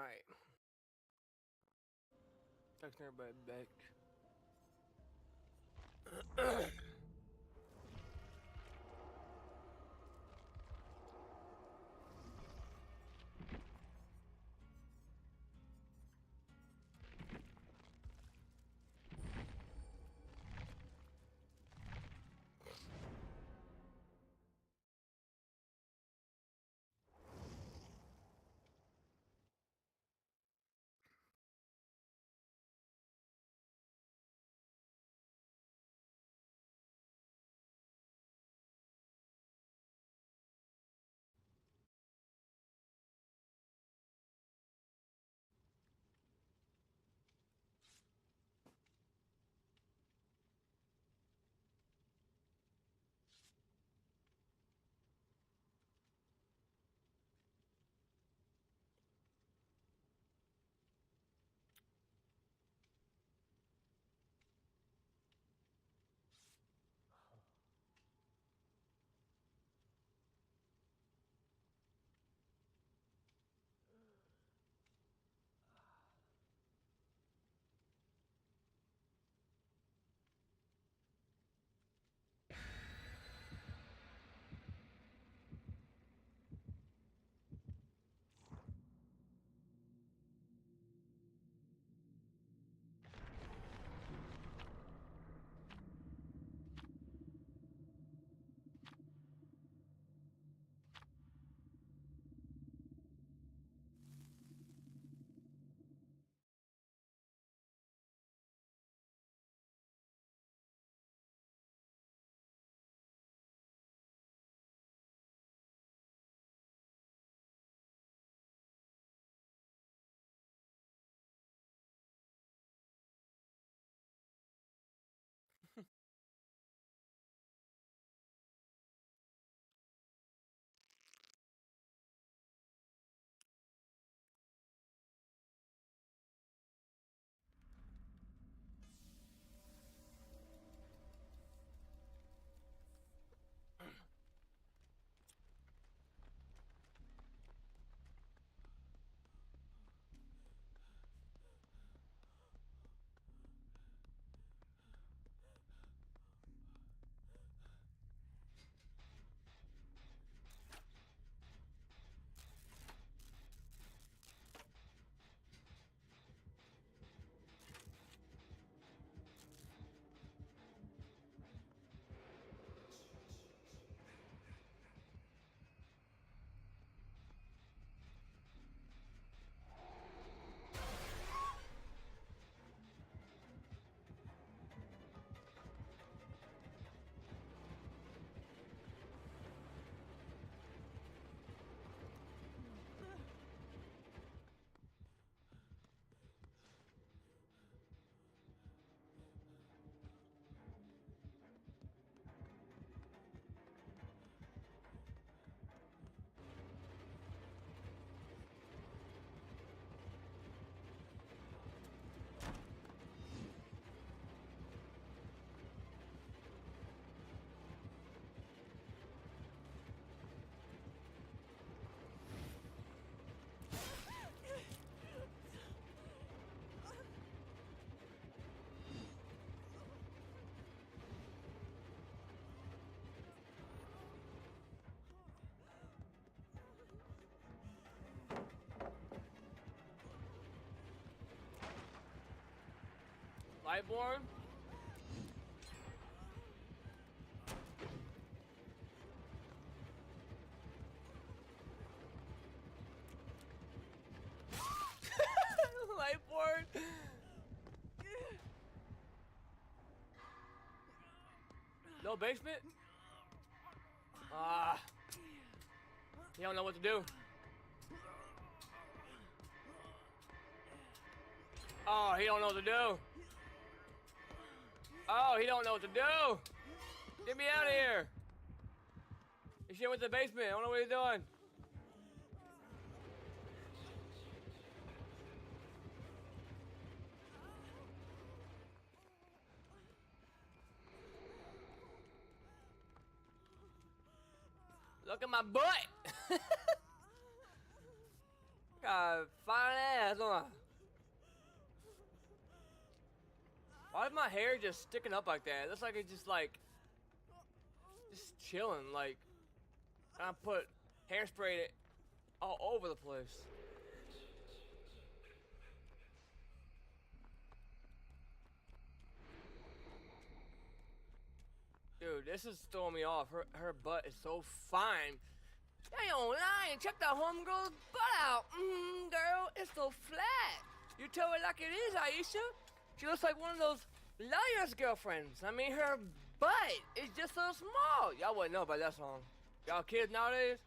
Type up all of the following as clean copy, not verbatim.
Alright. Texting everybody back. Lightborn? Lightborn? No basement? Ah. He don't know what to do. Oh, he don't know what to do. Oh, he don't know what to do. Get me out of here. He shit went to the basement. I don't know what he's doing. Look at my butt. God Fine ass, don't I? Why is my hair just sticking up like that? It looks like it's just like, just chilling. Like, I put hairspray all over the place. Dude, this is throwing me off. Her butt is so fine. I ain't lying. Check that homegirl's butt out. Girl, it's so flat. You tell it like it is, Aisha. She looks like one of those lawyer's girlfriends. I mean, her butt is just so small. Y'all wouldn't know about that song. Y'all kids nowadays?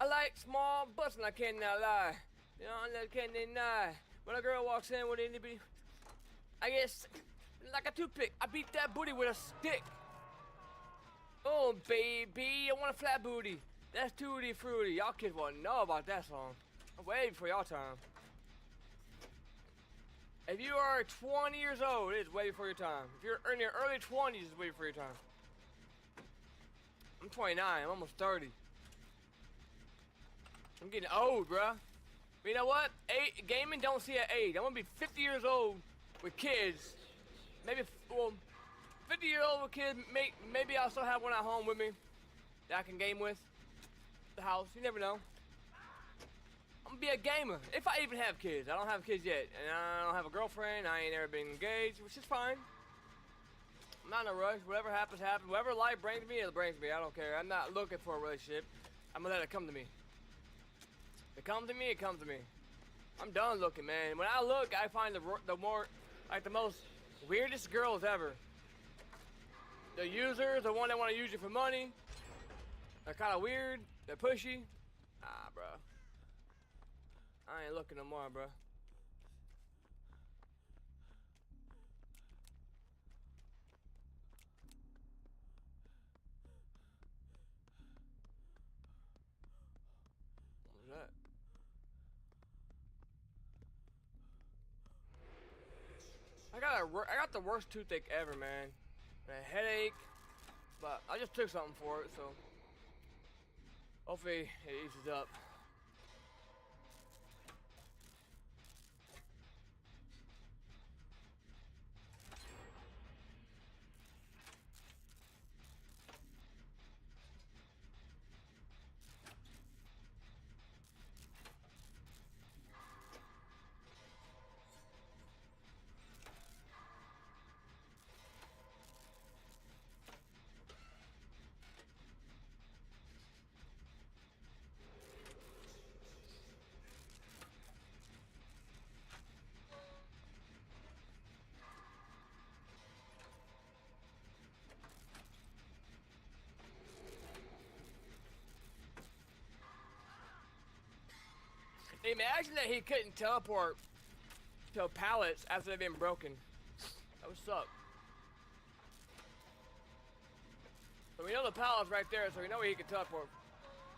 I like small butts and I cannot lie. You know, I can't deny. When a girl walks in with anybody, I guess, like a toothpick, I beat that booty with a stick. Oh, baby, I want a flat booty. That's tutti fruity. Y'all kids won't know about that song. I'm waiting for y'all time. If you are 20 years old, it's waiting for your time. If you're in your early 20s, it's waiting for your time. I'm 29, I'm almost 30. I'm getting old, bruh. But you know what? Gaming don't see an age. I'm gonna be 50 years old with kids. Maybe, well, 50-year-old with kids. Maybe I'll still have one at home with me that I can game with. The house, you never know. I'm gonna be a gamer, if I even have kids. I don't have kids yet, and I don't have a girlfriend. I ain't ever been engaged, which is fine. I'm not in a rush. Whatever happens, happens. Whatever life brings me, it brings me. I don't care. I'm not looking for a relationship. I'm gonna let it come to me. It comes to me, it comes to me. I'm done looking, man. When I look, I find the most weirdest girls ever. The users, the one that want to use you for money. They're kind of weird. They're pushy. Ah, bro. I ain't looking no more, bro. What was that? I got the worst toothache ever, man. A headache, but I just took something for it, so hopefully it eases up. Imagine that he couldn't teleport to pallets after they've been broken. That would suck. So we know the pallet's right there, so we know where he can teleport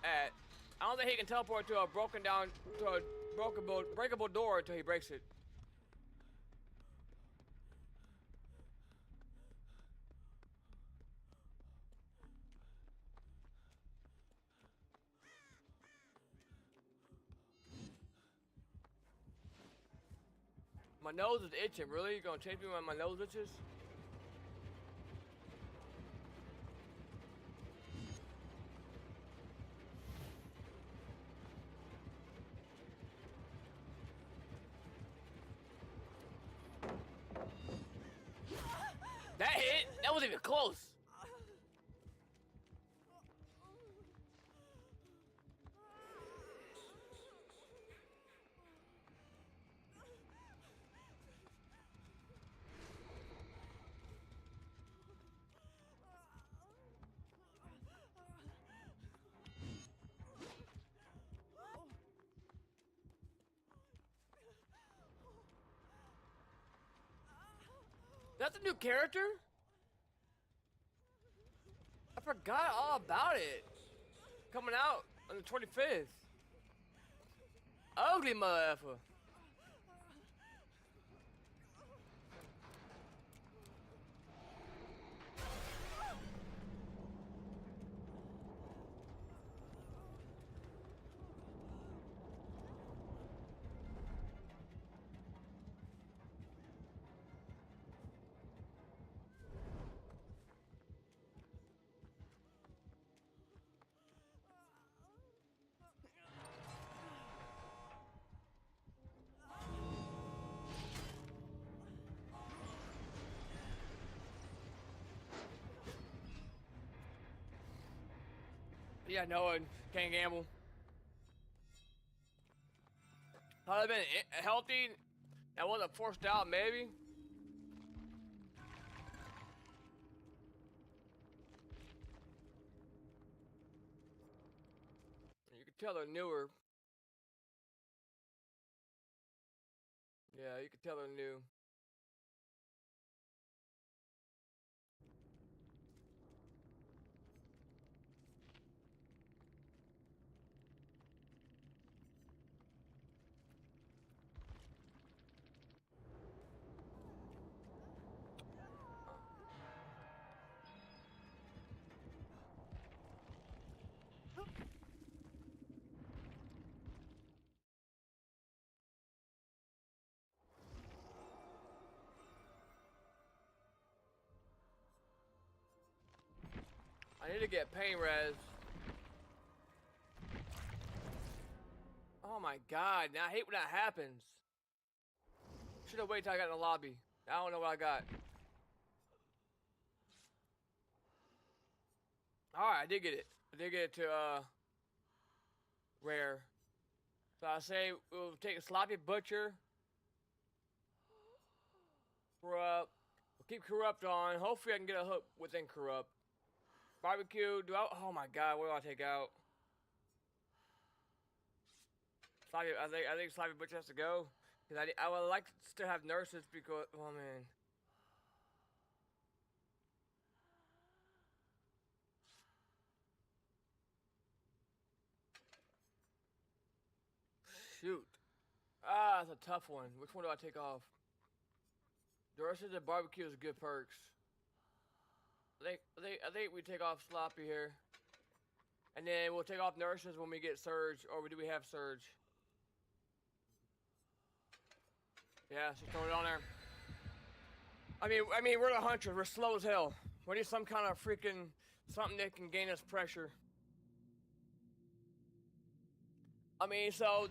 at. I don't think he can teleport to a breakable door until he breaks it. My nose is itching. Really? You gonna chase me when my nose itches? That hit? That wasn't even close. That's a new character? I forgot all about it. Coming out on the 25th. Ugly motherfucker. Yeah, no one can't gamble. Had I been healthy, I wasn't forced out, maybe. You can tell they're newer. Yeah, you can tell they're new. I need to get pain res. Oh my god, now I hate when that happens. Should have waited till I got in the lobby. I don't know what I got. Alright, I did get it. I did get it to, rare. So I say we'll take a sloppy butcher. Corrupt. We'll keep corrupt on. Hopefully I can get a hook within corrupt. Barbecue, do I, oh my god, what do I take out? Sloppy, I think sloppy butcher has to go. Cause I would like to still have nurses because, oh man. Shoot. Ah, that's a tough one. Which one do I take off? Nurses and barbecue is good perks. I think we take off sloppy here. And then we'll take off nurses when we get surge, or do we have surge? Yeah, she's throwing it on there. I mean, we're the hunters. We're slow as hell. We need some kind of freaking something that can gain us pressure. I mean, so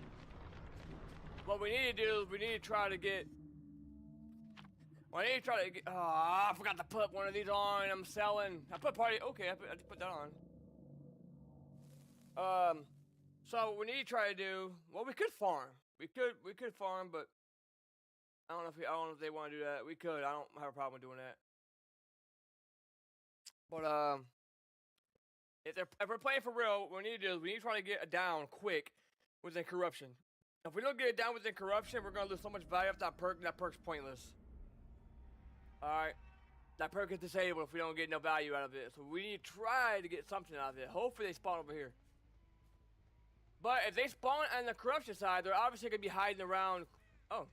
what we need to do is we need to try to get. Well, I need to try to get. Oh, I forgot to put one of these on. I'm selling. I put party. Okay, I just put that on. So what we need to try to do. Well, we could farm. We could farm, but I don't know if they want to do that. We could. I don't have a problem with doing that. But if we're playing for real, what we need to do is we need to try to get it down quick within corruption. If we don't get it down within corruption, we're gonna lose so much value off that perk, and that perk's pointless. Alright. That perk is disabled if we don't get no value out of it. So we need to try to get something out of it. Hopefully they spawn over here. But if they spawn on the corruption side, they're obviously gonna be hiding around. Oh.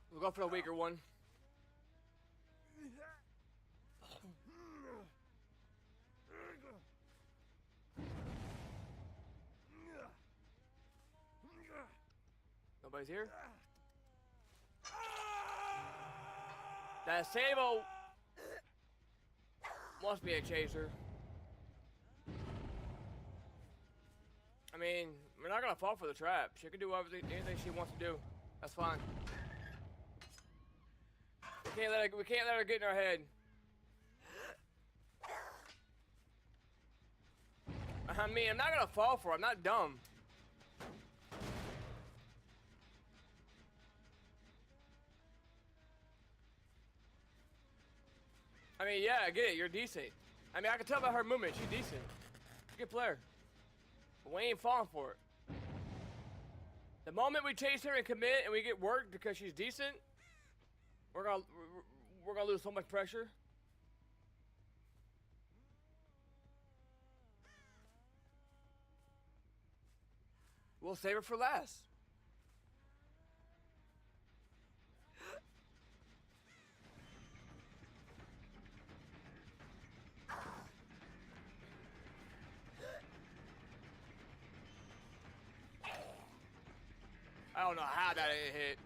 We'll go for the weaker one. Nobody's here. That Sabo must be a chaser. I mean, we're not gonna fall for the trap. She can do anything she wants to do. That's fine. We can't let her get in our head. I mean, I'm not gonna fall for it. I'm not dumb. I mean, yeah, I get it. You're decent. I mean, I can tell by her movement, she's decent. She's a good player. But we ain't falling for it. The moment we chase her and commit and we get worked because she's decent, we're gonna lose so much pressure. We'll save her for last. I don't know how that ain't hit.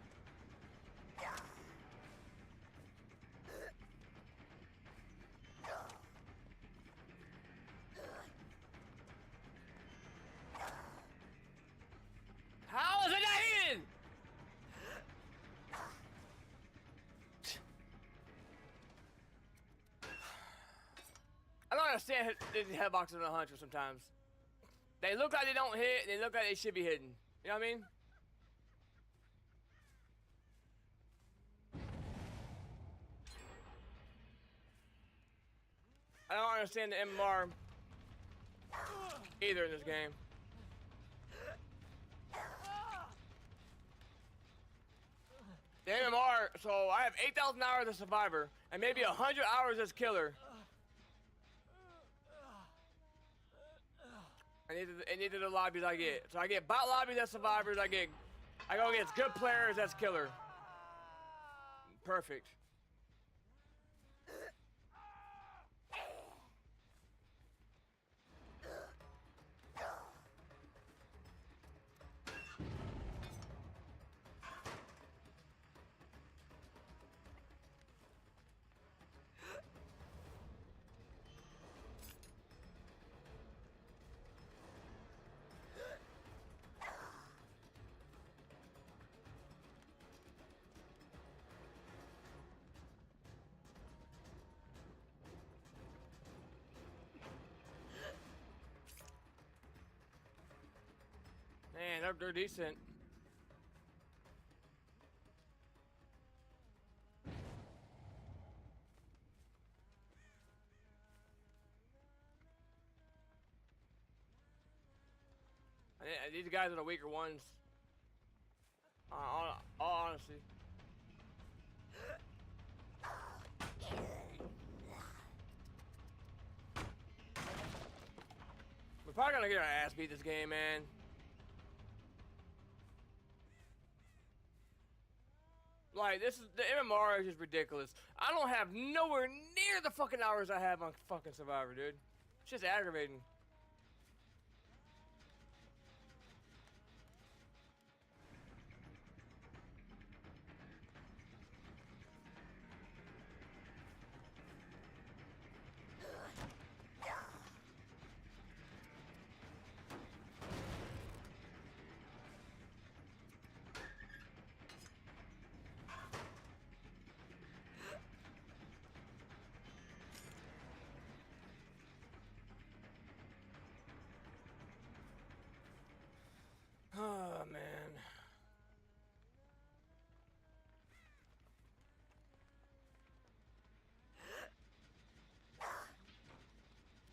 How is it not hitting? I don't understand these headboxes on a hunter sometimes. They look like they don't hit, and they look like they should be hitting. You know what I mean? I don't understand the MMR either in this game. The MMR, so I have 8,000 hours as Survivor, and maybe 100 hours as Killer. And these are the lobbies I get. So I get bot lobbies as Survivors, I go against good players as Killer. Perfect. Man, they're decent. These guys are the weaker ones. All honesty. We're probably gonna get our ass beat this game, man. Like, this is, the MMR is just ridiculous. I don't have nowhere near the fucking hours I have on fucking Survivor, dude. It's just aggravating. Oh, man.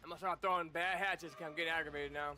I'm gonna start throwing bad hatches because I'm getting aggravated now.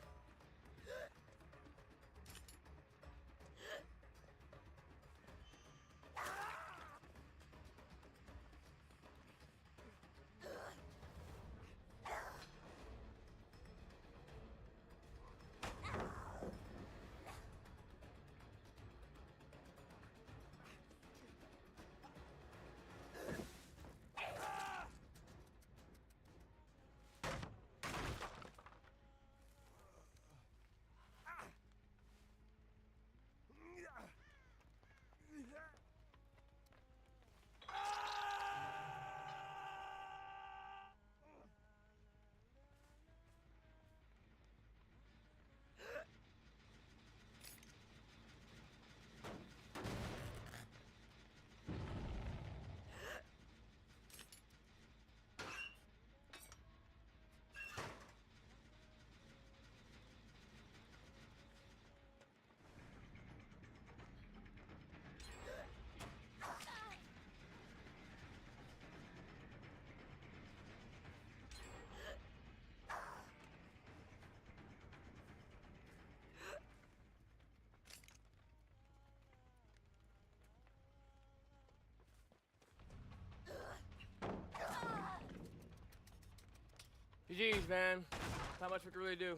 GG's, man. That's how much we can really do.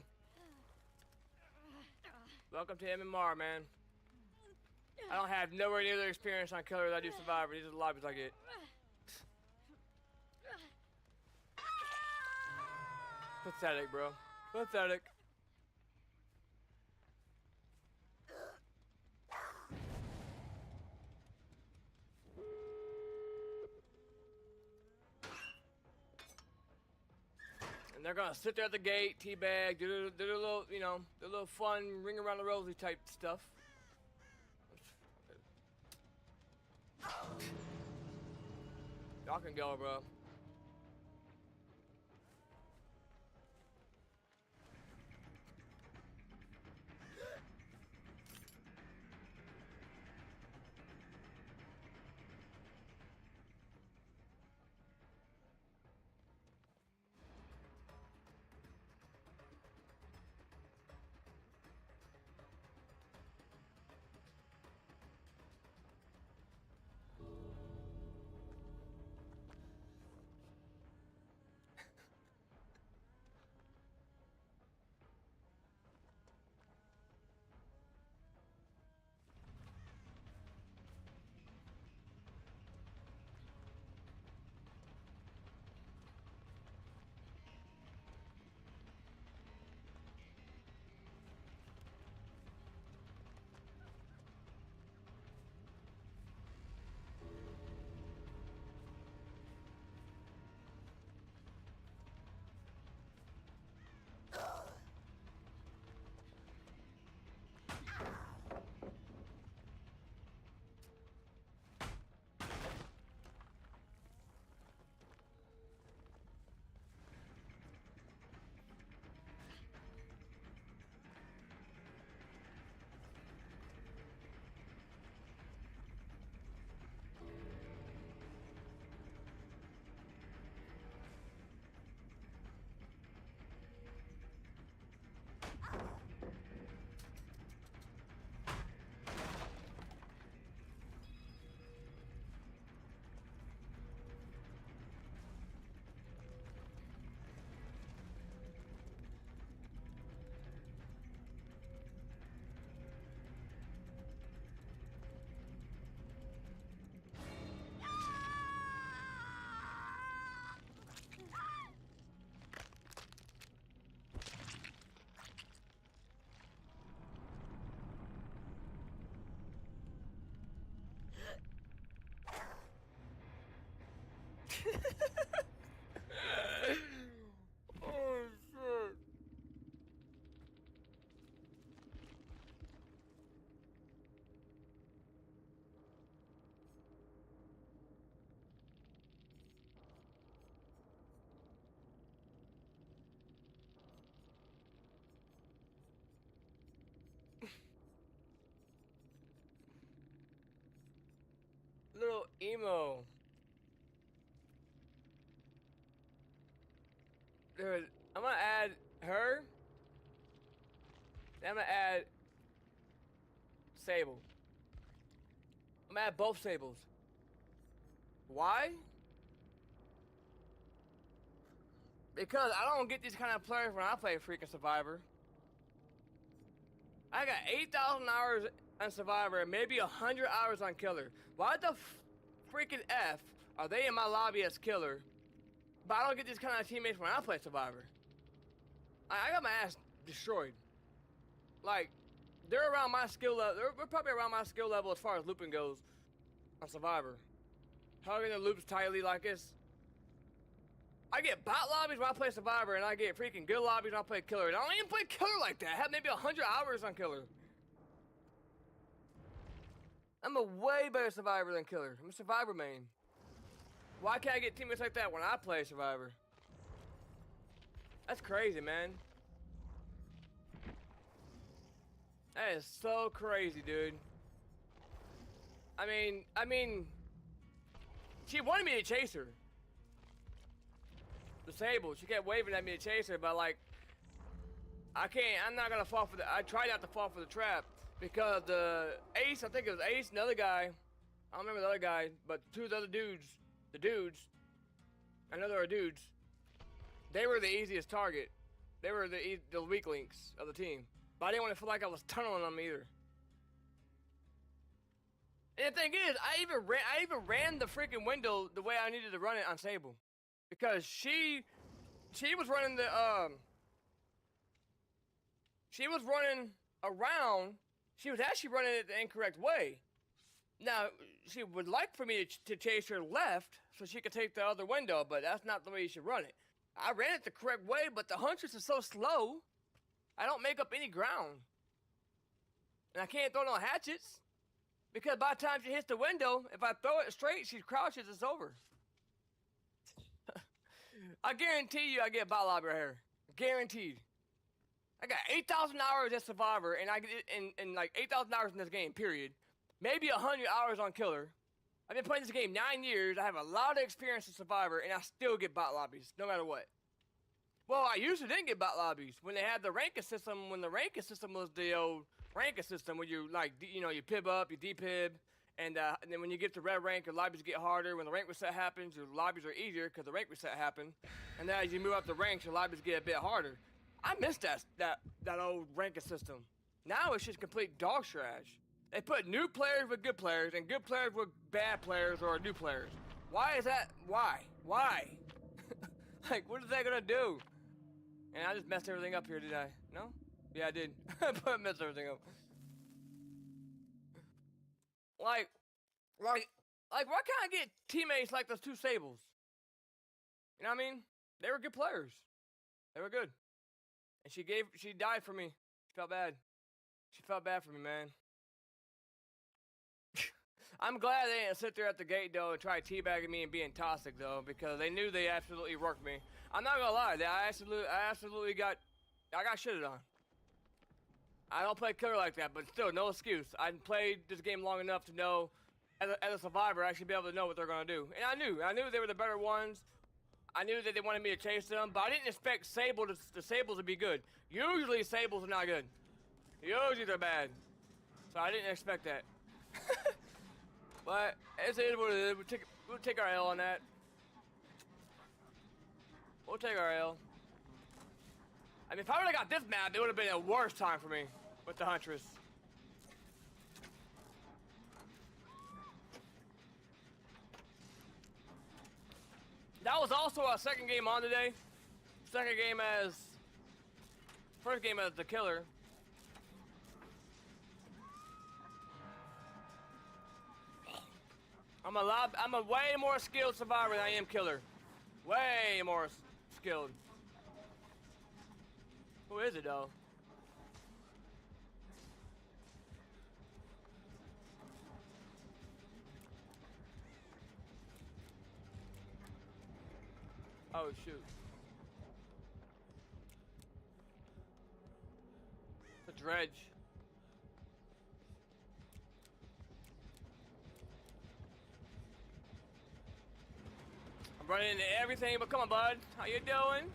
Welcome to MMR, man. I don't have nowhere near the experience on killer as I do Survivor. These are the lobbies I get. Pathetic, bro. Pathetic. And they're gonna sit there at the gate, teabag, do the little, you know, the little fun ring around the rosy type stuff. Y'all can go, bro. Oh shit. Little emo. Dude, I'm gonna add her. Then I'm gonna add Sable. I'm gonna add both Sables. Why? Because I don't get these kind of players when I play freaking Survivor. I got 8,000 hours on Survivor and maybe 100 hours on Killer. Why the freaking F are they in my lobby as Killer? But I don't get these kind of teammates when I play Survivor. I got my ass destroyed. Like, they're around my skill level. They're probably around my skill level as far as looping goes on Survivor. Hugging the loops tightly like this. I get bot lobbies when I play Survivor, and I get freaking good lobbies when I play Killer. And I don't even play Killer like that. I have maybe 100 hours on Killer. I'm a way better Survivor than Killer. I'm a Survivor main. Why can't I get teammates like that when I play Survivor? That's crazy, man. That is so crazy, dude. I mean, she wanted me to chase her. Disabled. She kept waving at me to chase her, but like, I can't. I'm not gonna fall for the. I tried not to fall for the trap because the Ace. I think it was Ace, another guy. I don't remember the other guy, but two of the other dudes. The dudes. I know there are dudes. They were the easiest target. They were the weak links of the team. But I didn't want to feel like I was tunneling them either. And the thing is, I even ran the freaking window the way I needed to run it on Sable, because she was running she was running around. She was actually running it the incorrect way. Now, she would like for me to chase her left so she could take the other window, but that's not the way you should run it. I ran it the correct way, but the Huntress is so slow, I don't make up any ground. And I can't throw no hatchets, because by the time she hits the window, if I throw it straight, she crouches, it's over. I guarantee you I get bot lobby right here. Guaranteed. I got 8,000 hours as Survivor, and I get in like 8,000 hours in this game, period. Maybe 100 hours on Killer. I've been playing this game 9 years. I have a lot of experience in Survivor, and I still get bot lobbies, no matter what. Well, I usually didn't get bot lobbies when they had the ranking system. When the ranking system was the old ranking system, where you like, you know, you pib up, you depib, and then when you get to red rank, your lobbies get harder. When the rank reset happens, your lobbies are easier because the rank reset happened. And then as you move up the ranks, your lobbies get a bit harder. I miss that old ranking system. Now it's just complete dog trash. They put new players with good players and good players with bad players or new players. Why is that? Why? Like, what is that gonna do? And I just messed everything up here, did I? No? Yeah, I did. I messed everything up. Like, why can't I get teammates like those two Sables? You know what I mean? They were good players. They were good. And she died for me. She felt bad. She felt bad for me, man. I'm glad they didn't sit there at the gate, though, and try teabagging me and being toxic, though, because they knew they absolutely worked me. I'm not gonna lie, I absolutely got shitted on. I don't play Killer like that, but still, no excuse. I played this game long enough to know, as a Survivor, I should be able to know what they're gonna do. And I knew they were the better ones. I knew that they wanted me to chase them, but I didn't expect the Sables to be good. Usually, Sables are not good. Usually, they're bad. So I didn't expect that. But it's what it is. We'll take our L on that. We'll take our L. I mean, if I would have got this map, it would have been a worse time for me with the Huntress. That was also our second game on today. First game as the Killer. I'm a way more skilled Survivor than I am Killer. Way more skilled. Who is it though? Oh shoot. The dredge. I'm running into everything, but come on, bud. How you doing?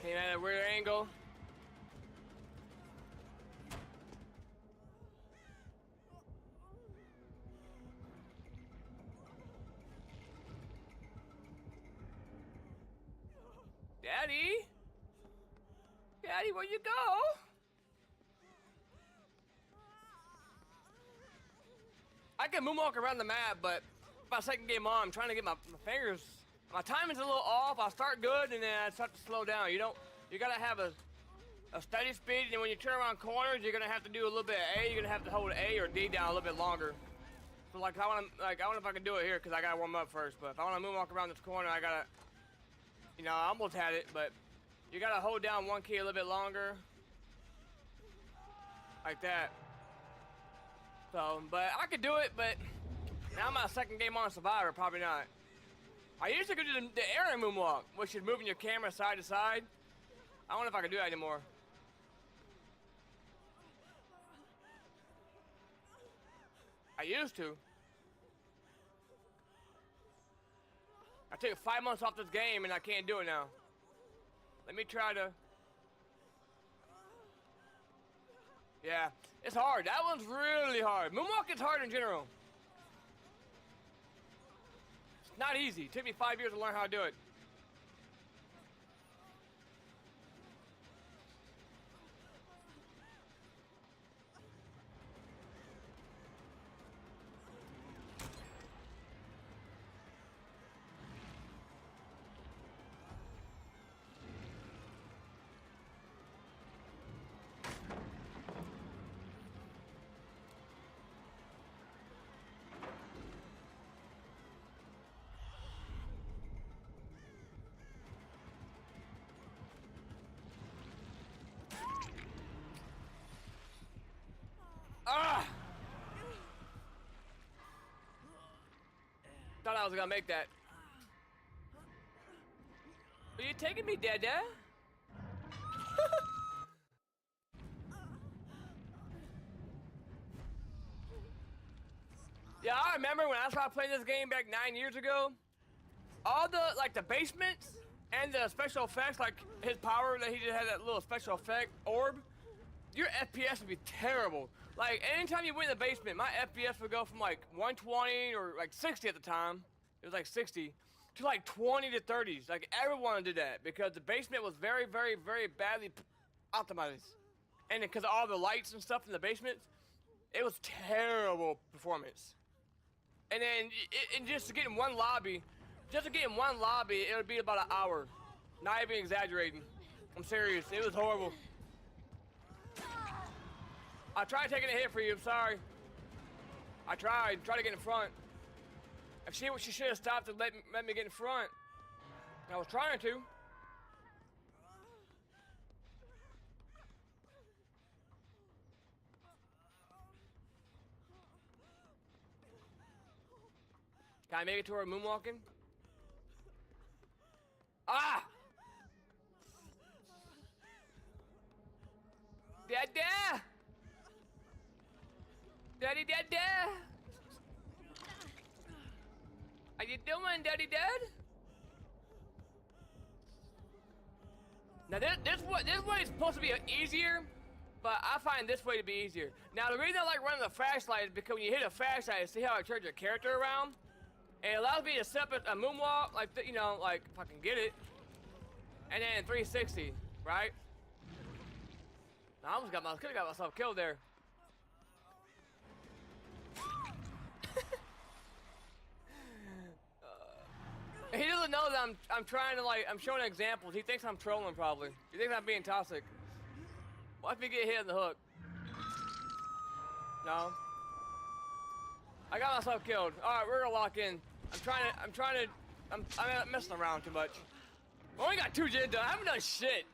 Came at a weird angle. Daddy, where you go? I can moonwalk around the map, but my second game on, I'm trying to get my fingers. My timing's a little off. I start good, and then I start to slow down. You gotta have a steady speed, and when you turn around corners, you're gonna have to do a little bit of A. You're gonna have to hold A or D down a little bit longer. So I don't know if I can do it here, because I gotta warm up first. But if I wanna moonwalk around this corner, I gotta, I almost had it, but you gotta hold down one key a little bit longer. Like that. So, but I could do it, but now my second game on Survivor, probably not. I used to go do the air moonwalk, which is moving your camera side to side. I don't know if I can do that anymore. I used to. I took 5 months off this game and I can't do it now. Let me try to. Yeah, it's hard. That one's really hard. Moonwalking's hard in general. It's not easy. It took me 5 years to learn how to do it. Ah! Thought I was gonna make that. Are you taking me, Dada? Yeah, I remember when I started playing this game back 9 years ago. All the the basements and the special effects, like his power that he just had that little special effect orb. Your FPS would be terrible. Like, anytime you went in the basement, my FPS would go from like 120 or like 60 at the time. It was like 60 to like 20 to 30s. Like, everyone did that because the basement was very, very, very badly optimized. And because of all the lights and stuff in the basement, it was terrible performance. And then, just to get in one lobby, it would be about an hour. Not even exaggerating. I'm serious, it was horrible. I tried taking a hit for you, I'm sorry. I tried to get in front. If she should have stopped and let me get in front. I was trying to. Can I make it to her moonwalking? Ah! Dada! Daddy, Dada! How you doing, Daddy, Dad? Now this way is supposed to be easier, but I find this way to be easier. Now the reason I like running the flashlight is because when you hit a flashlight, see how it turns your character around? And it allows me to set up a moonwalk, like, you know, like, if I can get it. And then 360, right? I almost could've got myself killed there. He doesn't know that I'm trying to, like, I'm showing examples. He thinks I'm trolling, probably. He thinks I'm being toxic. Watch me get hit in the hook. No. I got myself killed. All right, we're gonna lock in. I'm messing around too much. I only got 2 gens done. I haven't done shit.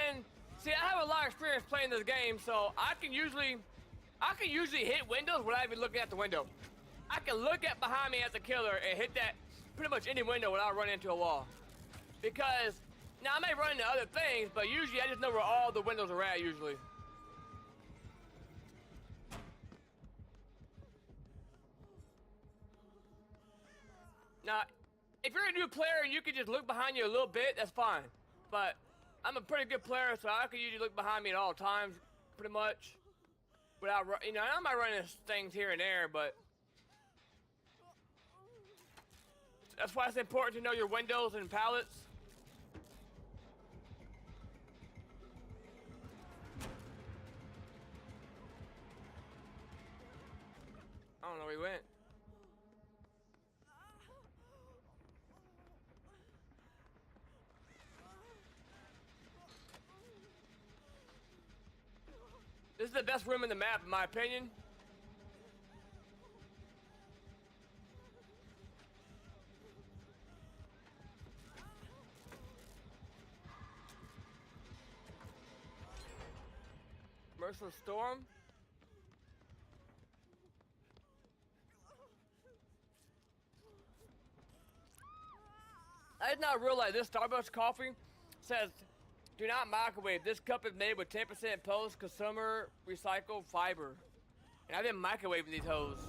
And see, I have a lot of experience playing this game, so I can usually hit windows without even looking at the window. I can look at behind me at the killer and hit that pretty much any window without running into a wall. Because now I may run into other things, but usually I just know where all the windows are at usually. Now, if you're a new player and you can just look behind you a little bit, that's fine. But I'm a pretty good player, so I can usually look behind me at all times, pretty much. Without, you know, I might run into things here and there, but that's why it's important to know your windows and pallets. I don't know where he went. the best room in the map, in my opinion. Merciless Storm. I did not realize this Starbucks coffee says, do not microwave. This cup is made with 10% post-consumer recycled fiber. And I've been microwaving these hoes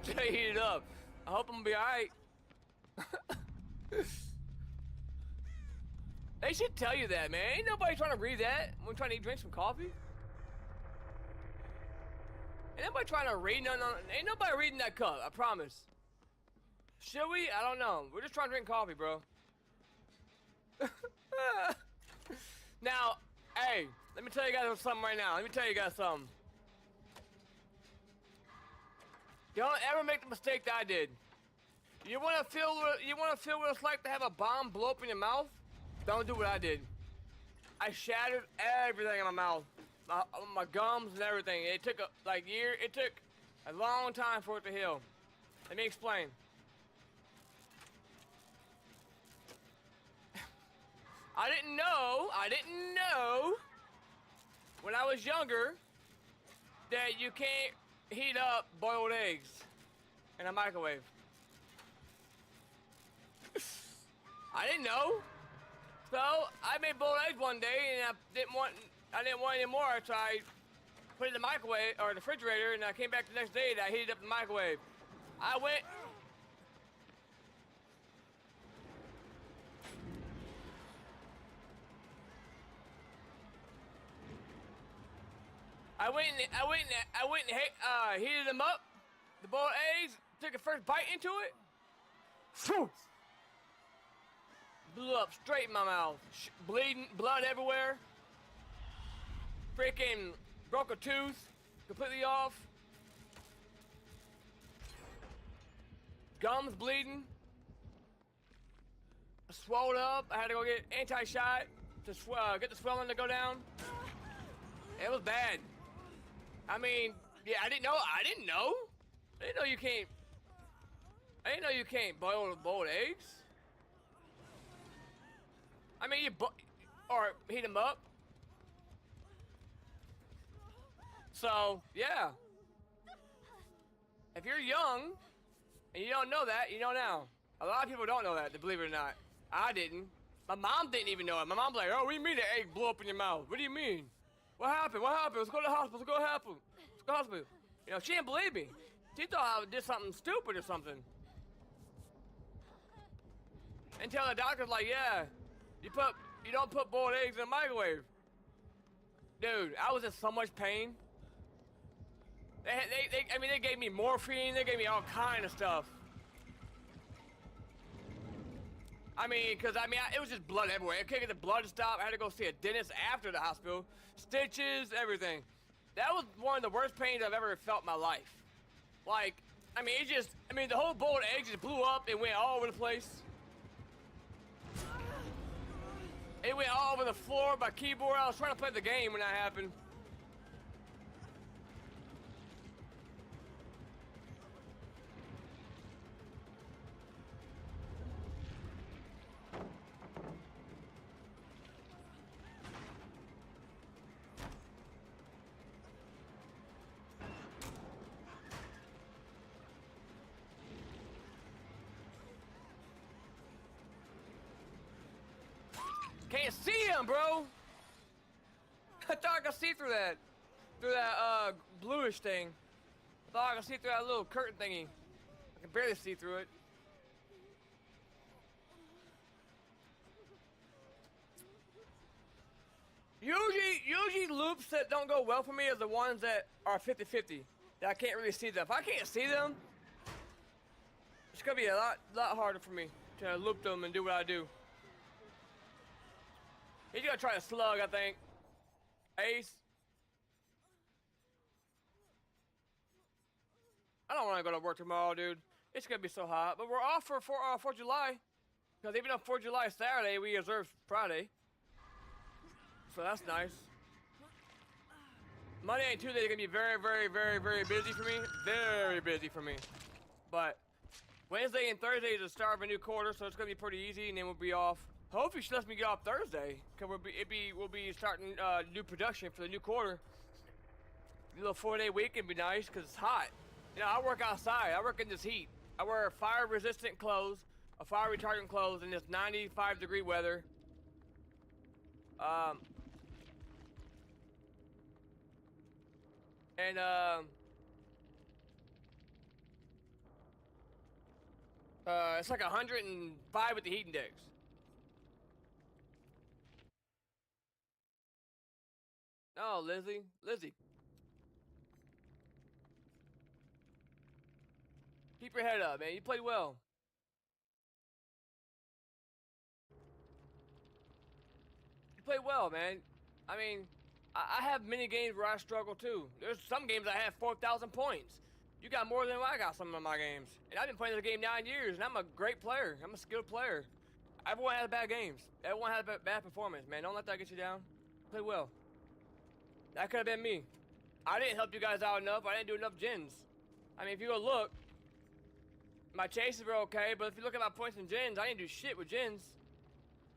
to heat it up. I hope I'm gonna be alright. They should tell you that, man. Ain't nobody trying to read that when we're trying to drink some coffee. Ain't nobody trying to read none. Ain't nobody reading that cup, I promise. Should we? I don't know. We're just trying to drink coffee, bro. Now, hey, let me tell you guys something right now. Let me tell you guys something. Don't ever make the mistake that I did. You wanna feel what it's like to have a bomb blow up in your mouth? Don't do what I did. I shattered everything in my mouth. My gums and everything. It took it took a long time for it to heal. Let me explain. I didn't know when I was younger that you can't heat up boiled eggs in a microwave. I didn't know. So I made boiled eggs one day and I didn't want any more, so I put it in the microwave or the refrigerator, and I came back the next day and I heated up the microwave. I went and heated them up, the boiled eggs, took a first bite into it. Phew! Blew up straight in my mouth. Bleeding, blood everywhere. Freaking broke a tooth, completely off. Gums bleeding. Swelled up. I had to go get anti-shot to get the swelling to go down. It was bad. I mean, yeah, I didn't know. I didn't know you can't. I didn't know you can't boil boiled eggs. I mean, or heat them up. So, yeah. If you're young and you don't know that, you know now. A lot of people don't know that, believe it or not. I didn't. My mom didn't even know it. My mom's like, oh, what do you mean the egg blew up in your mouth? What do you mean? What happened? What happened? Let's go to the hospital. Let's go to the hospital. Let's go to the hospital. You know, she didn't believe me. She thought I did something stupid or something. Until the doctor's like, yeah, you don't put boiled eggs in the microwave. Dude, I was in so much pain. They gave me morphine. They gave me all kind of stuff. It was just blood everywhere. I couldn't get the blood to stop. I had to go see a dentist after the hospital. Stitches, everything. That was one of the worst pains I've ever felt in my life. Like, the whole boiled egg just blew up and went all over the place. It went all over the floor, my keyboard. I was trying to play the game when that happened. Can't see him, bro. I thought I could see through that bluish thing. I thought I could see through that little curtain thingy. I can barely see through it. Usually loops that don't go well for me are the ones that are 50-50. That I can't really see them. If I can't see them, it's gonna be a lot harder for me to loop them and do what I do. He's gonna try a slug, I think. Ace. I don't want to go to work tomorrow, dude. It's gonna be so hot. But we're off for 4th of July. Because even on 4th of July Saturday, we observe Friday. So that's nice. Monday and Tuesday are gonna be very, very, very, very busy for me. Very busy for me. But Wednesday and Thursday is the start of a new quarter, so it's gonna be pretty easy, and then we'll be off. Hopefully she lets me get off Thursday, cause we'll be starting new production for the new quarter. A little 4-day weekend would be nice, cause it's hot. You know, I work outside. I work in this heat. I wear fire-resistant clothes, a fire-retardant clothes in this 95-degree weather. And it's like 105 with the heat index. Oh, Lizzie. Keep your head up, man. You played well. You played well, man. I mean, I have many games where I struggle too. There's some games I have 4,000 points. You got more than I got some of my games. And I've been playing this game 9 years, and I'm a great player. I'm a skilled player. Everyone has bad games. Everyone has a bad performance, man. Don't let that get you down. Play well. That could have been me. I didn't help you guys out enough. I didn't do enough gens. I mean, if you go look, my chases were okay, but if you look at my points in gens, I didn't do shit with gens.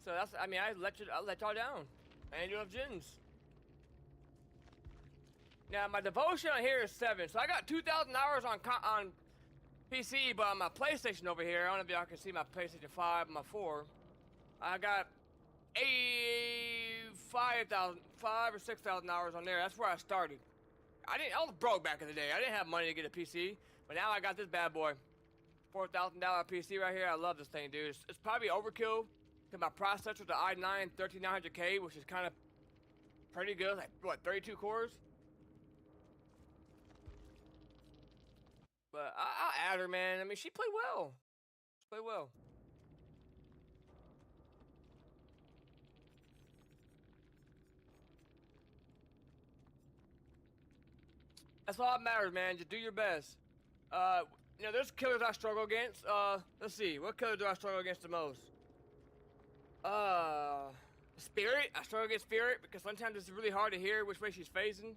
So that's, I mean, I let y'all down. I didn't do enough gens. Now, my devotion on here is 7, so I got 2,000 hours on PC, but on my PlayStation over here, I don't know if y'all can see my PlayStation 5 and my 4. I got 5 or 6,000 hours on there. That's where I started. I was broke back in the day. I didn't have money to get a PC, but now I got this bad boy. $4,000 PC right here. I love this thing, dude. It's probably overkill because my processor's the i9 13900K, which is kind of pretty good. Like, what, 32 cores? But I'll add her, man. I mean, she played well. She played well. That's all that matters, man. Just do your best. You know, there's killers I struggle against. Let's see. What killer do I struggle against the most? Spirit. I struggle against Spirit because sometimes it's really hard to hear which way she's facing.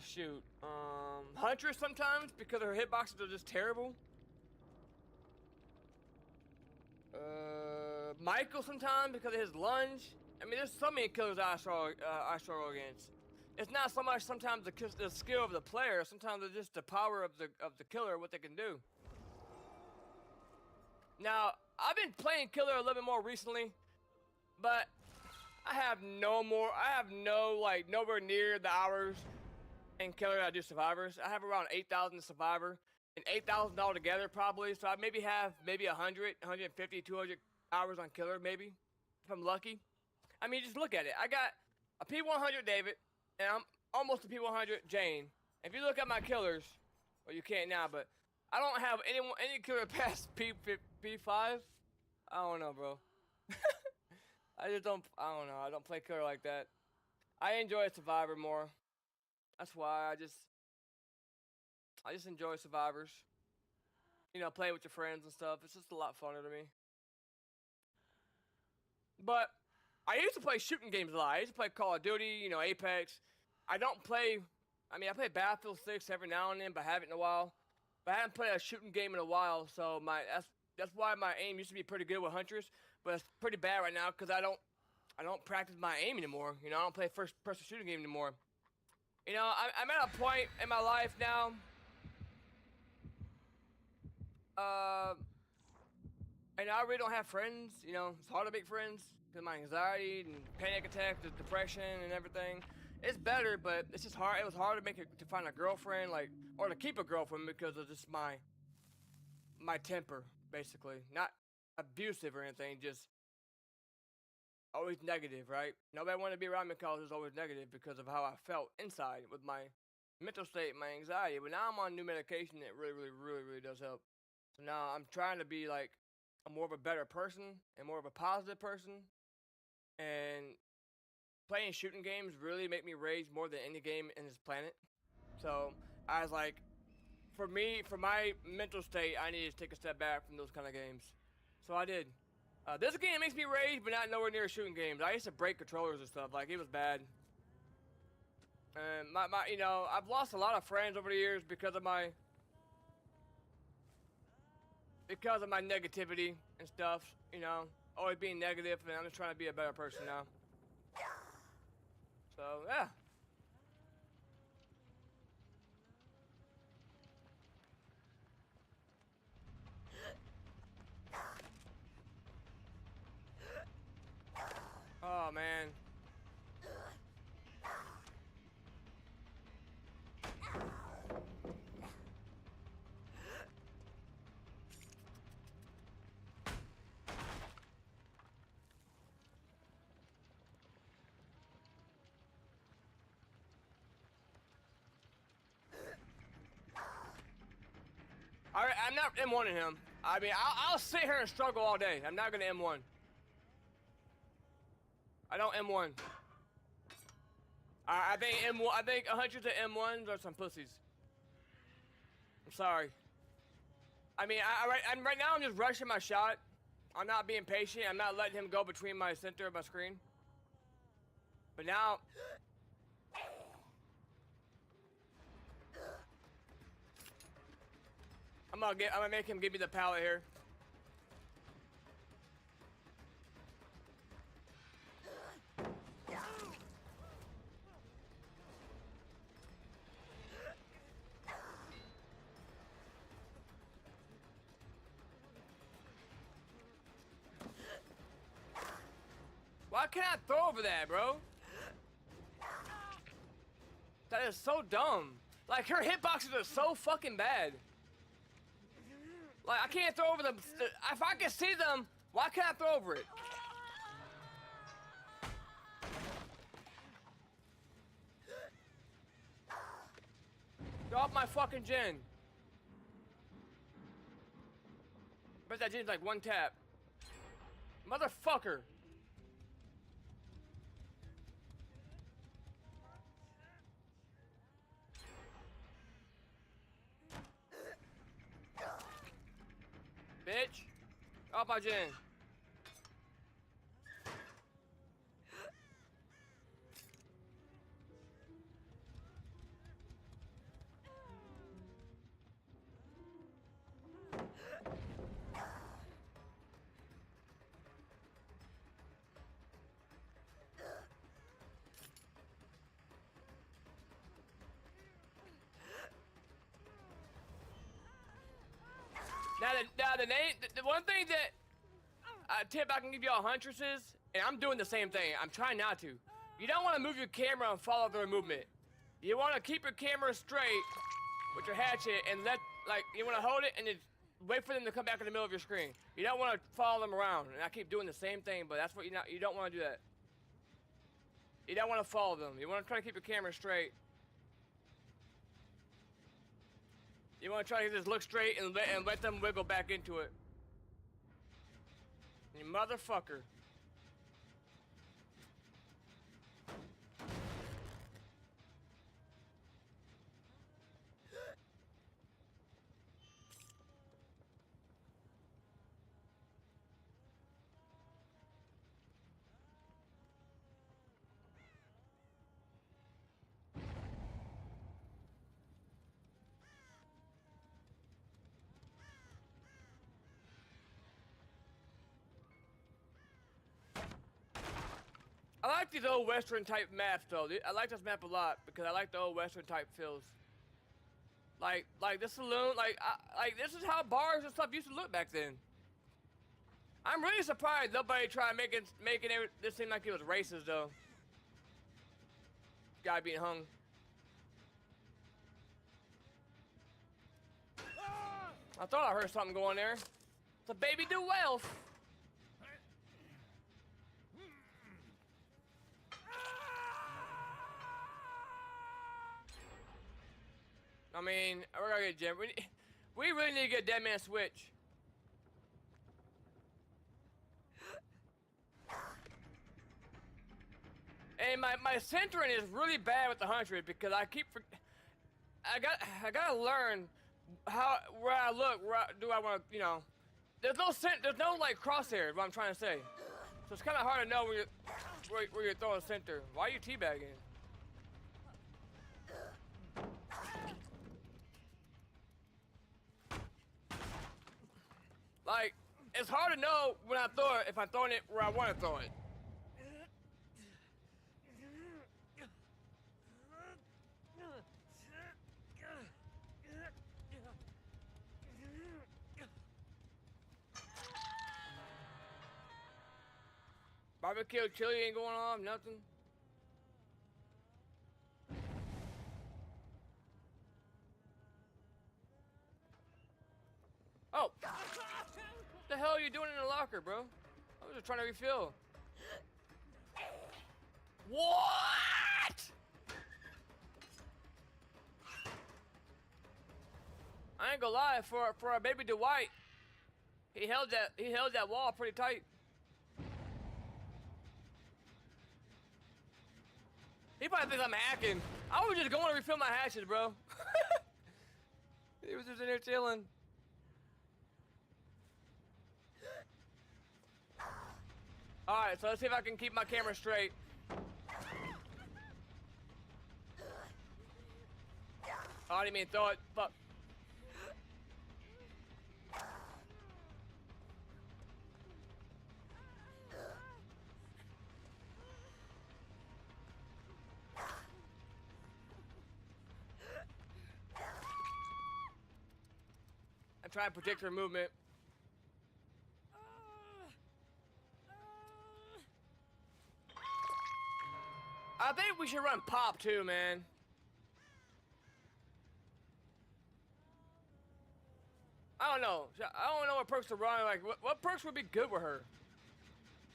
Shoot. Huntress sometimes because her hitboxes are just terrible. Michael sometimes because of his lunge. I mean, there's so many killers I struggle against. It's not so much sometimes the skill of the player. Sometimes it's just the power of the killer, what they can do. Now, I've been playing killer a little bit more recently, but I have nowhere near the hours in killer that I do survivors. I have around 8,000 survivor and 8,000 altogether probably. So I maybe have 100, 150, 200 hours on killer maybe, if I'm lucky. I mean, just look at it. I got a P100 David, and I'm almost a P100 Jane. If you look at my killers, well, you can't now, but I don't have any killer past P5. I don't know, bro. I don't know. I don't play killer like that. I enjoy Survivor more. That's why I just enjoy Survivors. You know, playing with your friends and stuff. It's just a lot funner to me. But I used to play shooting games a lot. I used to play Call of Duty, you know, Apex. I don't play. I mean, I play Battlefield 6 every now and then, but I haven't in a while. But I haven't played a shooting game in a while, so that's why my aim used to be pretty good with Huntress, but it's pretty bad right now because I don't practice my aim anymore. You know, I don't play first-person shooting game anymore. You know, I'm at a point in my life now. And I really don't have friends. You know, it's hard to make friends because of my anxiety and panic attacks, the depression and everything. It's better, but it's just hard. It was hard to find a girlfriend, like, or to keep a girlfriend because of just my temper, basically. Not abusive or anything, just always negative, right? Nobody wanted to be around me because it was always negative because of how I felt inside with my mental state, my anxiety. But now I'm on new medication that really does help. So now I'm trying to be like more of a better person and more of a positive person. And playing shooting games really make me rage more than any game in this planet. So I was like, for my mental state, I needed to take a step back from those kind of games. So I did. This game makes me rage, but not nowhere near shooting games. I used to break controllers and stuff. Like, it was bad. And you know, I've lost a lot of friends over the years because of my negativity and stuff. You know, always being negative, and I'm just trying to be a better person now. So yeah. Oh man. Alright, I'm not M1ing him. I mean, I'll sit here and struggle all day. I'm not gonna M1. I don't M1. I think hundreds of M1s are some pussies. I'm sorry. I mean, right now I'm just rushing my shot. I'm not being patient. I'm not letting him go between my center of my screen. But now, I'm gonna make him give me the pallet here. Why can't I throw over that, bro? That is so dumb. Like, her hitboxes are so fucking bad. Like, I can't throw over them. If I can see them, why can't I throw over it? Get off my fucking gen. Bet that gen's like one tap. Motherfucker. Bitch. Off my gen. Now the one thing that tip I can give y'all huntresses, and I'm doing the same thing. I'm trying not to. You don't want to move your camera and follow their movement. You want to keep your camera straight with your hatchet and you want to hold it and then wait for them to come back in the middle of your screen. You don't want to follow them around. And I keep doing the same thing, but that's what you don't want to do that. You don't want to follow them. You want to try to keep your camera straight. You want to try to just look straight and let them wiggle back into it. You motherfucker. I like these old Western type maps though. I like this map a lot because I like the old Western type feels. Like the saloon, like this is how bars and stuff used to look back then. I'm really surprised nobody tried making this seem like it was racist though. Guy being hung. I thought I heard something going there. It's a baby do wealth. I mean, we're gonna get Jim. We really need to get Dead Man Switch. And my centering is really bad with the 100 because I gotta learn where I look. Do I want to, you know? there's no like crosshair. Is what I'm trying to say. So it's kind of hard to know where you're throwing center. Why are you teabagging? Like, it's hard to know when I throw it if I'm throwing it where I want to throw it. Barbecue chili ain't going on, nothing. Oh! What the hell are you doing in the locker, bro? I was just trying to refill. What? I ain't gonna lie, for our baby Dwight, he held that wall pretty tight. He probably thinks I'm hacking. I was just going to refill my hatches, bro. He was just in there chilling. Alright, so let's see if I can keep my camera straight. Oh, I didn't mean to throw it. Fuck. I'm trying to predict her movement. I think we should run pop too, man. I don't know. I don't know what perks to run. Like, what perks would be good with her?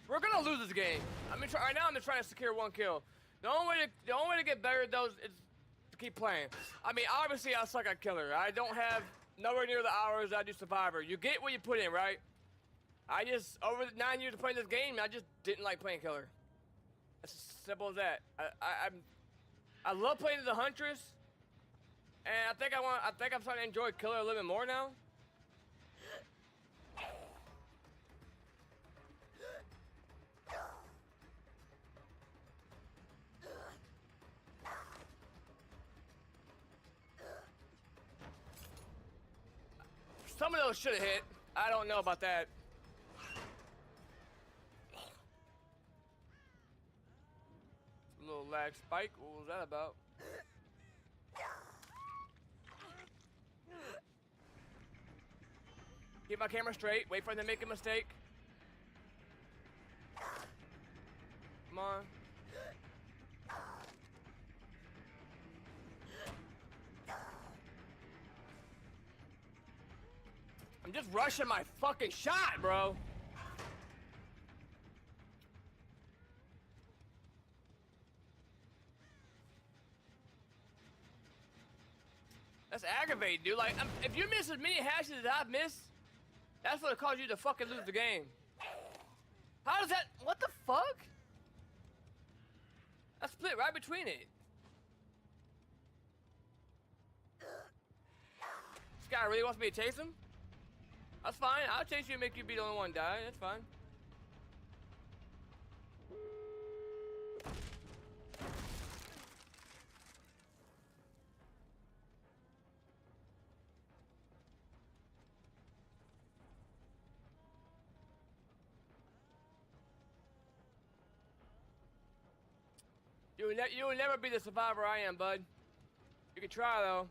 We're gonna lose this game. I mean, right now I'm just trying to secure 1 kill. The only way to get better at those is to keep playing. I mean, obviously I suck at killer. I don't have nowhere near the hours I do survivor. You get what you put in, right? I just, over the 9 years of playing this game, I just didn't like playing killer. It's as simple as that. I love playing as the Huntress, and I think I'm starting to enjoy killer a little bit more now. Some of those should have hit. I don't know about that. A little lag spike. What was that about? Keep my camera straight. Wait for them to make a mistake. Come on. I'm just rushing my fucking shot, bro. That's aggravating, dude. Like, if you miss as many hashes as I've missed, that's what caused you to fucking lose the game. How does that? What the fuck? I split right between it. This guy really wants me to chase him? That's fine. I'll chase you and make you be the only one to die. That's fine. You will never be the survivor I am, bud. You can try, though.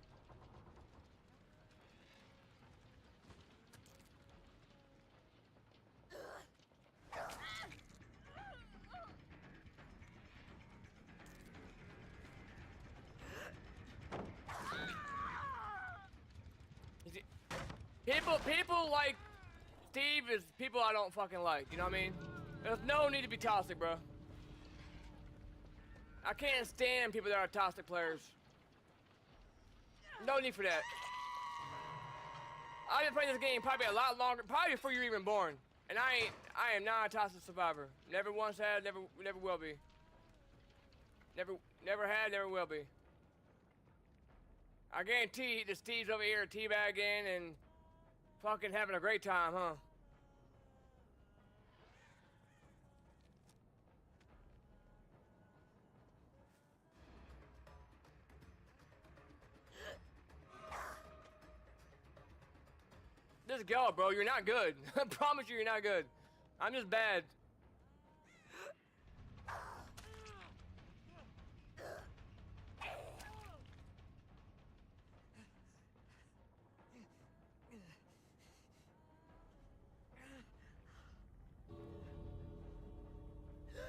People like Steve is people I don't fucking like, you know what I mean? There's no need to be toxic, bro. I can't stand people that are toxic players. No need for that. I've been playing this game probably a lot longer, probably before you were even born. And I am not a toxic survivor. Never once had, never will be. Never had, never will be. I guarantee the Steve's over here teabagging and fucking having a great time, huh? just go, bro. You're not good. I promise you, you're not good. I'm just bad.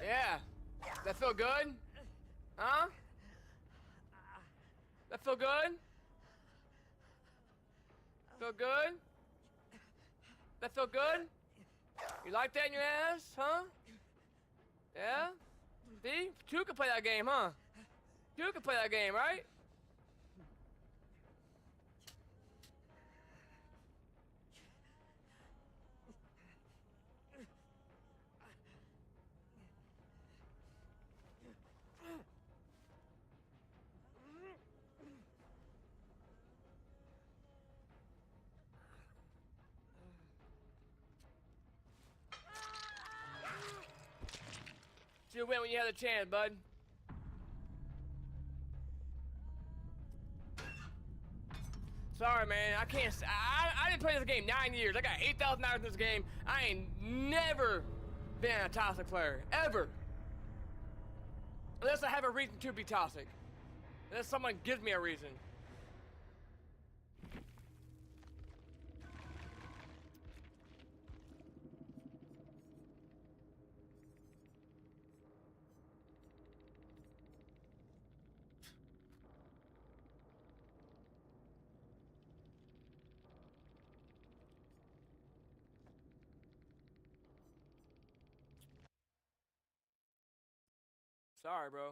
Yeah. That feel good? Huh? That feel good? Feel good? That feel good? You like that in your ass, huh? Yeah? See? Two can play that game, huh? Two can play that game, right? You'll win when you have the chance, bud. Sorry, man. I can't. I didn't play this game 9 years. I got 8,000 hours in this game. I ain't never been a toxic player. Ever. Unless I have a reason to be toxic. Unless someone gives me a reason. Sorry, bro.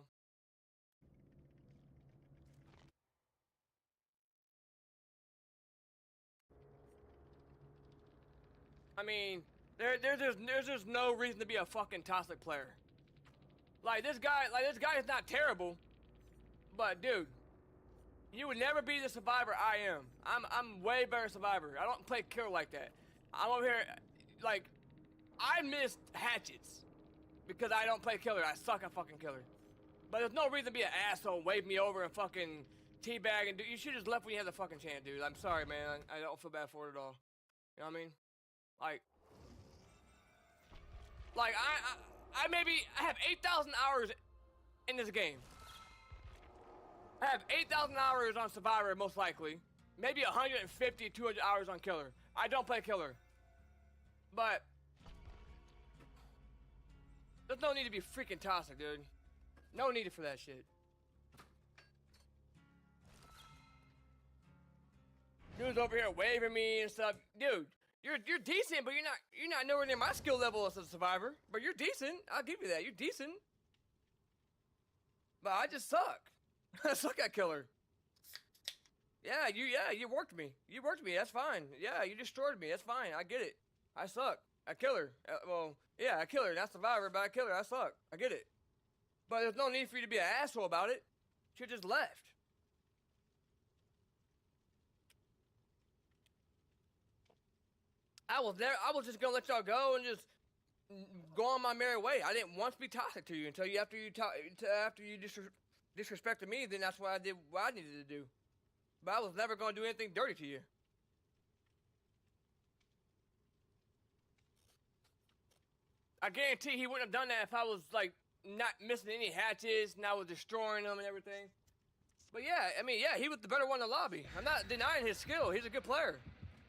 I mean, there's just no reason to be a fucking toxic player. Like this guy is not terrible, but dude, you would never be the survivor I am. I'm way better survivor. I don't play killer like that. I'm over here, like, I missed hatchets because I don't play killer. I suck at fucking killer. But there's no reason to be an asshole, wave me over and fucking teabag and do. You should just left when you had the fucking chance, dude. I'm sorry, man. I don't feel bad for it at all. You know what I mean? Like I have 8,000 hours in this game. I have 8,000 hours on Survivor, most likely. Maybe 150, 200 hours on Killer. I don't play Killer. But there's no need to be freaking toxic, dude. No need for that shit. Dude's over here waving me and stuff. Dude, you're decent, but you're not nowhere near my skill level as a survivor. But you're decent. I'll give you that. You're decent. But I just suck. I suck at Killer. Yeah, you worked me. You worked me. That's fine. Yeah, you destroyed me. That's fine. I get it. I suck at Killer. Well, yeah, at Killer, not Survivor, but at Killer, I suck. I get it. But there's no need for you to be an asshole about it. You just left. I was just gonna let y'all go and just go on my merry way. I didn't once be toxic to you until after you disrespected me. Then that's why I did what I needed to do. But I was never gonna do anything dirty to you. I guarantee he wouldn't have done that if I was like not missing any hatches and I was destroying them and everything. But yeah, I mean, yeah, he was the better one in the lobby. I'm not denying his skill. He's a good player.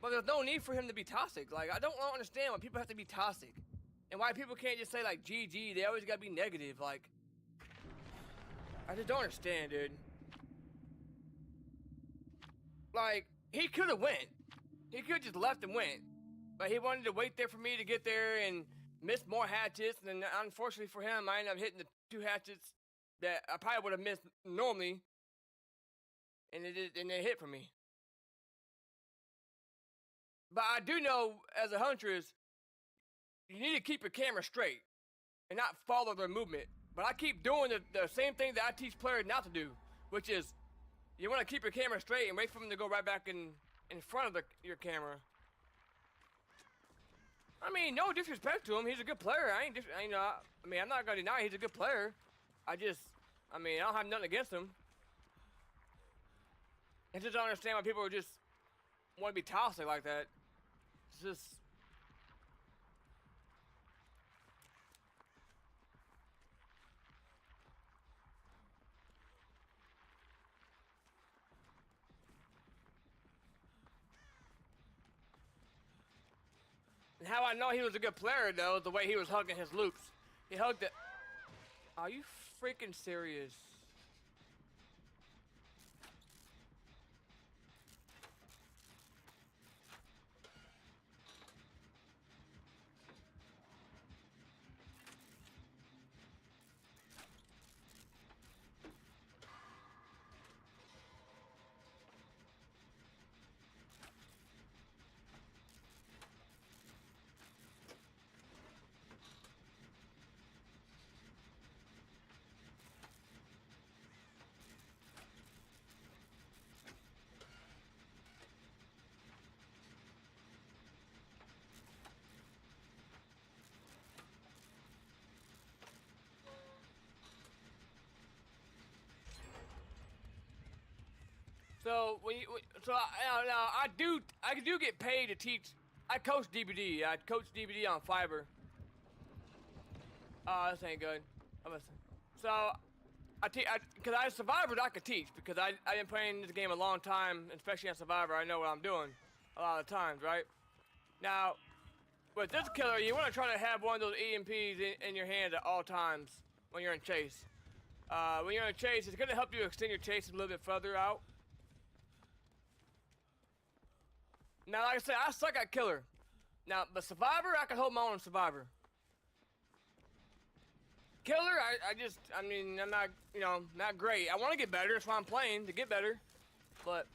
But there's no need for him to be toxic. Like, I don't understand why people have to be toxic. And why people can't just say, like, GG. They always gotta be negative. Like, I just don't understand, dude. Like, he could have went. He could have just left and went. But he wanted to wait there for me to get there and miss more hatchets. And unfortunately for him, I ended up hitting the 2 hatchets that I probably would have missed normally. And it hit for me. But I do know, as a huntress, you need to keep your camera straight and not follow their movement. But I keep doing the same thing that I teach players not to do, which is you want to keep your camera straight and wait for them to go right back in front of your camera. I mean, no disrespect to him. He's a good player. I'm not going to deny he's a good player. I don't have nothing against him. I just don't understand why people just want to be toxic like that. It's just. And how I know he was a good player, though, is the way he was hugging his loops. He hugged it. Are you freaking serious? So I do get paid to teach. I coach DBD. I coach DBD on Fiber. This ain't good. So I teach because I Survivor. I could teach because I've been playing this game a long time, especially on Survivor. I know what I'm doing a lot of times, right? Now, with this killer, you want to try to have one of those EMPs in your hand at all times when you're in chase. When you're in chase, it's gonna help you extend your chase a little bit further out. Now, like I said, I suck at killer. Now, but Survivor, I can hold my own Survivor. Killer, I mean, I'm not, not great. I want to get better. That's why I'm playing, to get better. But,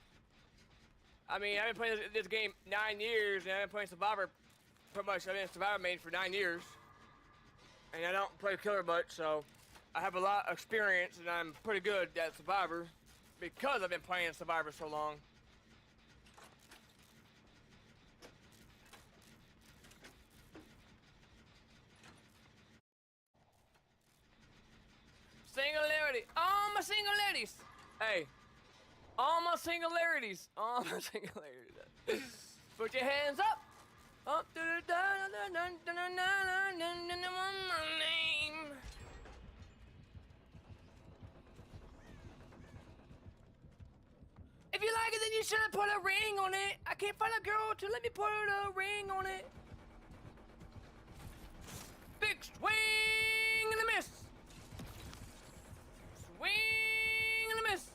I mean, I've been playing this game 9 years, and I've been playing Survivor pretty much. I've been a Survivor main for 9 years. And I don't play killer much, so I have a lot of experience, and I'm pretty good at Survivor because I've been playing Survivor so long. Singularity. All my singularities. Hey. All my singularities. All my singularities. Put your hands up. Up to the name. If you like it, then you should have put a ring on it. I can't find a girl to let me put a ring on it. Big swing and a miss. Swing and a miss.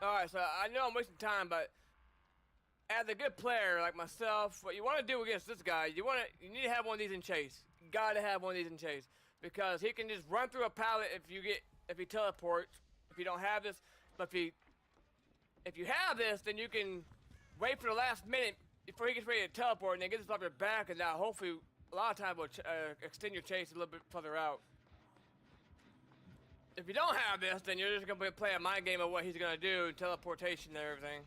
Alright, so I know I'm wasting time, but as a good player like myself, what you want to do against this guy, you need to have one of these in chase. You gotta have one of these in chase. Because he can just run through a pallet if he teleports. If you don't have this, but if you have this, then you can wait for the last minute before he gets ready to teleport, and then get this off your back, and now hopefully a lot of time will extend your chase a little bit further out. If you don't have this, then you're just gonna play a mind game of what he's gonna do, teleportation and everything.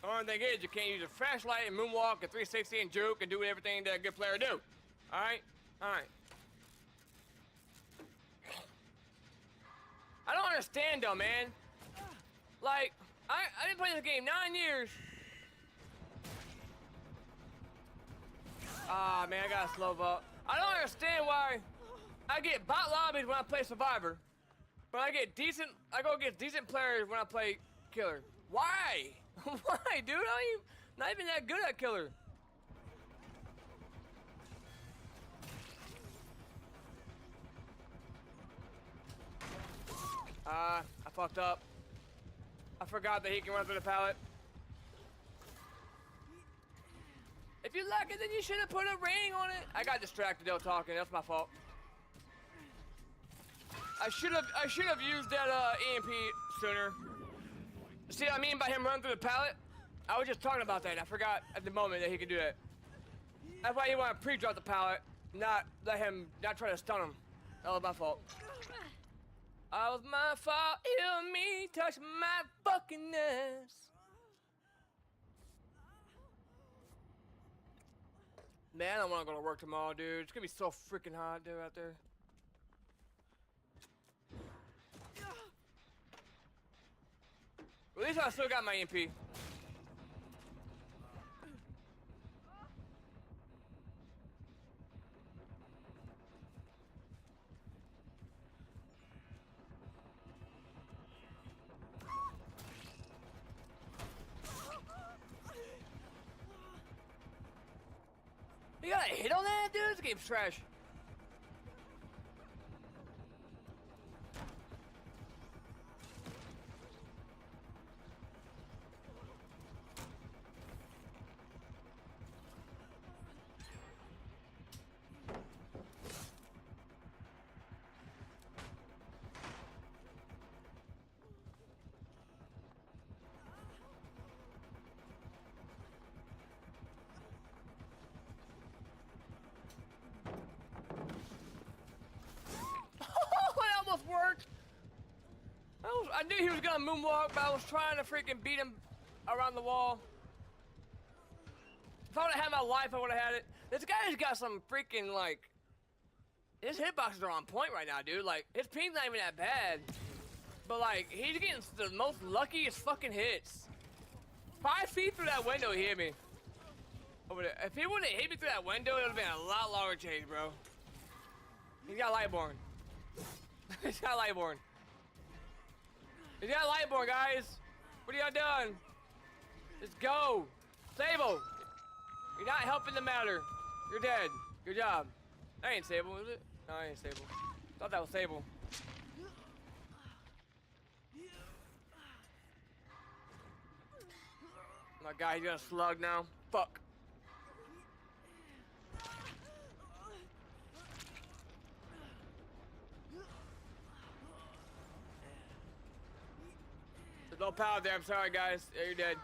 The only thing is, you can't use a flashlight and moonwalk and 360 and juke and do everything that a good player do. Alright? Alright. I don't understand though, man. Like, I've been playing this game 9 years. Ah, man, I gotta slow up. I don't understand why I get bot lobbies when I play Survivor, but I go against decent players when I play Killer. Why? Why, dude? I'm not even that good at Killer. I fucked up. I forgot that he can run through the pallet. If you like it, then you should have put a ring on it. I got distracted though talking. That's my fault. I should have used that EMP sooner. See what I mean by him running through the pallet? I was just talking about that. I forgot at the moment that he could do that. That's why you want to pre-drop the pallet, not try to stun him. That was my fault. I was my fault, heal me, touch my fucking ass. Man, I don't want to go to work tomorrow, dude. It's gonna be so freaking hot, dude, out there. At least I still got my EMP. You got a hit on that, dude? This game's trash. Worked. I knew he was gonna moonwalk, but I was trying to freaking beat him around the wall. If I would have had my life, I would have had it. This guy's got some freaking, like, his hitboxes are on point right now, dude. Like, his ping's not even that bad. But, like, he's getting the most luckiest fucking hits. 5 feet through that window, he hit me. Over there. If he wouldn't have hit me through that window, it would have been a lot longer chase, bro. He's got Lightborn. He's got Lightborn. He's got Lightborn, guys. What are y'all doing? Let's go. Sable. You're not helping the matter. You're dead. Good job. That ain't Sable, is it? No, that ain't Sable. Thought that was Sable. My guy, he's gonna slug now. Fuck. There's no power there. I'm sorry, guys. Yeah, you're dead.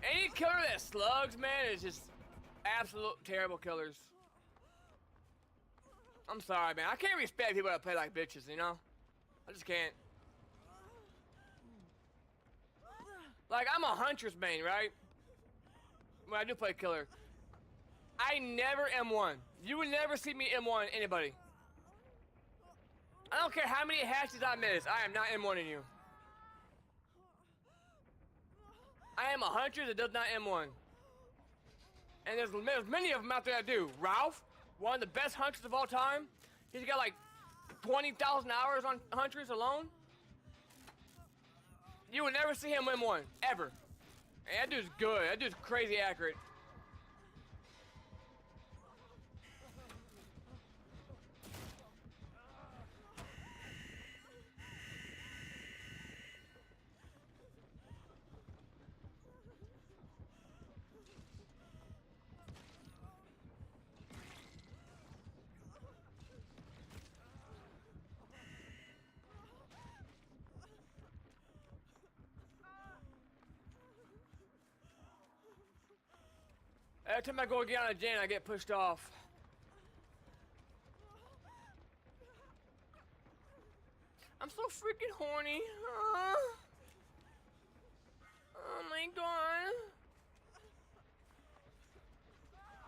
Any killer that slugs, man, is just absolute terrible killers. I'm sorry, man. I can't respect people that play like bitches, you know? I just can't. Like, I'm a Huntress main, right? When I do play killer. I never M1. You would never see me M1 anybody. I don't care how many hatches I miss. I am not M1ing you. I am a Huntress that does not M1. And there's many of them out there that do. Ralph, one of the best Huntress of all time. He's got like 20,000 hours on Huntress alone. You would never see him M1, ever. And that dude's good. That dude's crazy accurate. Every time I go get on a gen, I get pushed off. I'm so freaking horny. Oh my god.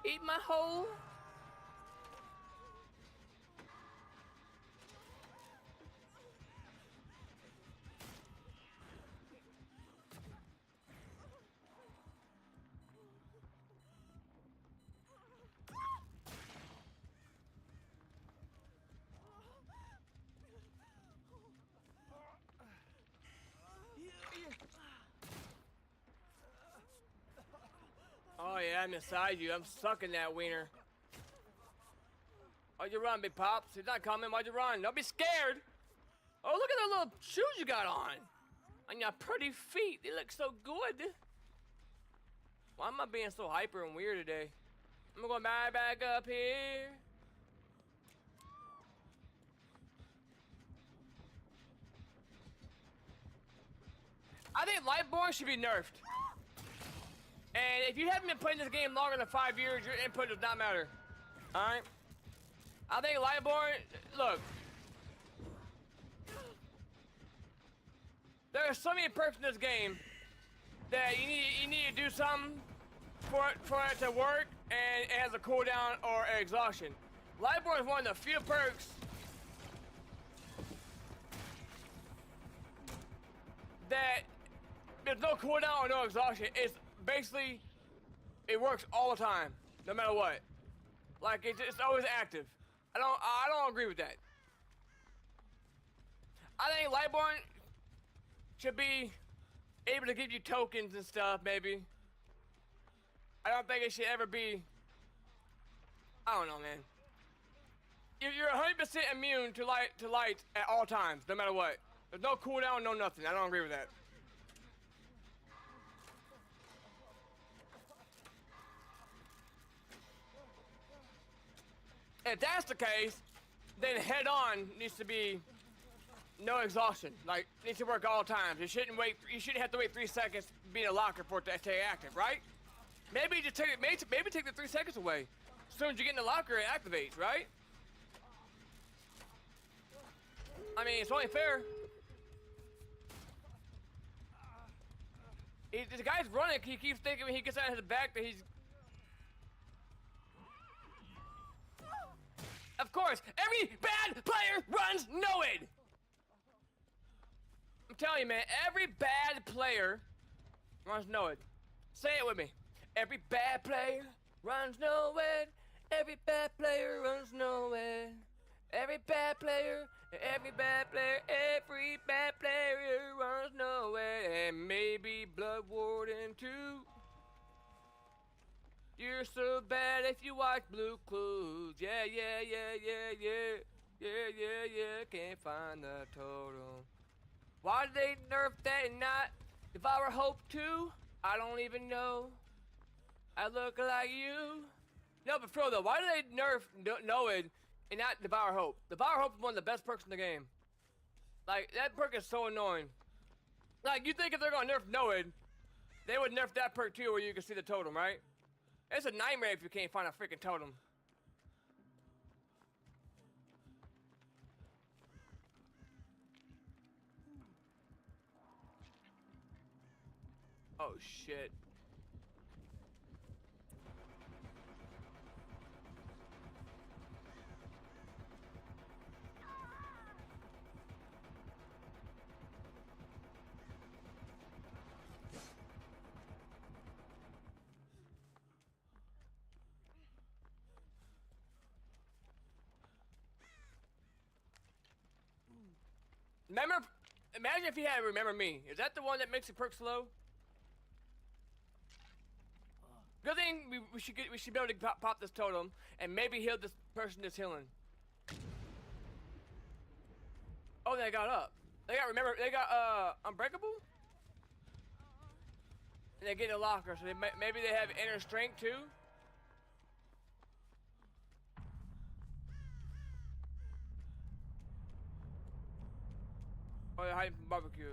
Eat my hole. Oh yeah, I'm inside you. I'm sucking that wiener. Why'd you run, big pops? He's not coming. Why'd you run? Don't be scared. Oh, look at the little shoes you got on. On your pretty feet. They look so good. Why am I being so hyper and weird today? I'm gonna go back up here. I think Lightborn should be nerfed. And if you haven't been playing this game longer than 5 years, your input does not matter. Alright? I think Lightborn, look. There are so many perks in this game that you need to do something for it to work, and it has a cooldown or an exhaustion. Lightborn is one of the few perks that there's no cooldown or no exhaustion. It's basically, it works all the time, no matter what. Like it's always active. I don't agree with that. I think Lightborn should be able to give you tokens and stuff, maybe. I don't think it should ever be. I don't know, man. You're 100% immune to light at all times, no matter what. There's no cooldown, no nothing. I don't agree with that. If that's the case, then head on needs to be no exhaustion. Like, it needs to work all times. You shouldn't have to wait 3 seconds to be in a locker for it to stay active, right? Maybe just take the 3 seconds away. As soon as you get in the locker, it activates, right? I mean, it's only fair. The guy's running. He keeps thinking when he gets out of his back that he's. Of course, every bad player runs Noid. I'm telling you, man, every bad player runs Noid. Say it with me. Every bad player runs Noid. Every bad player runs Noid. Every bad player, every bad player, every bad player runs Noid. And maybe Blood Warden too. You're so bad if you watch Blue Clues. Yeah. Can't find the total. Why did they nerf that and not Devour Hope 2? I don't even know. I look like you. No, but for real though, why did they nerf Noid and not Devour Hope? Devour Hope is one of the best perks in the game. Like, that perk is so annoying. Like, you think if they're gonna nerf Noid, they would nerf that perk too where you can see the totem, right? It's a nightmare if you can't find a freaking totem. Oh shit. Imagine if he had Remember Me. Is that the one that makes the perk slow? Good thing we should be able to pop this totem and maybe heal this person that's healing. Oh, they got up. They got Unbreakable? And they get a locker, so maybe they have inner strength too? Oh, they're hiding from barbecue.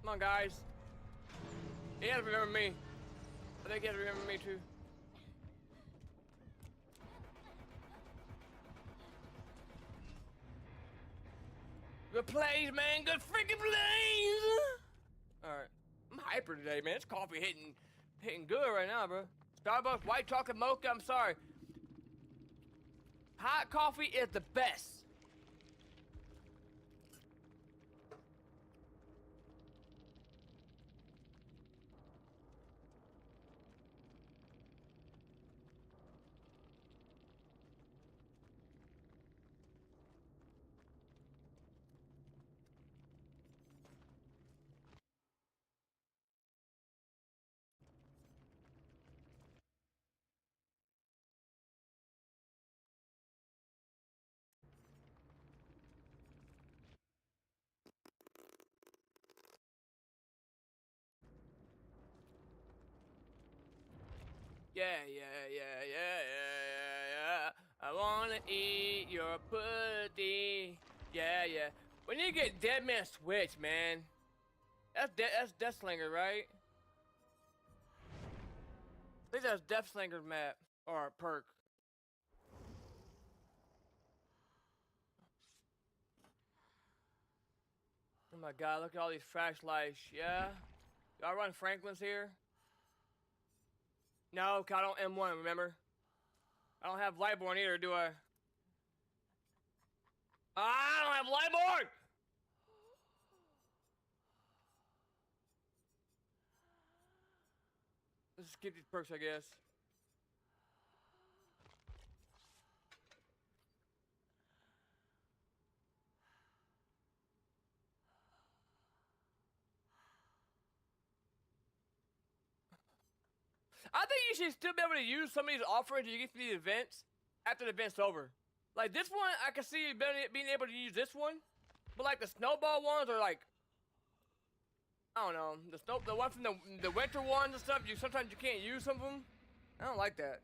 Come on, guys. He has to remember me. I think he has to remember me too. Good plays, man. Good freaking plays. All right. I'm hyper today, man. This coffee hitting good right now, bro. Starbucks white chocolate mocha. I'm sorry. Hot coffee is the best. Yeah. I wanna eat your pussy. Yeah. When you get Dead Man Switch, man. That's Death Slinger, right? I think that's Death Slinger's map or perk. Oh my god, look at all these flashlights. Yeah? Y'all run Franklin's here? No, I don't M1, remember? I don't have Lightborn either, do I? I don't have Lightborn! Let's skip these perks, I guess. I think you should still be able to use some of these offerings you get from these events after the event's over. Like this one, I can see being able to use this one, but like the snowball ones are like, I don't know, the one from the winter ones and stuff. Sometimes you can't use some of them. I don't like that.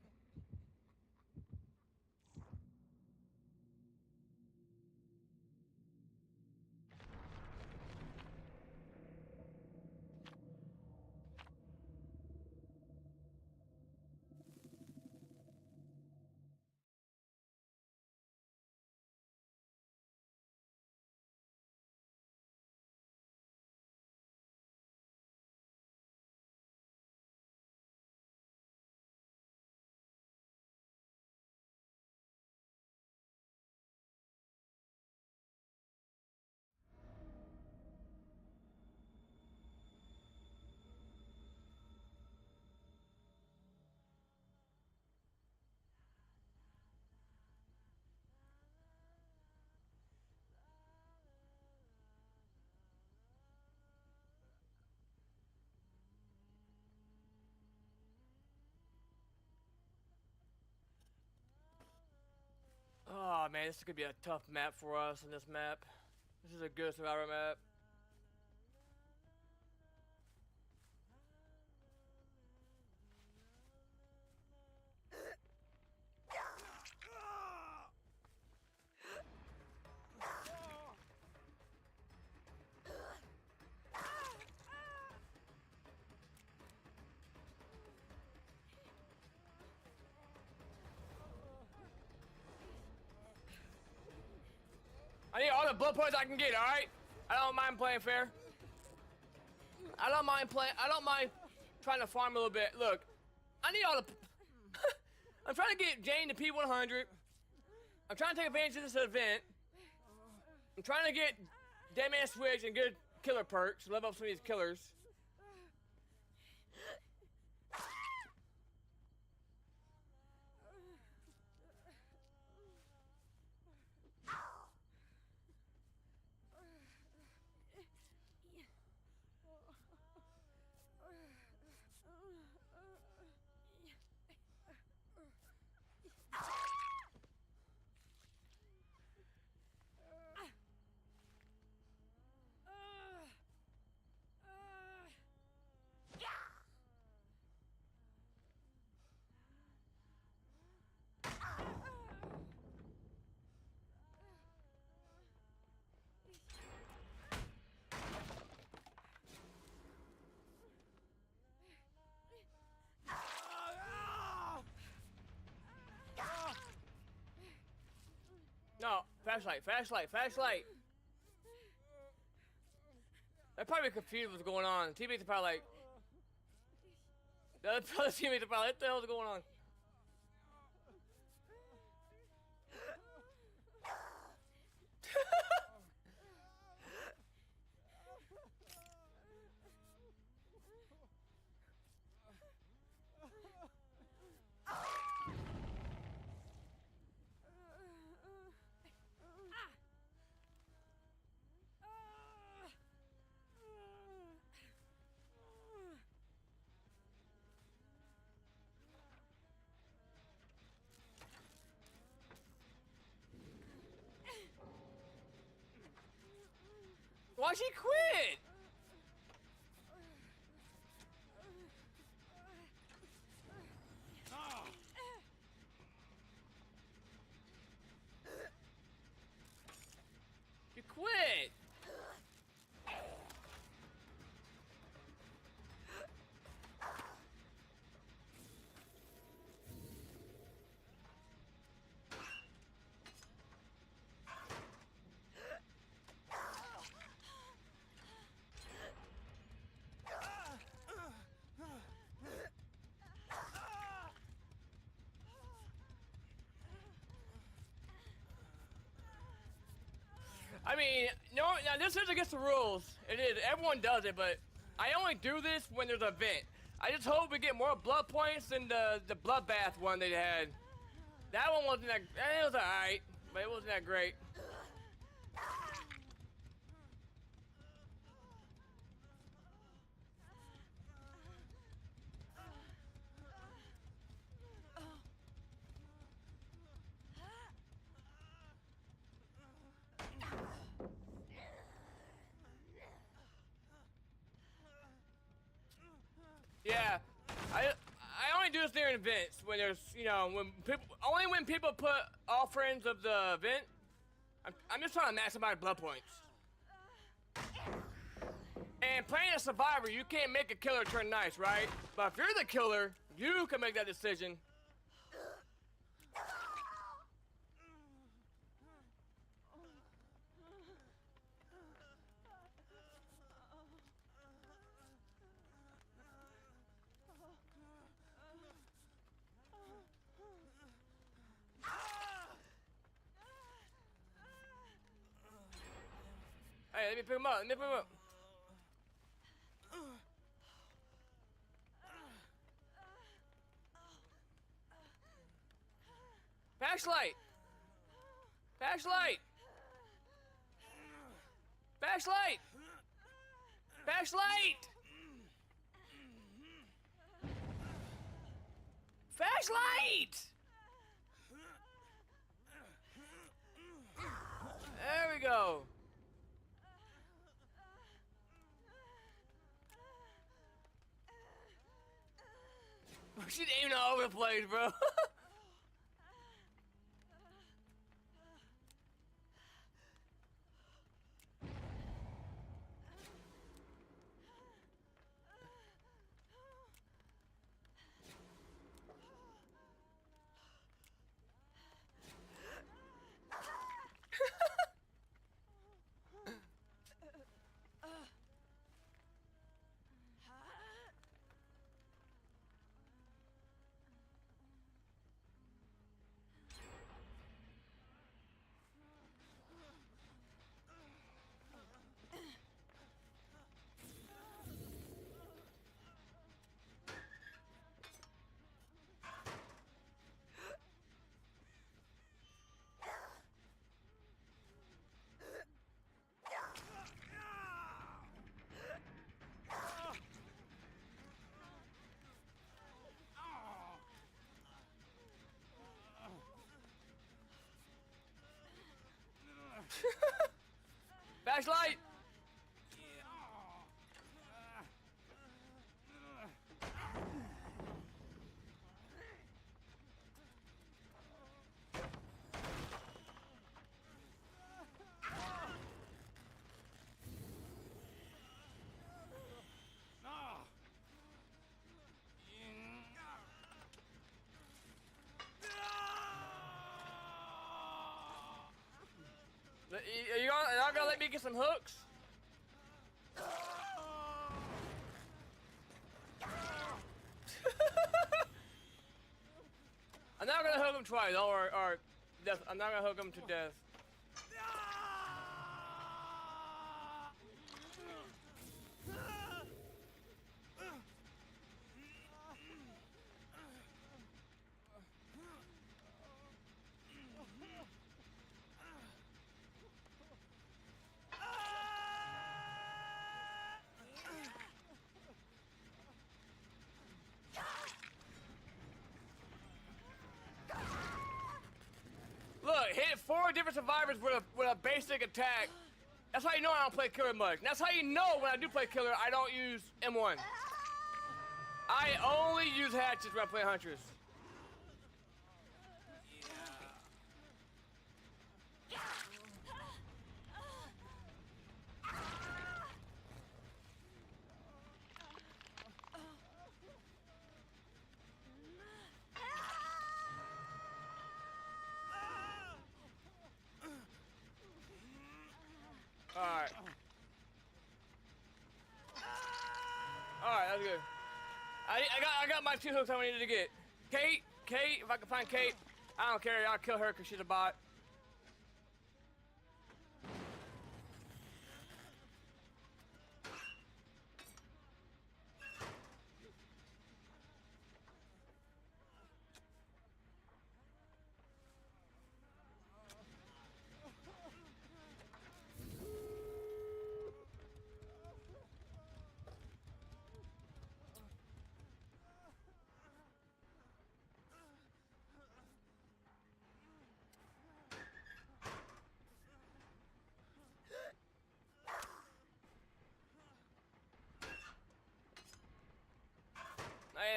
Oh man, this is gonna be a tough map for us in this map. This is a good survivor map. I need all the blood points I can get, alright? I don't mind playing fair. I don't mind trying to farm a little bit. Look, I need all the... I'm trying to get Jane to P100. I'm trying to take advantage of this event. I'm trying to get Dead Man Switch and good killer perks. Level up some of these killers. No, flashlight, flashlight, flashlight. They're probably confused what's going on. Teammates are probably like... The other teammates are probably like, what the hell's going on? Why'd she quit? She quit. mean, no, now this is against the rules. It is. Everyone does it, but I only do this when there's an event. I just hope we get more blood points than the bloodbath one they had. That one wasn't that. It was alright, but it wasn't that great. Yeah, I only do this during events when there's, you know, when people put offerings of the event. I'm just trying to maximize blood points. And playing a survivor, you can't make a killer turn nice, right? But if you're the killer, you can make that decision. Hey, let me pick him up. Let me pick him up. Flashlight! Flashlight! Flashlight! Flashlight! Flashlight! There we go. She's aiming all over the place, bro. Flashlight! Are y'all gonna let me get some hooks? I'm not gonna hook him twice, or death. I'm not gonna hook him to death. Look, hit 4 different survivors with a basic attack. That's how you know I don't play killer much. And that's how you know when I do play killer, I don't use M1. I only use hatchets when I play Huntress. Alright. Alright, that's good. I got my 2 hooks I needed to get. Kate, if I can find Kate, I don't care, I'll kill her because she's a bot.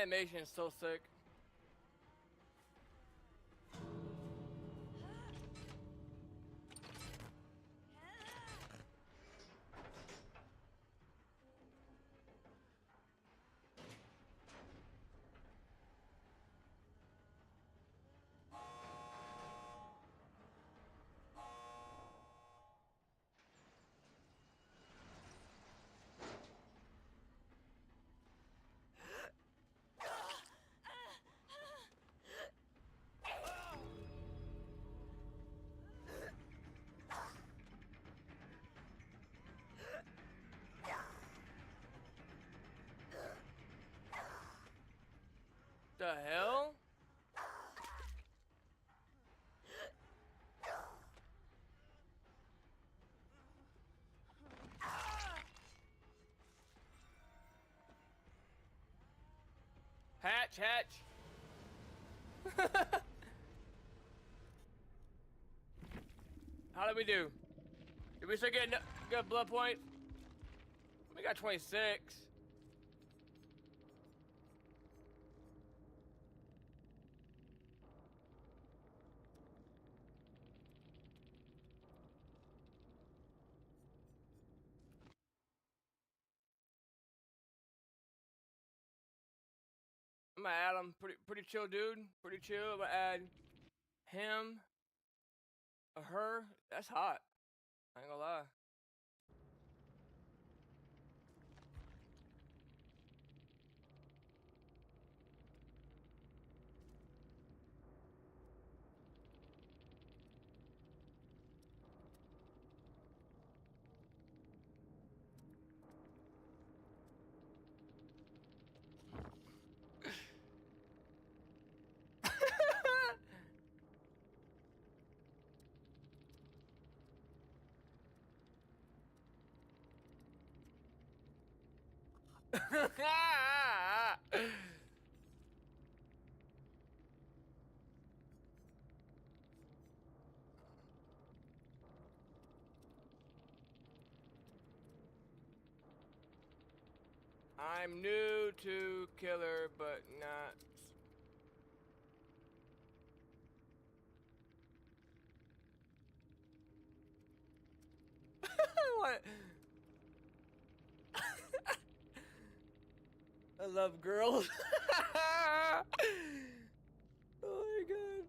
animation is so sick. The hell? Hatch, hatch. How did we do? Did we still get good blood points? We got 26. I'm gonna add him. Pretty chill dude. Pretty chill. I'm gonna add him. Or her. That's hot. I ain't gonna lie. I'm new to killer, but not. What? I love girls. Oh my god.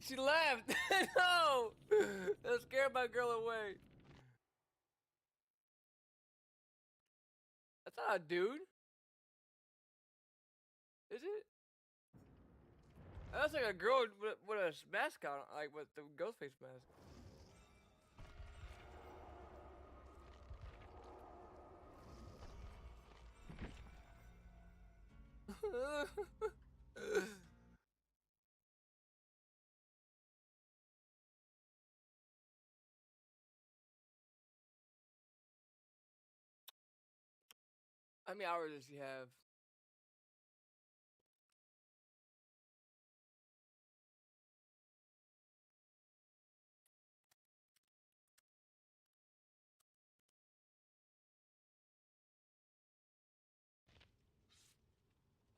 She left. No. That scared my girl away. That's not a dude. Is it? That's like a girl with a mask on, like with the ghost face mask. How many hours does she have?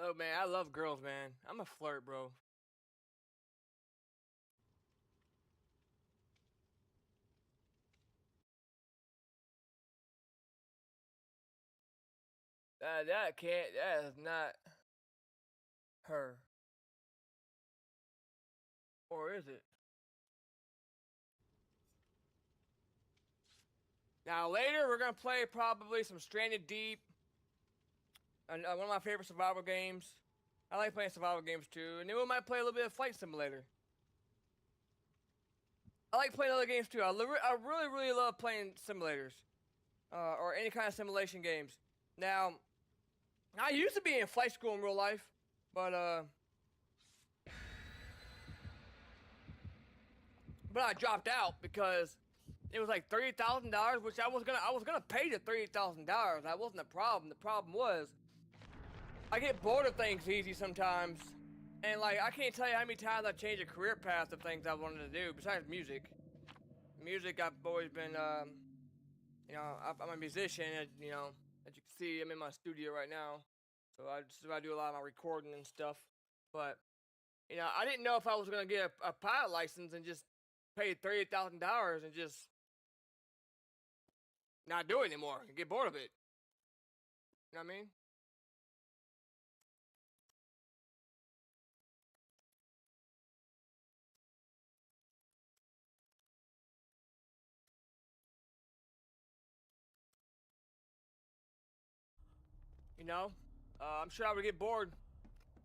Oh man, I love girls, man. I'm a flirt, bro. That can't. That is not her. Or is it? Now later we're gonna play probably some Stranded Deep, one of my favorite survival games. I like playing survival games too, and then we might play a little bit of Flight Simulator. I like playing other games too. I really love playing simulators, or any kind of simulation games. Now, I used to be in flight school in real life, but I dropped out because it was like $30,000, which I was gonna pay the $30,000. That wasn't the problem. The problem was I get bored of things easy sometimes, and like I can't tell you how many times I changed a career path of things I wanted to do besides music. music, I've always been, you know, I'm a musician, and, you know, as you can see, I'm in my studio right now. So I do a lot of my recording and stuff. But, you know, I didn't know if I was going to get a pilot license and just pay $30,000 and just not do it anymore and get bored of it. You know what I mean? You know, I'm sure I would get bored.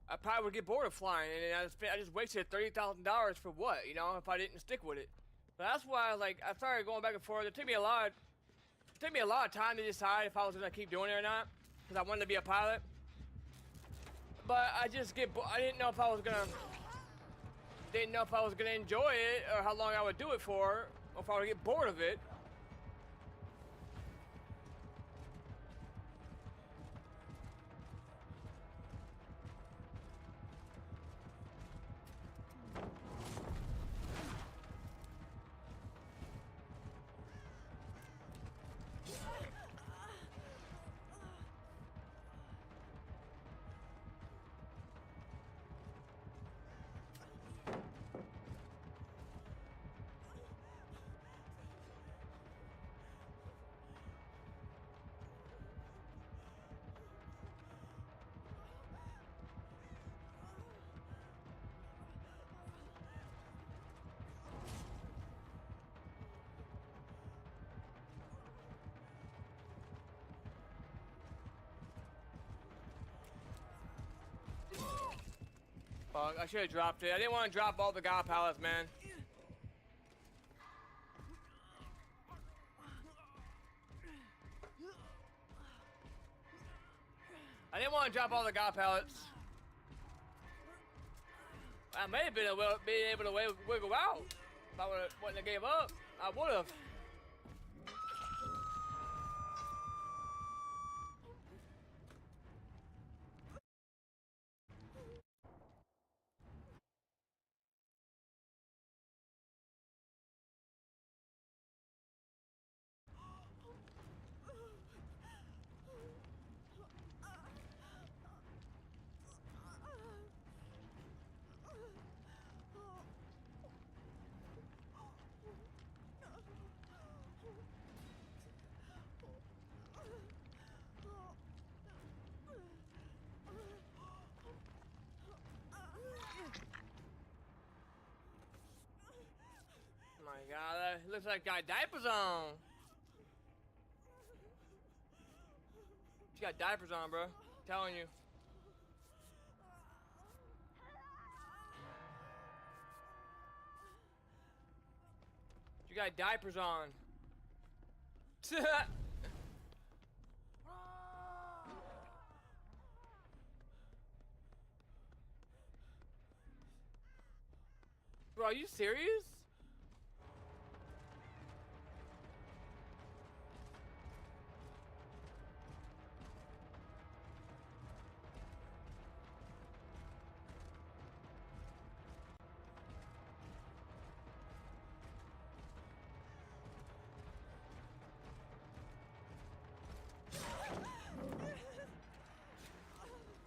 I probably would get bored of flying, and I just wasted $30,000 for what? You know, if I didn't stick with it. But that's why, like, I started going back and forth. It took me a lot. It took me a lot of time to decide if I was gonna keep doing it or not, because I wanted to be a pilot. But I just I didn't know if I was gonna enjoy it or how long I would do it for, or if I would get bored of it. Fuck, I should have dropped it. I didn't want to drop all the god pallets, man. I didn't want to drop all the god pallets. I may have been able to wiggle out. If I wouldn't have gave up, I would have. Oh my god, that looks like got diapers on. She got diapers on, bro. I'm telling you. She got diapers on. Bro, are you serious?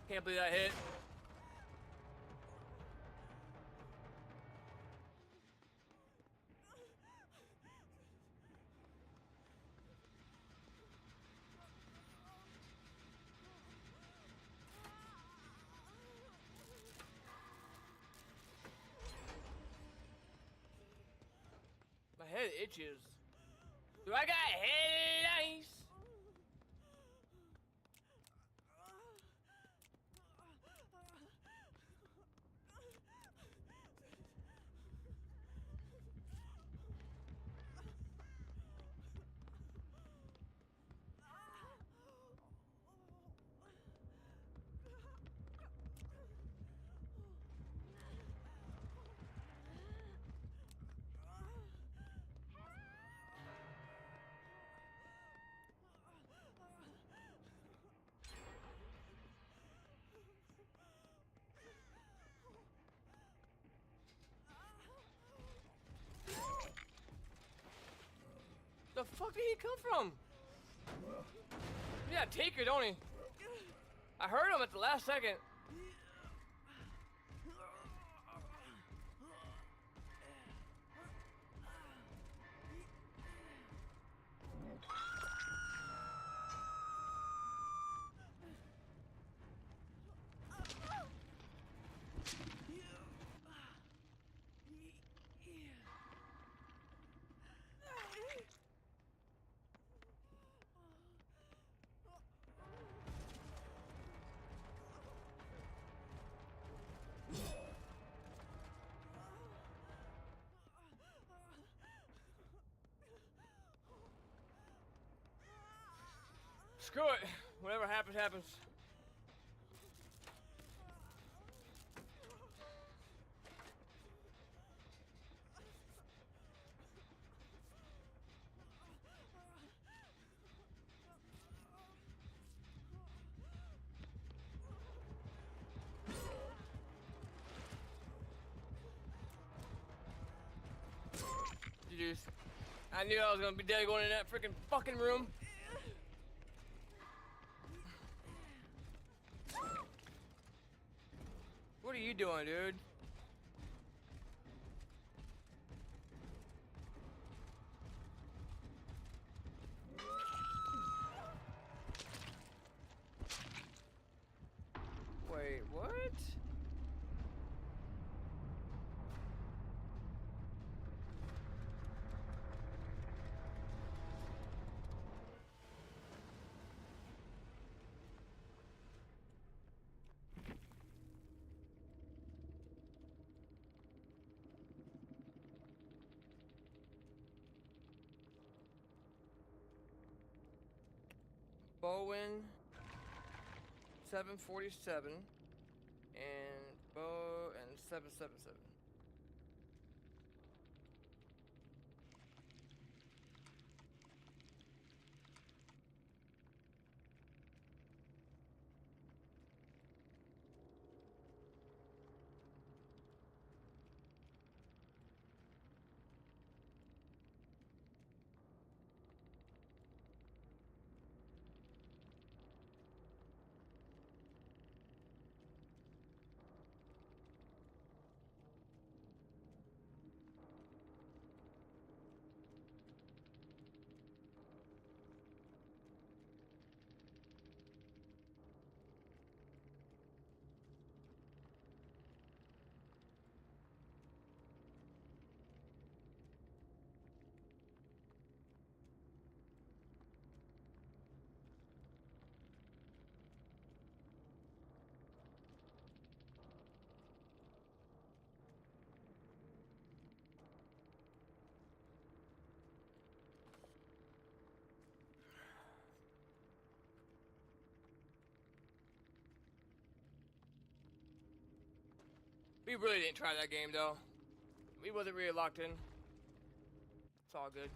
Can't believe that hit. My head itches. Do I got head lice? fuck did he come from? Yeah, Taker, don't he? I heard him at the last second. Screw it. Whatever happens, happens. GG's. I knew I was gonna be dead going in that freaking fucking room. What are you doing, dude? Wait, what? Bowen 747 and Bo and 777. We really didn't try that game though. We wasn't really locked in. It's all good.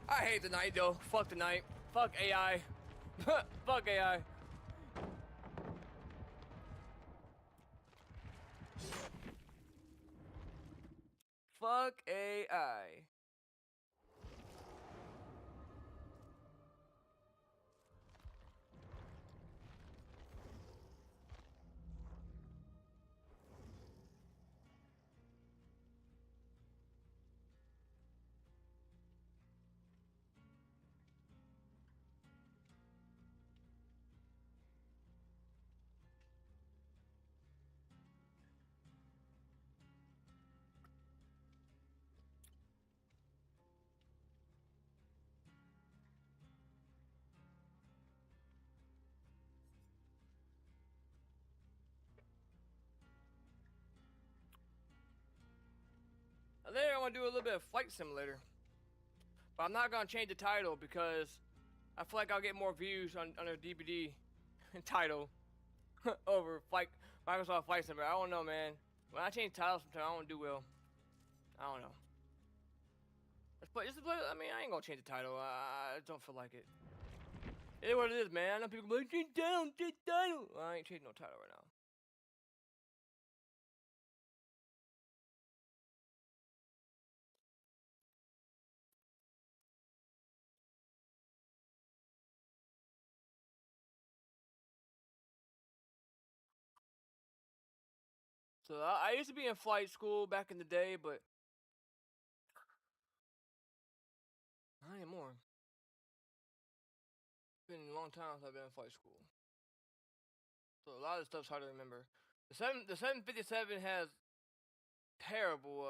I hate the night though. Fuck the night. Fuck AI. Fuck AI. Fuck AI. want to do a little bit of Flight Simulator. But I'm not gonna change the title because I feel like I'll get more views on a DVD title over Microsoft Flight Simulator. I don't know, man. When I change titles, sometimes I don't do well. I don't know. I mean, I ain't gonna change the title. I don't feel like it. It is what it is, man. I know people like, change title. Well, I ain't changing no title right now. So I used to be in flight school back in the day, but not anymore. It's been a long time since I've been in flight school. So a lot of stuff's hard to remember. The 757 has terrible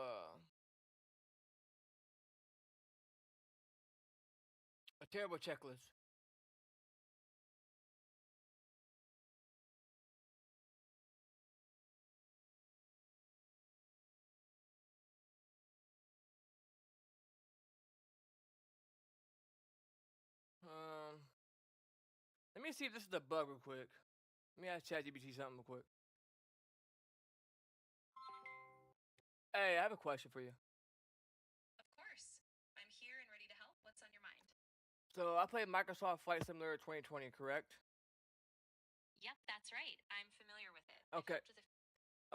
a terrible checklist. Um, Let me see if this is a bug real quick. Let me ask ChatGPT something real quick. Hey, I have a question for you. Of course. I'm here and ready to help. What's on your mind? So I played Microsoft Flight Simulator 2020, correct? Yep, that's right. I'm familiar with it. Okay.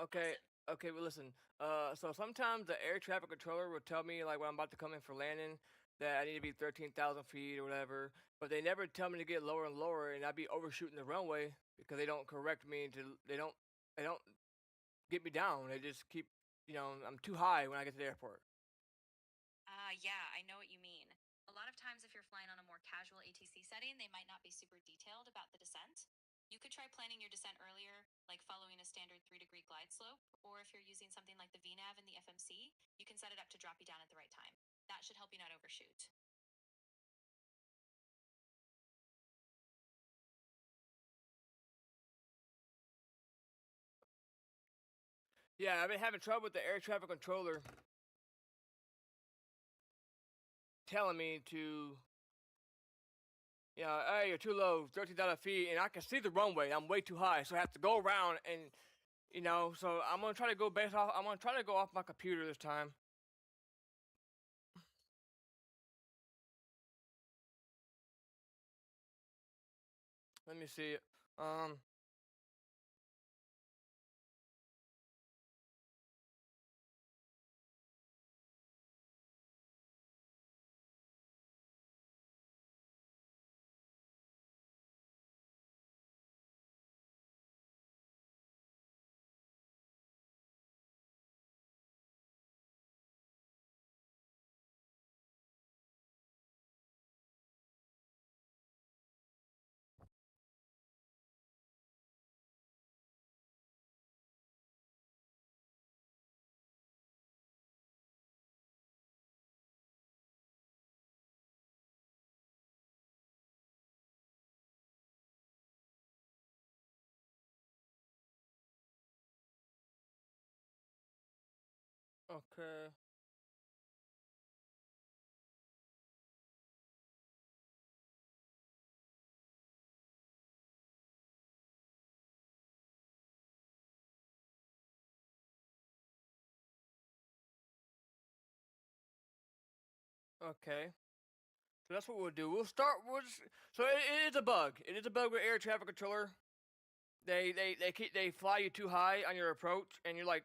Okay. Awesome. Okay, well listen. So sometimes the air traffic controller will tell me like when I'm about to come in for landing that I need to be 13,000 feet or whatever, but they never tell me to get lower and lower, and I'd be overshooting the runway because they don't correct me they don't get me down. They just keep, I'm too high when I get to the airport. Yeah, I know what you mean. A lot of times, if you're flying on a more casual ATC setting, they might not be super detailed about the descent. You could try planning your descent earlier, like following a standard 3-degree glide slope, or if you're using something like the VNAV and the FMC, you can set it up to drop you down at the right time. That should help you not overshoot. Yeah, I've been having trouble with the air traffic controller telling me to, hey, you're too low, 13,000 feet, and I can see the runway. I'm way too high, so I have to go around and, so I'm gonna try to go I'm gonna try to go off my computer this time. Let me see. Okay. Okay. So that's what we'll do. So it is a bug. It is a bug with air traffic controller. They fly you too high on your approach, and you're like,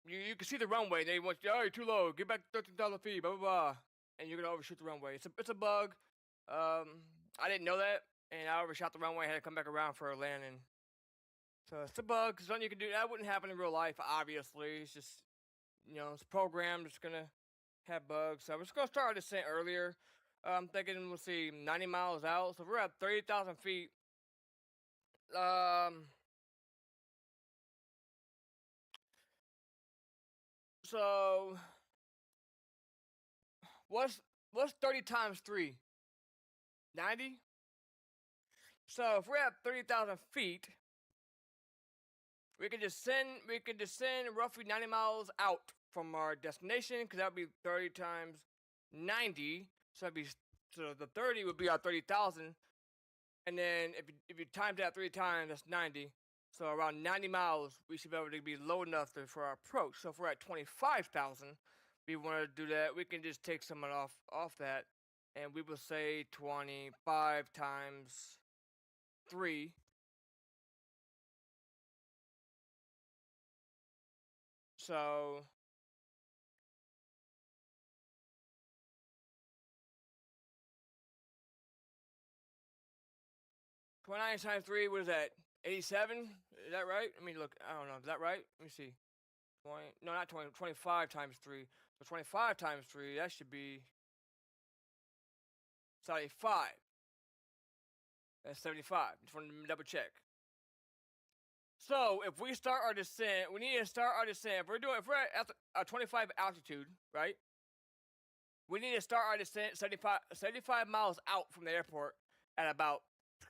you can see the runway. They want you, oh, you're too low. Get back to 13,000 feet. Blah blah blah. And you're gonna overshoot the runway. It's a bug. I didn't know that, and I overshot the runway. I had to come back around for a landing. So it's a bug. It's something you can do. That wouldn't happen in real life, obviously. It's just, it's programmed. It's gonna have bugs. So we're just gonna start our descent earlier. I'm thinking, let's see, 90 miles out. So we're at 30,000 feet. Um, so what's 30 times 3? 90? So if we're at 30,000 feet, we can descend roughly 90 miles out. from our destination, because that would be 30 times 90. So the 30 would be our 30,000. And then if you times that 3 times, that's 90. So around 90 miles, we should be able to be low enough for our approach. So if we're at 25,000, we want to do that. We can just take someone off that, and we will say 25 times 3. So 29 times 3, what is that? 87? Is that right? I mean, look, I don't know. Is that right? Let me see. 20, no, not 20. 25 times 3. So 25 times 3, that should be 75. That's 75. Just wanted to double check. So if we start our descent, we need to start our descent. If we're at a 25 altitude, right? We need to start our descent 75 miles out from the airport at about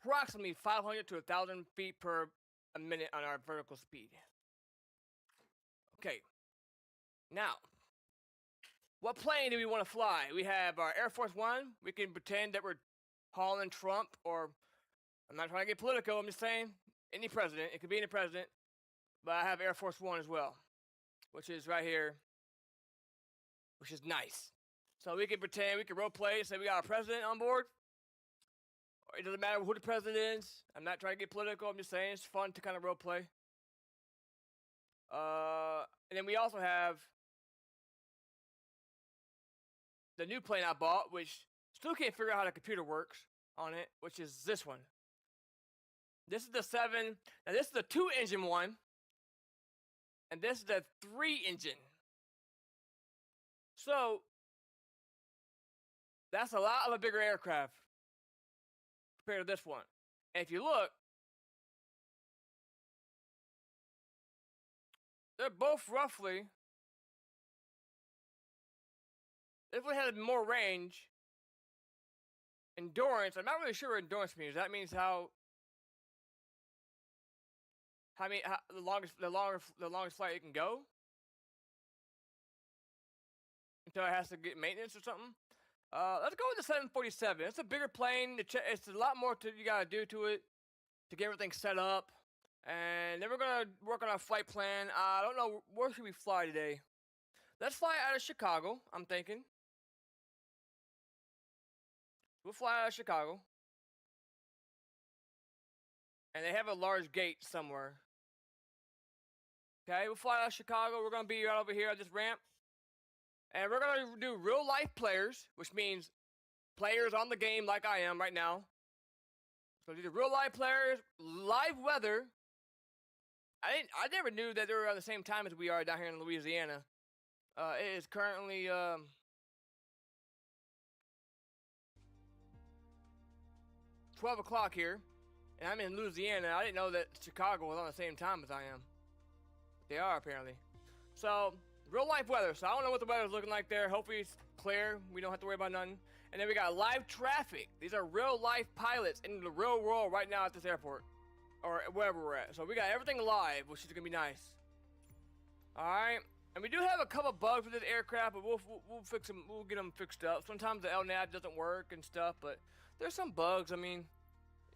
approximately 500 to 1,000 feet per a minute on our vertical speed. Okay. Now, what plane do we want to fly? We have our Air Force One. We can pretend that we're hauling Trump, or I'm not trying to get political. I'm just saying any president. It could be any president. But I have Air Force One as well, which is right here, which is nice. So we can pretend, we can role play, say we got a president on board. It doesn't matter who the president is. I'm not trying to get political. I'm just saying it's fun to kind of role play. And then we also have the new plane I bought, which still can't figure out how the computer works on it, which is this one. This is the 7. Now this is the 2-engine one, and this is the 3-engine. So that's a lot of a bigger aircraft compared to this one. And if you look, they're both roughly, if we had more range, endurance, I'm not really sure what endurance means. That means how the longest flight it can go until it has to get maintenance or something. Let's go with the 747. It's a bigger plane. It's a lot more you gotta do to it to get everything set up. And then we're gonna work on our flight plan. I don't know, where should we fly today? Let's fly out of Chicago, I'm thinking. We'll fly out of Chicago. And they have a large gate somewhere. Okay, we'll fly out of Chicago. We're gonna be right over here at this ramp. And we're gonna do real life players, which means players on the game like I am right now. So these are real life players, live weather. I never knew that they were at the same time as we are down here in Louisiana. It is currently 12 o'clock here, and I'm in Louisiana. I didn't know that Chicago was on the same time as I am. They are, apparently. So, real life weather. So I don't know what the weather's looking like there. Hopefully it's clear. We don't have to worry about nothing. And then we got live traffic. These are real life pilots in the real world right now at this airport, or wherever we're at. So we got everything live, which is gonna be nice. All right. And we do have a couple bugs with this aircraft, but we'll fix them. We'll get them fixed up. Sometimes the LNAV doesn't work and stuff, but there's some bugs. I mean,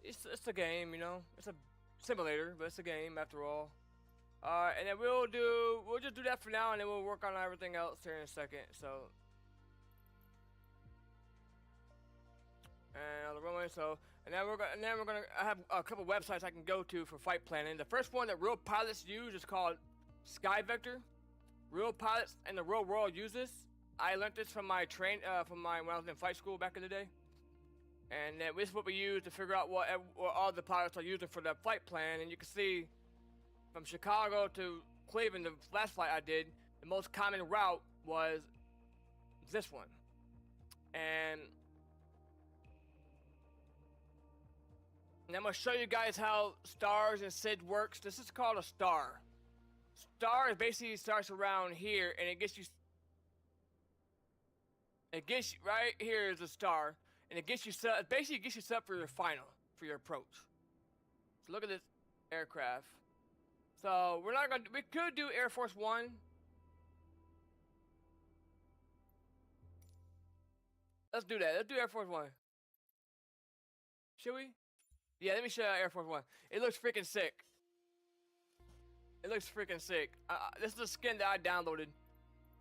it's a game, you know. It's a simulator, but it's a game after all. And then we'll just do that for now, and then we'll work on everything else here in a second. So, and the runway. So, and then we're gonna. I have a couple websites I can go to for flight planning. The first one that real pilots use is called SkyVector. Real pilots in the real world use this. I learned this from my when I was in flight school back in the day. And then this is what we use to figure out what all the pilots are using for their flight plan. And you can see from Chicago to Cleveland, the last flight I did, the most common route was this one. And I'm going to show you guys how stars and SID works. This is called a star. Star basically starts around here, and it gets you right here is a star, and it gets you set. Basically, it gets you set for your final, for your approach. So look at this aircraft. So we're not gonna. We could do Air Force One, Let's do that. Let's do Air Force One. Should we? Yeah, let me show you Air Force One. It looks freaking sick. It looks freaking sick. This is a skin that I downloaded.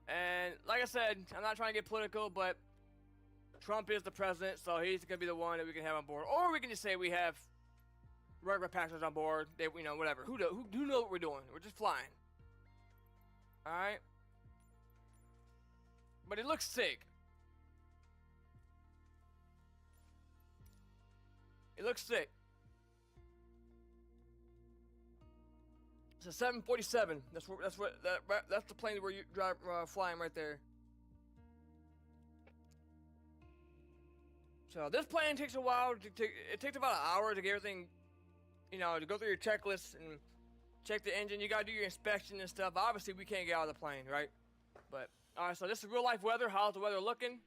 And like I said, I'm not trying to get political, but Trump is the president, so he's gonna be the one that we can have on board. Or we can just say we have regular passengers on board. They, you know, whatever. Who know what we're doing? We're just flying. All right. But it looks sick. It looks sick. It's a 747. That's the plane where you drive flying right there. So this plane takes a while. It takes about an hour to get everything, you know, to go through your checklist and check the engine. You gotta do your inspection and stuff. Obviously, we can't get out of the plane, right? But all right. So this is real life weather. How's the weather looking?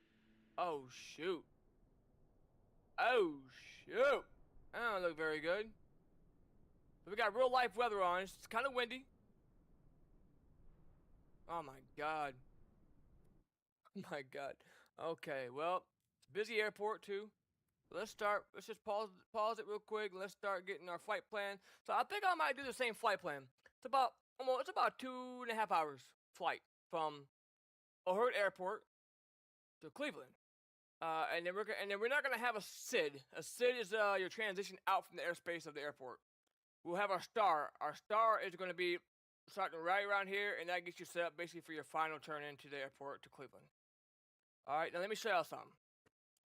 Oh shoot. Oh shoot. That don't look very good. But we got real life weather on. It's kind of windy. Oh my god. Oh my god. Okay, well, it's a busy airport too. Let's start. Let's just pause it real quick. Let's start getting our flight plan. So I think I might do the same flight plan. It's about 2.5 hours flight from O'Hare Airport to Cleveland. And then we're not gonna have a SID. A SID is your transition out from the airspace of the airport. We'll have our star. Our star is going to be starting right around here, and that gets you set up basically for your final turn into the airport to Cleveland. All right, now let me show you something.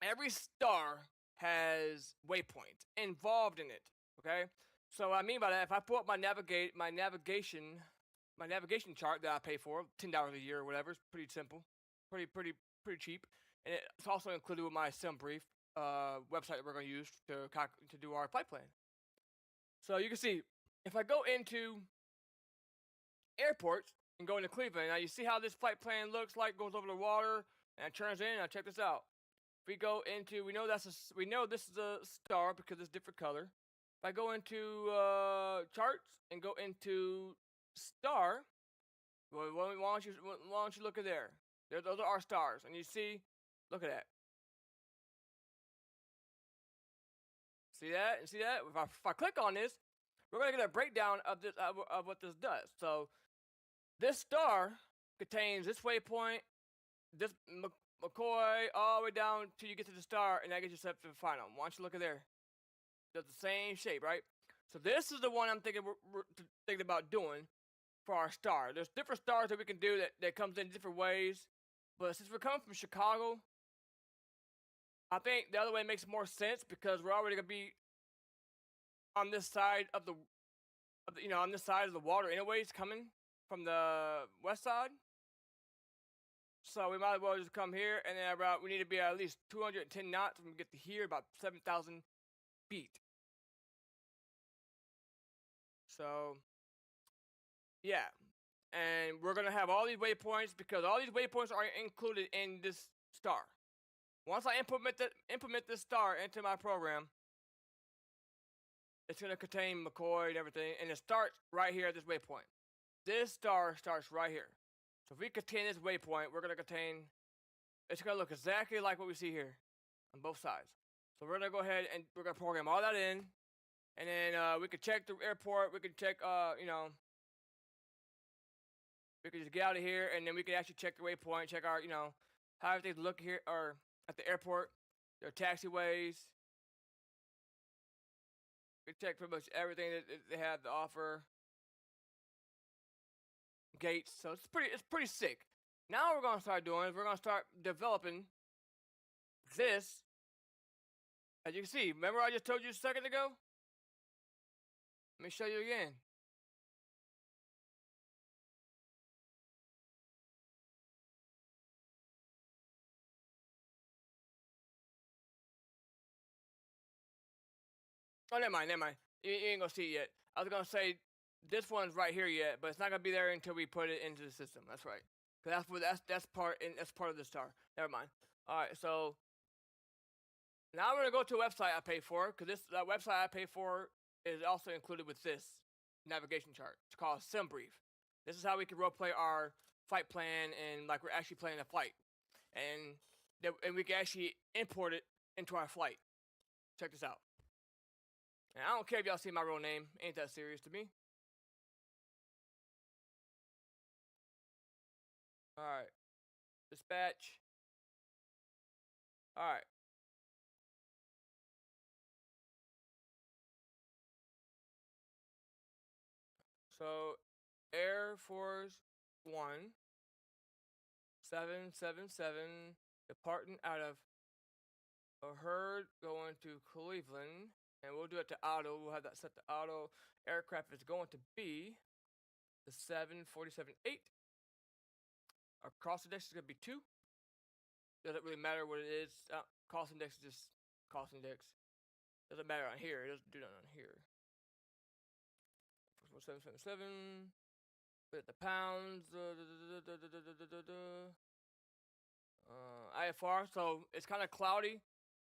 Every star has waypoints involved in it. Okay, so what I mean by that, if I pull up my navigation chart that I pay for, $10 a year or whatever, it's pretty simple, pretty cheap, and it's also included with my SimBrief website that we're going to use to do our flight plan. So you can see, if I go into airports and go into Cleveland, now you see how this flight plan looks like, goes over the water and turns in. Now check this out. If we go into, we know this is a star because it's different color. If I go into charts and go into star, well, why don't you look at there? Those are our stars, and you see, look at that. See that? And see that? If I click on this, we're gonna get a breakdown of this of what this does. So this star contains this waypoint, this McCoy, all the way down till you get to the star, and that gets you set to the final. Why don't you look at there? Does the same shape, right? So this is the one I'm thinking we're thinking about doing for our star. There's different stars that we can do that comes in different ways, but since we're coming from Chicago, I think the other way makes more sense because we're already gonna be on this side of the on this side of the water anyways, coming from the west side. So we might as well just come here, and then we need to be at least 210 knots when we get to here, about 7,000 feet. So yeah, and we're gonna have all these waypoints because all these waypoints are included in this star. Once I implement this star into my program, it's going to contain McCoy and everything, and it starts right here at this waypoint. This star starts right here. So if we contain this waypoint, we're going to contain, it's going to look exactly like what we see here on both sides. So we're going to go ahead and we're going to program all that in, and then we can check the airport, we can check, we can just get out of here, and then we can actually check the waypoint, check our, how everything's looking here, or at the airport, there are taxiways. We check pretty much everything that they have to offer. Gates, so it's pretty sick. Now what we're gonna start doing is we're gonna start developing this. As you can see, remember I just told you a second ago? Let me show you again. Oh, never mind. You ain't gonna see it yet. I was gonna say this one's right here yet, but it's not gonna be there until we put it into the system. That's right. Cause that's part of the star. Never mind. All right, so now I'm gonna go to a website I pay for, cause that website I pay for is also included with this navigation chart. It's called SimBrief. This is how we can role play our flight plan and like we're actually planning a flight. And and we can actually import it into our flight. Check this out. And I don't care if y'all see my real name. Ain't that serious to me. Alright. Dispatch. Alright. So, Air Force 1, 777, departing out of a herd going to Cleveland, and we'll do it to auto. We'll have that set to auto. Aircraft is going to be the 747-8. Our cost index is going to be 2. Doesn't really matter what it is. Cost index is just cost index. Doesn't matter on here. It doesn't do that on here. 777. Put it the pounds. IFR. So it's kind of cloudy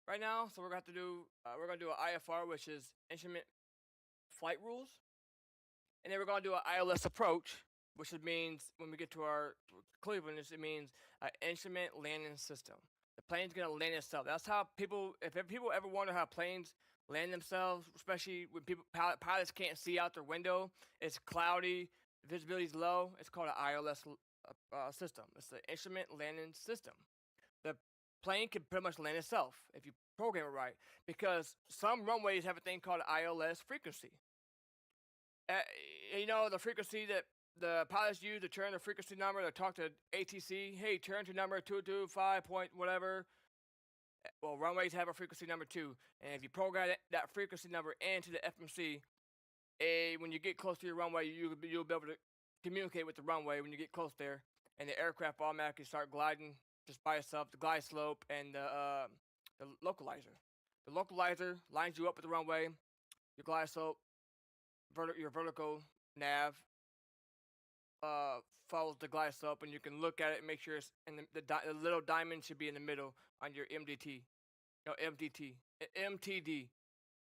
right now. So we're gonna have to do. We're gonna do an IFR, which is instrument flight rules, and then we're gonna do an ILS approach, which means when we get to our Cleveland, it means an instrument landing system. The plane's gonna land itself. That's how people. If people ever wonder how planes land themselves, especially when pilots can't see out their window, it's cloudy, visibility's low. It's called an ILS system. It's the instrument landing system. The plane can pretty much land itself if you program it right, because some runways have a thing called ILS frequency. You know, the frequency that the pilots use to turn the frequency number to talk to ATC. Hey, turn to number 225 point whatever. Well, runways have a frequency number too, and if you program that frequency number into the FMC, when you get close to your runway, you'll be able to communicate with the runway when you get close there, and the aircraft automatically start gliding just by itself. The glide slope and the localizer. The localizer lines you up with the runway. Your glide slope, your vertical nav follows the glide slope, and you can look at it and make sure it's in the little diamond should be in the middle on your MTD. It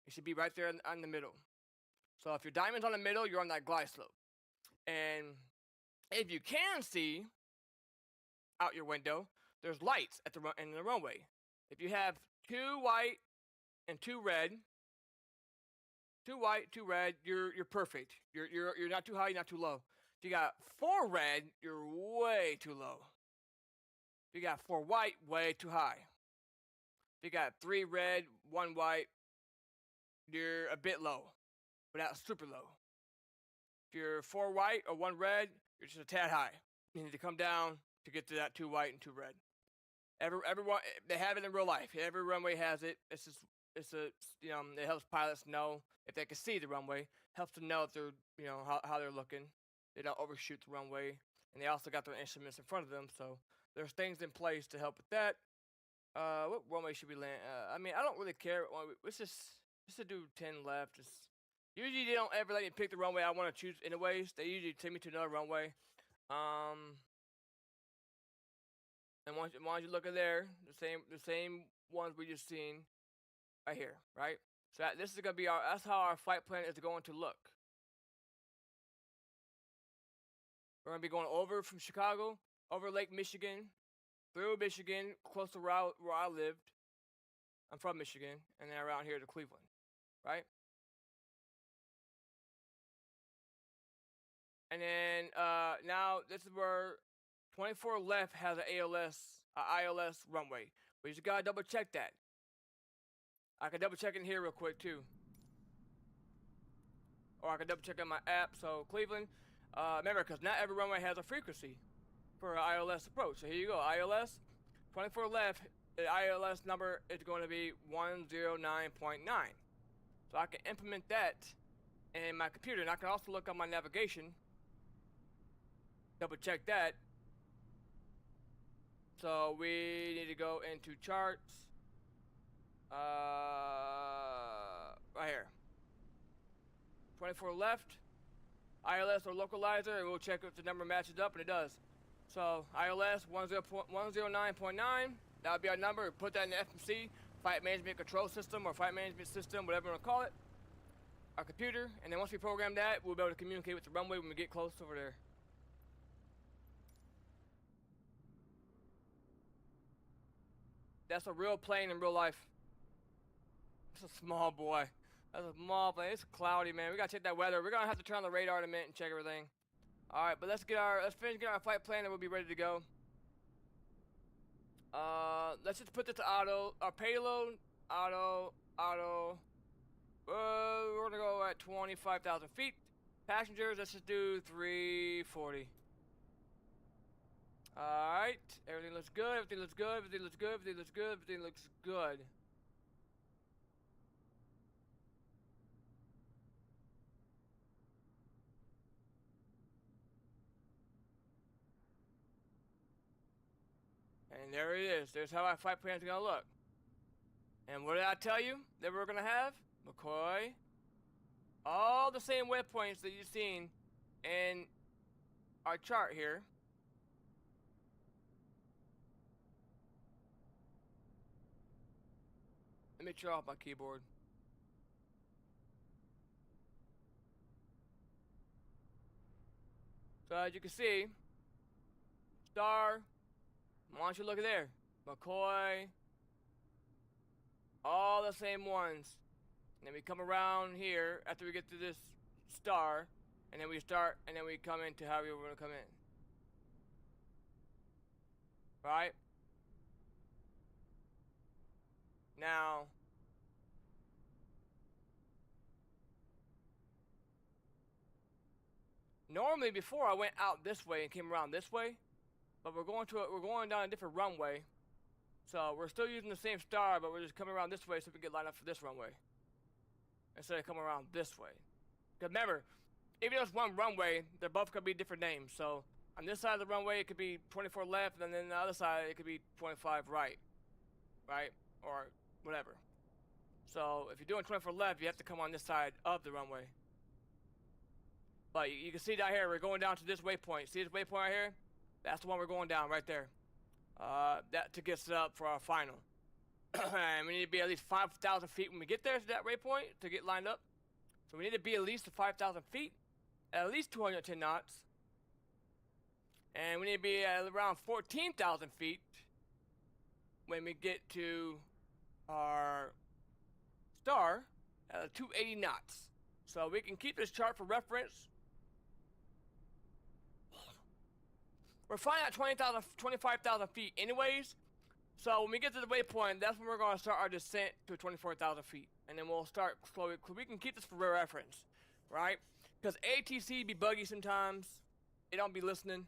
should be right there on the middle. So if your diamond's on the middle, you're on that glide slope. And if you can see out your window, there's lights at in the runway. If you have 2 white and 2 red, 2 white, 2 red, you're perfect. You're not too high, you're not too low. If you got 4 red, you're way too low. If you got 4 white, way too high. If you got 3 red, 1 white, you're a bit low, but not super low. If you're 4 white or 1 red, you're just a tad high. You need to come down to get to that 2 white and 2 red. Everyone, they have it in real life. Every runway has it. It helps pilots know if they can see the runway. Helps to know if they're, how they're looking. They don't overshoot the runway, and they also got their instruments in front of them. So there's things in place to help with that. What runway should we land? I don't really care. Let's just do 10 left. Usually they don't ever let me pick the runway I want to choose anyways. They usually take me to another runway. And once you look at there, the same ones we just seen right here, right? So this is gonna be that's how our flight plan is going to look. We're gonna be going over from Chicago, over Lake Michigan, through Michigan, close to where I lived. I'm from Michigan, and then around here to Cleveland, right? And then now this is where 24 left has an ILS runway. We just gotta double check that. I can double check in here real quick too. Or I can double check on my app. So Cleveland, remember, because not every runway has a frequency for an ILS approach. So here you go, ILS, 24 left, the ILS number is going to be 109.9. So I can implement that in my computer, and I can also look on my navigation, double check that. So we need to go into charts, right here. 24 left, ILS or localizer, and we'll check if the number matches up, and it does. So ILS 109.9, that would be our number. Put that in the FMC, Flight Management Control System, or Flight Management System, whatever you want to call it, our computer, and then once we program that, we'll be able to communicate with the runway when we get close over there. That's a real plane in real life. It's a small boy. That's a small plane. It's cloudy, man. We gotta check that weather. We're gonna have to turn on the radar in a minute and check everything. All right, but let's finish getting our flight plan and we'll be ready to go. Let's just put this to auto. Our payload, auto. We're gonna go at 25,000 feet. Passengers, let's just do 340. Alright, everything looks good, everything looks good, everything looks good, everything looks good, everything looks good. And there it is. There's how our flight plan's gonna look. And what did I tell you that we're gonna have? McCoy. All the same waypoints that you've seen in our chart here. Let me turn off my keyboard. So as you can see, star, why don't you look at there? McCoy, all the same ones. And then we come around here after we get to this star, and then we start, and then we come into how we were gonna come in. Right? Now, normally before I went out this way and came around this way, but we're going down a different runway. So we're still using the same star, but we're just coming around this way so we can get lined up for this runway. Instead of coming around this way. Because remember, even though it's one runway, they're both gonna be different names. So on this side of the runway it could be 24 left, and then on the other side it could be 25 right. Right? Or whatever. So if you're doing 24 left, you have to come on this side of the runway. But you can see down here, we're going down to this waypoint. See this waypoint right here? That's the one we're going down right there. That to get set up for our final. And we need to be at least 5,000 feet when we get there to that waypoint to get lined up. So we need to be at least 5,000 feet, at least 210 knots. And we need to be at around 14,000 feet when we get to our star at 280 knots. So we can keep this chart for reference. We're flying at 25,000 feet anyways. So when we get to the waypoint, that's when we're going to start our descent to 24,000 feet. And then we'll start slowly. We can keep this for reference, right? Because ATC be buggy sometimes. It don't be listening.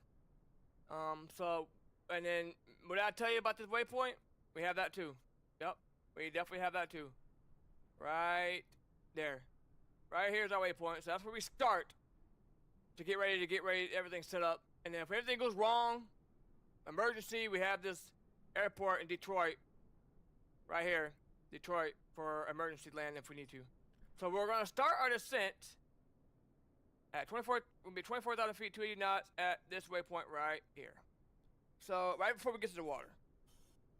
And then what I tell you about this waypoint, we have that too. Yep, we definitely have that too. Right there. Right here's our waypoint. So that's where we start to get ready, everything set up. And then if everything goes wrong, emergency, we have this airport in Detroit, right here, Detroit, for emergency land if we need to. So we're going to start our descent at 24,000 feet, 280 knots at this waypoint right here. So right before we get to the water.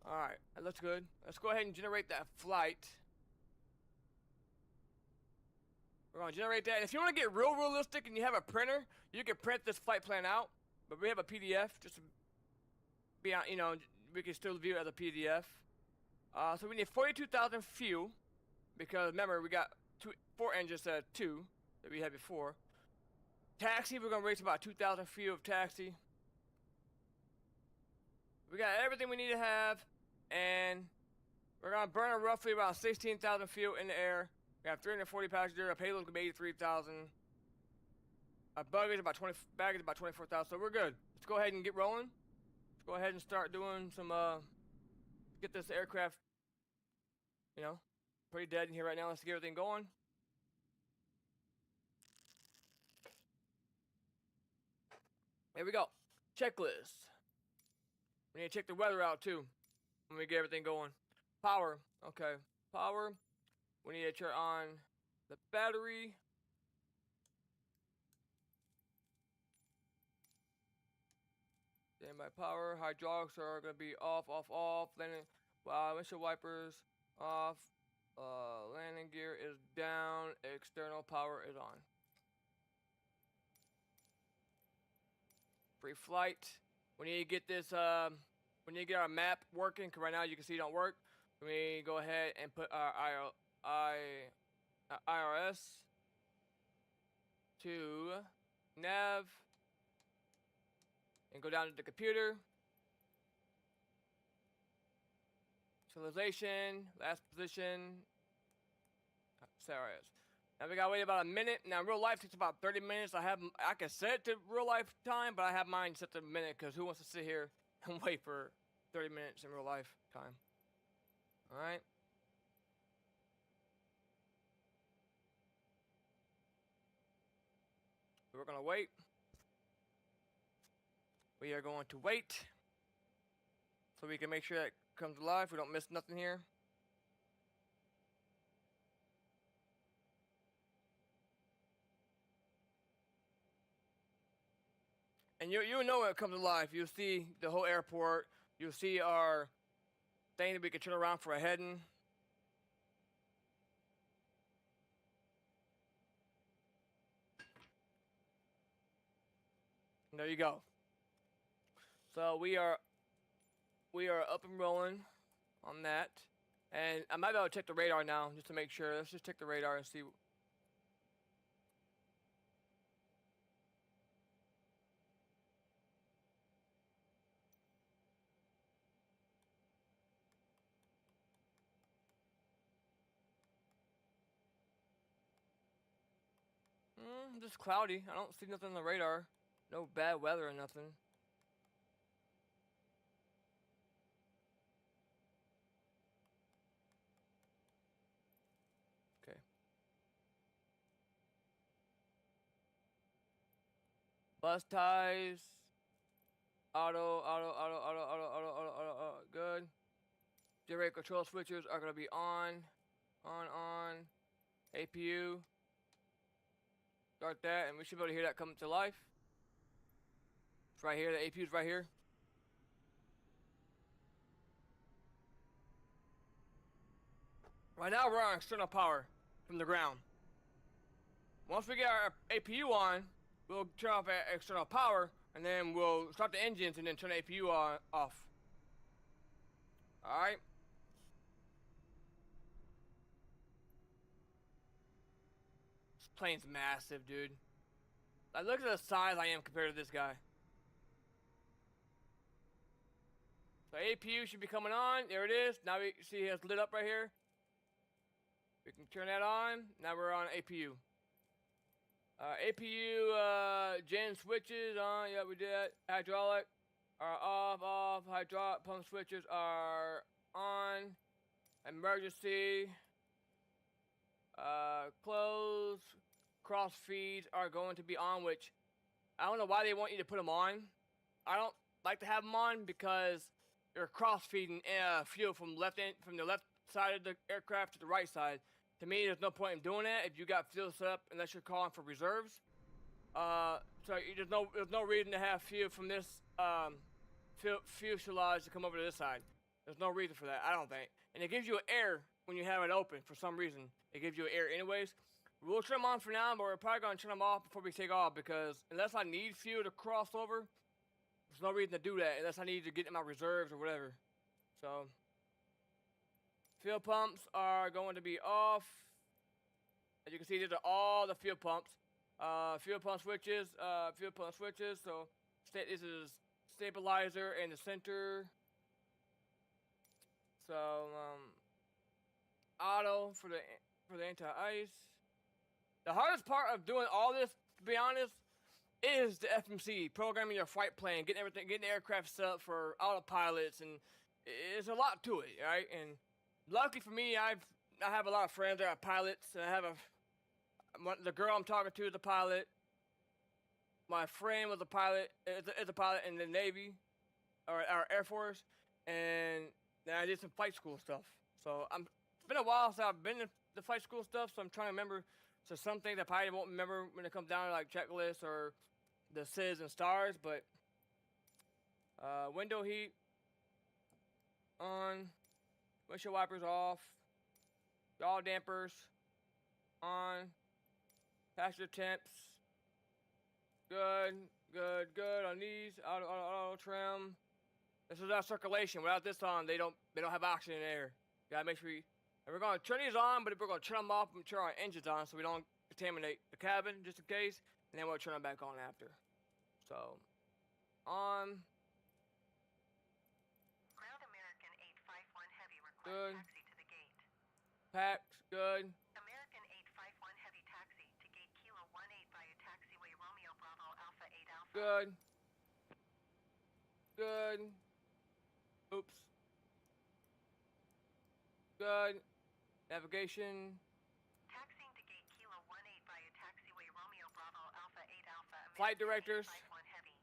All right, that looks good. Let's go ahead and generate that flight. We're going to generate that. If you want to get realistic and you have a printer, you can print this flight plan out. But we have a PDF just to be out, we can still view it as a PDF. So we need 42,000 fuel because remember we got 4 engines instead of 2 that we had before. Taxi, we're gonna raise about 2,000 fuel of taxi. We got everything we need to have, and we're gonna burn roughly around 16,000 fuel in the air. We have 340 passengers. Our payload gonna be 83,000. Our baggage about 24,000. So we're good. Let's go ahead and get rolling. Let's go ahead and start doing some get this aircraft, pretty dead in here right now. Let's get everything going. Here we go. Checklist. We need to check the weather out too when we get everything going. Power. Okay. Power. We need to turn on the battery. Standby power. Hydraulics are going to be off. Landing. Windshield wipers off. Landing gear is down. External power is on. Pre-flight. We need to get this we need to get our map working, because right now you can see it don't work. We go ahead and put our IRS to nav and go down to the computer. Civilization, last position, CRS. Now we gotta wait about a minute. Now real life takes about 30 minutes. I can set it to real life time, but I have mine set to a minute because who wants to sit here and wait for 30 minutes in real life time? All right. We're gonna wait. We are going to wait so we can make sure that comes alive. We don't miss nothing here. And you know when it comes alive. You'll see the whole airport. You'll see our thing that we can turn around for a heading. And there you go. So we are up and rolling on that. And I might be able to check the radar now just to make sure. Let's just check the radar and see. Just cloudy. I don't see nothing on the radar. No bad weather or nothing. Okay. Bus ties. Auto. Good. Generator control switches are going to be on. On. APU. Start that, and we should be able to hear that come to life. It's right here. The APU's right here. Right now, we're on external power from the ground. Once we get our APU on, we'll turn off external power, and then we'll start the engines and then turn the APU off. Alright? This plane's massive, dude. Like, look at the size I am compared to this guy. So APU should be coming on. There it is. Now we see it's lit up right here. We can turn that on. Now we're on APU. APU gen switches on. Yeah, we did that. Hydraulic are off. Hydraulic pump switches are on. Emergency. Close. Cross feeds are going to be on, which I don't know why they want you to put them on. I don't like to have them on because you're cross feeding fuel from the left side of the aircraft to the right side. To me, there's no point in doing that if you got fuel set up unless you're calling for reserves. So there's no reason to have fuel from this fuselage to come over to this side. There's no reason for that, I don't think. And it gives you air when you have it open for some reason. It gives you air anyways. We'll turn them on for now, but we're probably going to turn them off before we take off because unless I need fuel to cross over, there's no reason to do that unless I need to get in my reserves or whatever. So fuel pumps are going to be off. As you can see, these are all the fuel pumps. Fuel pump switches. So this is stabilizer in the center. So auto for the anti-ice. The hardest part of doing all this, to be honest, is the FMC, programming your flight plan, getting the aircraft set up for autopilots, and it's a lot to it, right? And luckily for me, I have a lot of friends that are pilots. And I have the girl I'm talking to is a pilot. My friend was a pilot, is a pilot in the Navy, or our Air Force, and then I did some flight school stuff. So it's been a while since I've been in the flight school stuff, so I'm trying to remember. So some things I probably won't remember when it comes down to like checklists or the SIDS and stars, but window heat on, windshield wipers off, yaw dampers on, passenger temps, good on these, auto trim, This is our circulation. Without this on, they don't have oxygen in there. Gotta make sure and we're gonna turn these on, but we're gonna turn them off and turn our engines on so we don't contaminate the cabin just in case, and then we'll turn them back on after. So, on. Ground American 851 Heavy request Good. taxi to the gate. Packs, good. American 851 Heavy taxi to gate Kilo 18 via taxiway Romeo Bravo Alpha 8 Alpha. Good. Good. Oops. Good. Navigation. Taxiing to gate Kilo 18 via taxiway Romeo Bravo Alpha 8 Alpha. American Flight directors. 851 Heavy.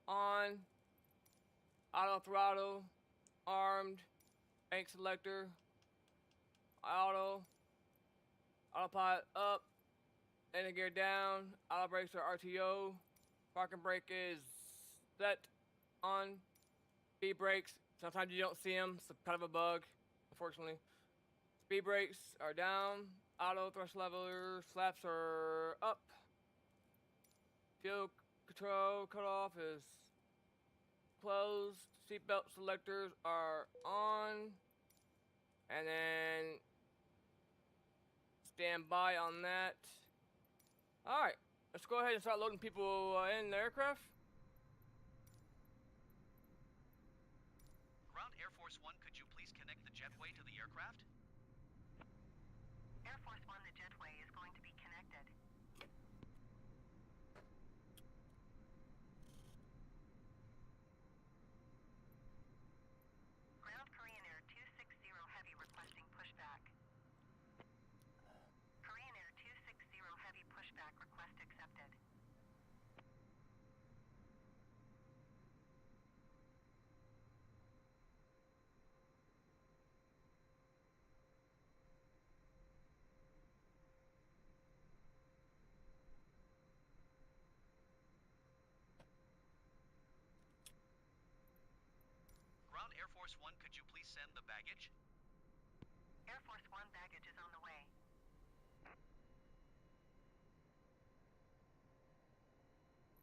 On. Auto throttle. Armed. Bank selector. Auto. Autopilot up. Landing gear down. Auto brakes are RTO. Parking brake is set. On. Speed brakes. Sometimes you don't see them. It's kind of a bug, unfortunately. Speed brakes are down. Auto thrust leveler flaps are up. Fuel control cutoff is closed. Seatbelt selectors are on. And then stand by on that. Alright, let's go ahead and start loading people in the aircraft. Ground Air Force One, could you please connect the jetway to the aircraft? Air Force One, the jetway is going to be connected. Ground Korean Air 260 Heavy requesting pushback. Korean Air 260 Heavy pushback request accepted. Ground Air Force One, could you please send the baggage? Air Force One baggage is on the way.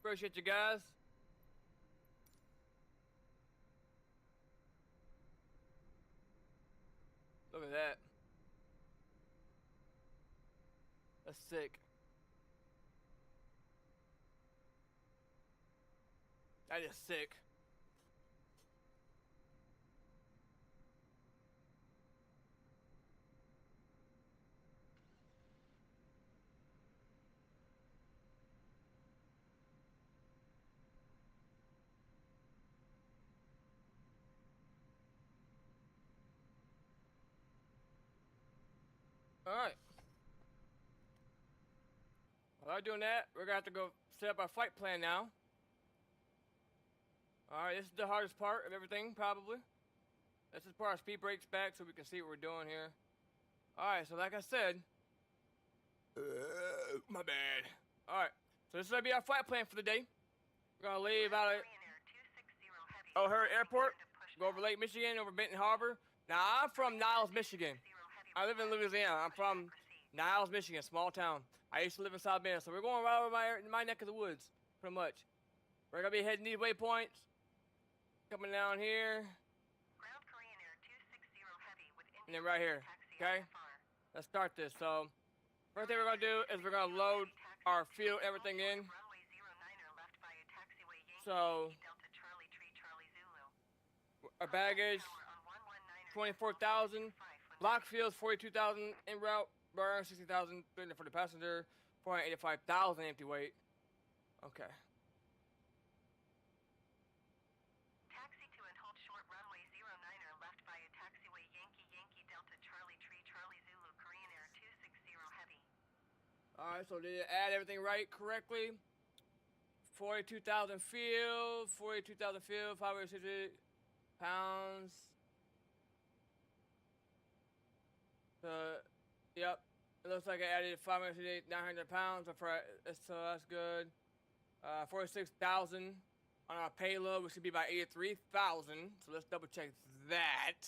Appreciate you guys. Look at that. That's sick. That is sick. Alright. While doing that, we're gonna have to go set up our flight plan now. Alright, this is the hardest part of everything, probably. Let's just put our speed brakes back so we can see what we're doing here. Alright, so like I said... my bad. Alright, so this is gonna be our flight plan for the day. We're gonna leave out of Korean Air 260 Heavy. O'Hare Airport, requesting go over Lake Michigan, over Benton Harbor. Now, I'm from Niles, Michigan. I live in Louisiana. I'm from Niles, Michigan, small town. I used to live in South Bend, so we're going right over my neck of the woods, pretty much. We're gonna be heading these waypoints. Coming down here, Ground Korean Air 260 Heavy with and then right here, taxi okay? IFR. Let's start this. So, first thing we're gonna do is we're gonna load our fuel, everything in. Runway 09er left via taxiway Yankee, So, Yankee Delta Charlie Tree Charlie Zulu. our baggage, Tower on 119er 24,000. Block fuels, 42,000 en route. Burn, 60,000 for the passenger. 485,000 empty weight. Okay. Taxi to and hold short runway 09er left via taxiway Yankee Yankee Delta Charlie Tree Charlie Zulu Korean Air 260 Heavy. Alright, so did it add everything right correctly? 42,000 fuel, 560 pounds. Yep. It looks like I added 900 pounds, so that's good. 46,000 on our payload, which should be about 83,000. So let's double check that.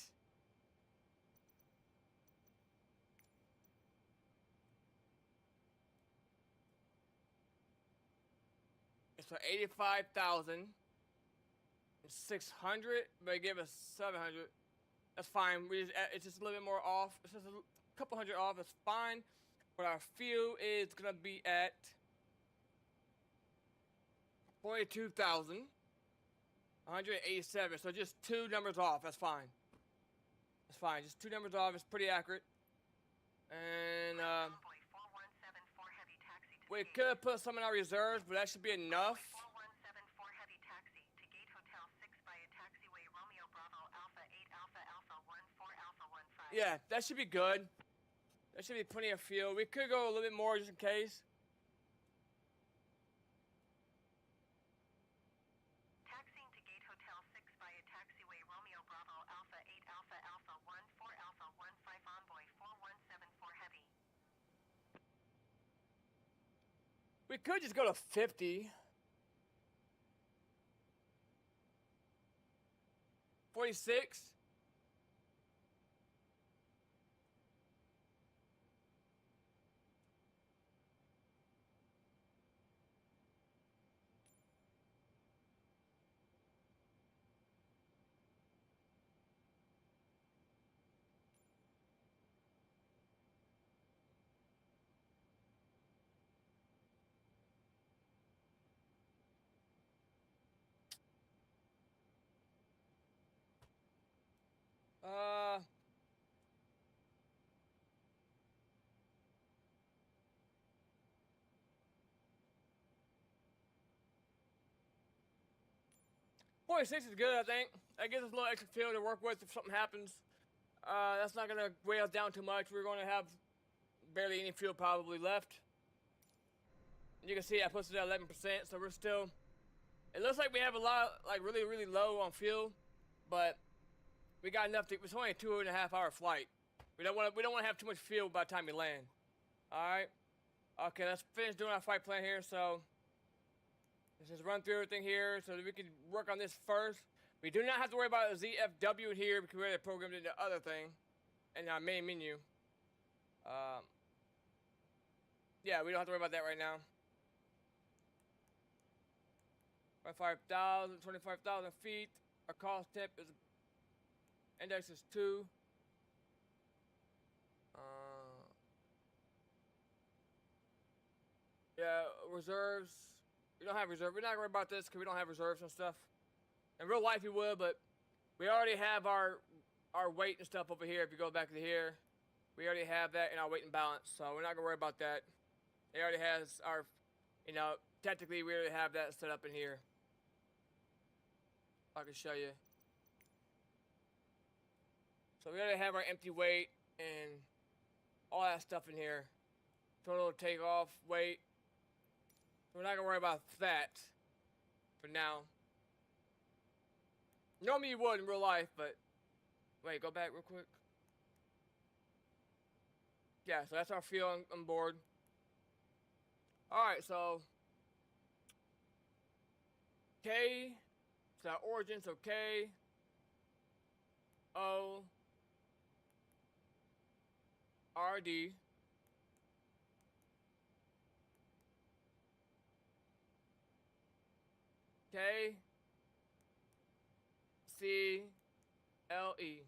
It's for 85,000. 600, but it gave us 700. That's fine. It's just a little bit more off. It's just a couple hundred off. It's fine. But our fuel is gonna be at 42,187. So just 2 numbers off. That's fine. That's fine. Just 2 numbers off. It's pretty accurate. And Convoy 4174 heavy taxi to we gate. could have put some in our reserves, but that should be enough. 4174 heavy taxi to gate hotel 6 by a taxiway Romeo Bravo Alpha 8 Alpha Alpha 14 Alpha 15. Yeah, that should be good. That should be plenty of fuel. We could go a little bit more just in case. Taxiing to gate hotel 6 by a taxiway Romeo Bravo Alpha 8 Alpha Alpha 14 Alpha 15 Envoy 4174 heavy. We could just go to 50. 46. Uh, 46 is good, I think. That gives us a little extra fuel to work with if something happens. That's not gonna weigh us down too much. We're gonna have barely any fuel probably left. You can see I posted at 11%, so we're still. It looks like we have a lot, like really, really low on fuel, but we got enough to. It's only a 2.5-hour flight. We don't want to have too much fuel by the time we land. All right. Okay, let's finish doing our flight plan here. So let's just run through everything here so that we can work on this first. We do not have to worry about a ZFW here because we already programmed in the other thing in our main menu. Yeah, we don't have to worry about that right now. 25,000 feet. Our cost tip is index is 2. Yeah, reserves. We don't have reserves. We're not gonna worry about this because we don't have reserves and stuff. In real life, we would, but we already have our weight and stuff over here. If you go back to here, we already have that in our weight and balance, so we're not gonna worry about that. It already has our, technically we already have that set up in here. I can show you. So we already have our empty weight and all that stuff in here. Total takeoff weight. We're not gonna worry about that for now. Normally you would in real life, but wait, go back real quick. Yeah, so that's our fuel on board. Alright, so K, so our origin, so K, O, R, D. K, C, L, E.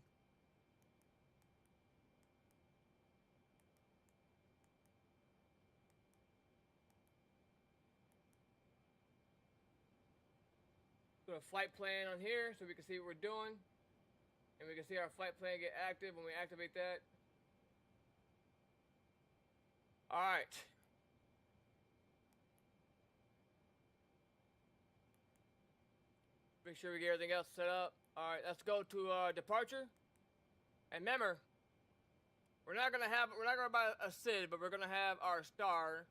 Put a flight plan on here so we can see what we're doing. And we can see our flight plan get active when we activate that. Alright. Make sure we get everything else set up. Alright, let's go to departure. And remember, we're not gonna buy a SID, but we're gonna have our star.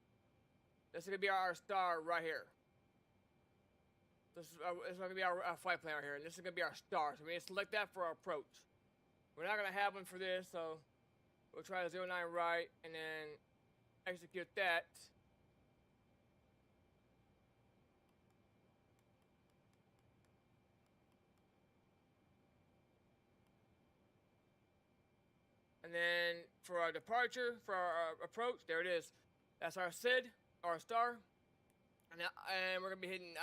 This is gonna be our star right here. This is gonna be our flight plan right here, and this is gonna be our star. So we need to select that for our approach. We're not gonna have one for this, so we'll try the 09 right, and then execute that. And then for our departure, for our approach, there it is. That's our SID, our star. And we're gonna be hitting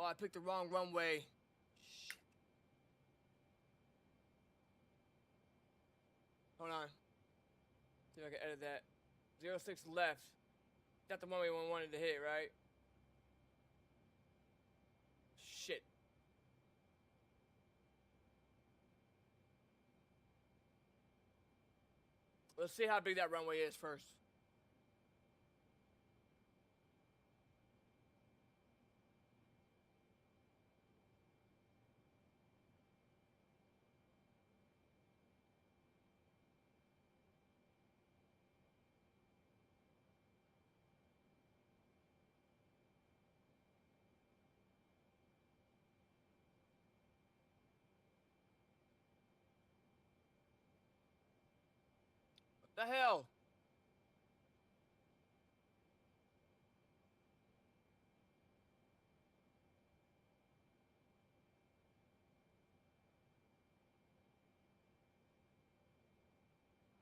Oh, I picked the wrong runway. Shit. Hold on. See if I can edit that. 06 left. That's the one we wanted to hit, right? Shit. Let's see how big that runway is first. What the hell?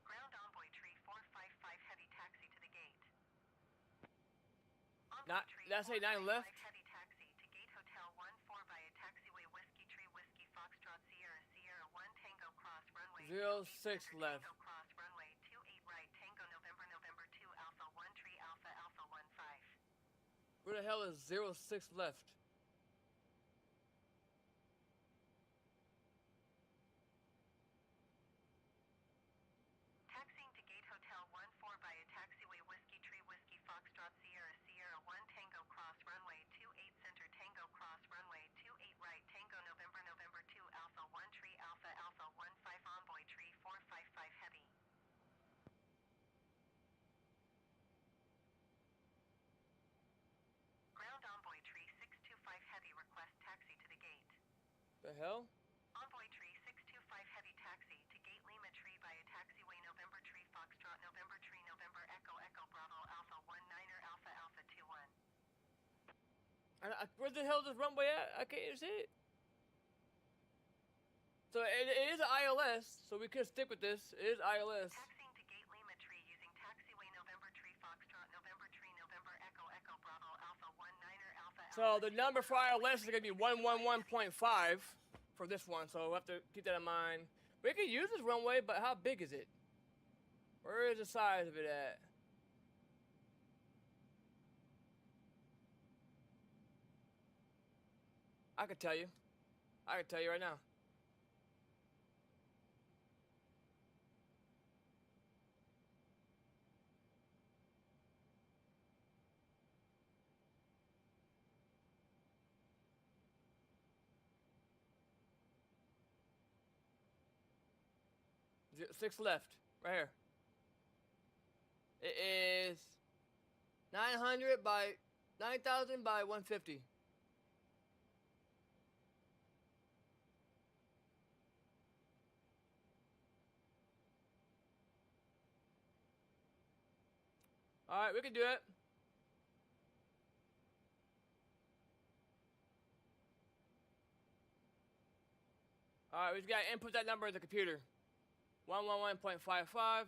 Ground envoy tree 455 heavy taxi to the gate. Not, did I say 9 left? Heavy taxi to gate hotel 14 via taxiway whiskey tree whiskey foxtrot Sierra Sierra 1 Tango cross runway 06 left. Tango cross runway 28 right Tango November November 2 Alpha 1 tree Alpha Alpha 15. Where the hell is 06 left? Taxiing to gate hotel 14 via taxiway whiskey tree whiskey foxtrot Sierra Sierra 1 Tango cross runway 28 center Tango cross runway 28 right Tango November November 2 Alpha 1 tree Alpha Alpha 15 envoy tree 455 heavy. Ground envoy tree 625 heavy request taxi to the gate. The hell? Envoy tree 625 heavy taxi to gate Lima tree via taxiway November tree Foxtrot November tree November Echo Echo Bravo Alpha 19er Alpha Alpha 21. Where the hell is this runway at? I can't see it. So it is an ILS, so we could stick with this. It is ILS. Taxiing to gate Lima tree using taxiway November tree Foxtrot November tree November Echo Echo Bravo Alpha 19er Alpha Alpha. So the number for ILS is going to be 111.5 for this one, so we'll have to keep that in mind. We can use this runway, but how big is it? Where is the size of it at? I can tell you. I can tell you right now. Six left, right here. It is 900 by 9,000 by 150. All right, we can do it. All right, we just gotta input that number in the computer. 111.55.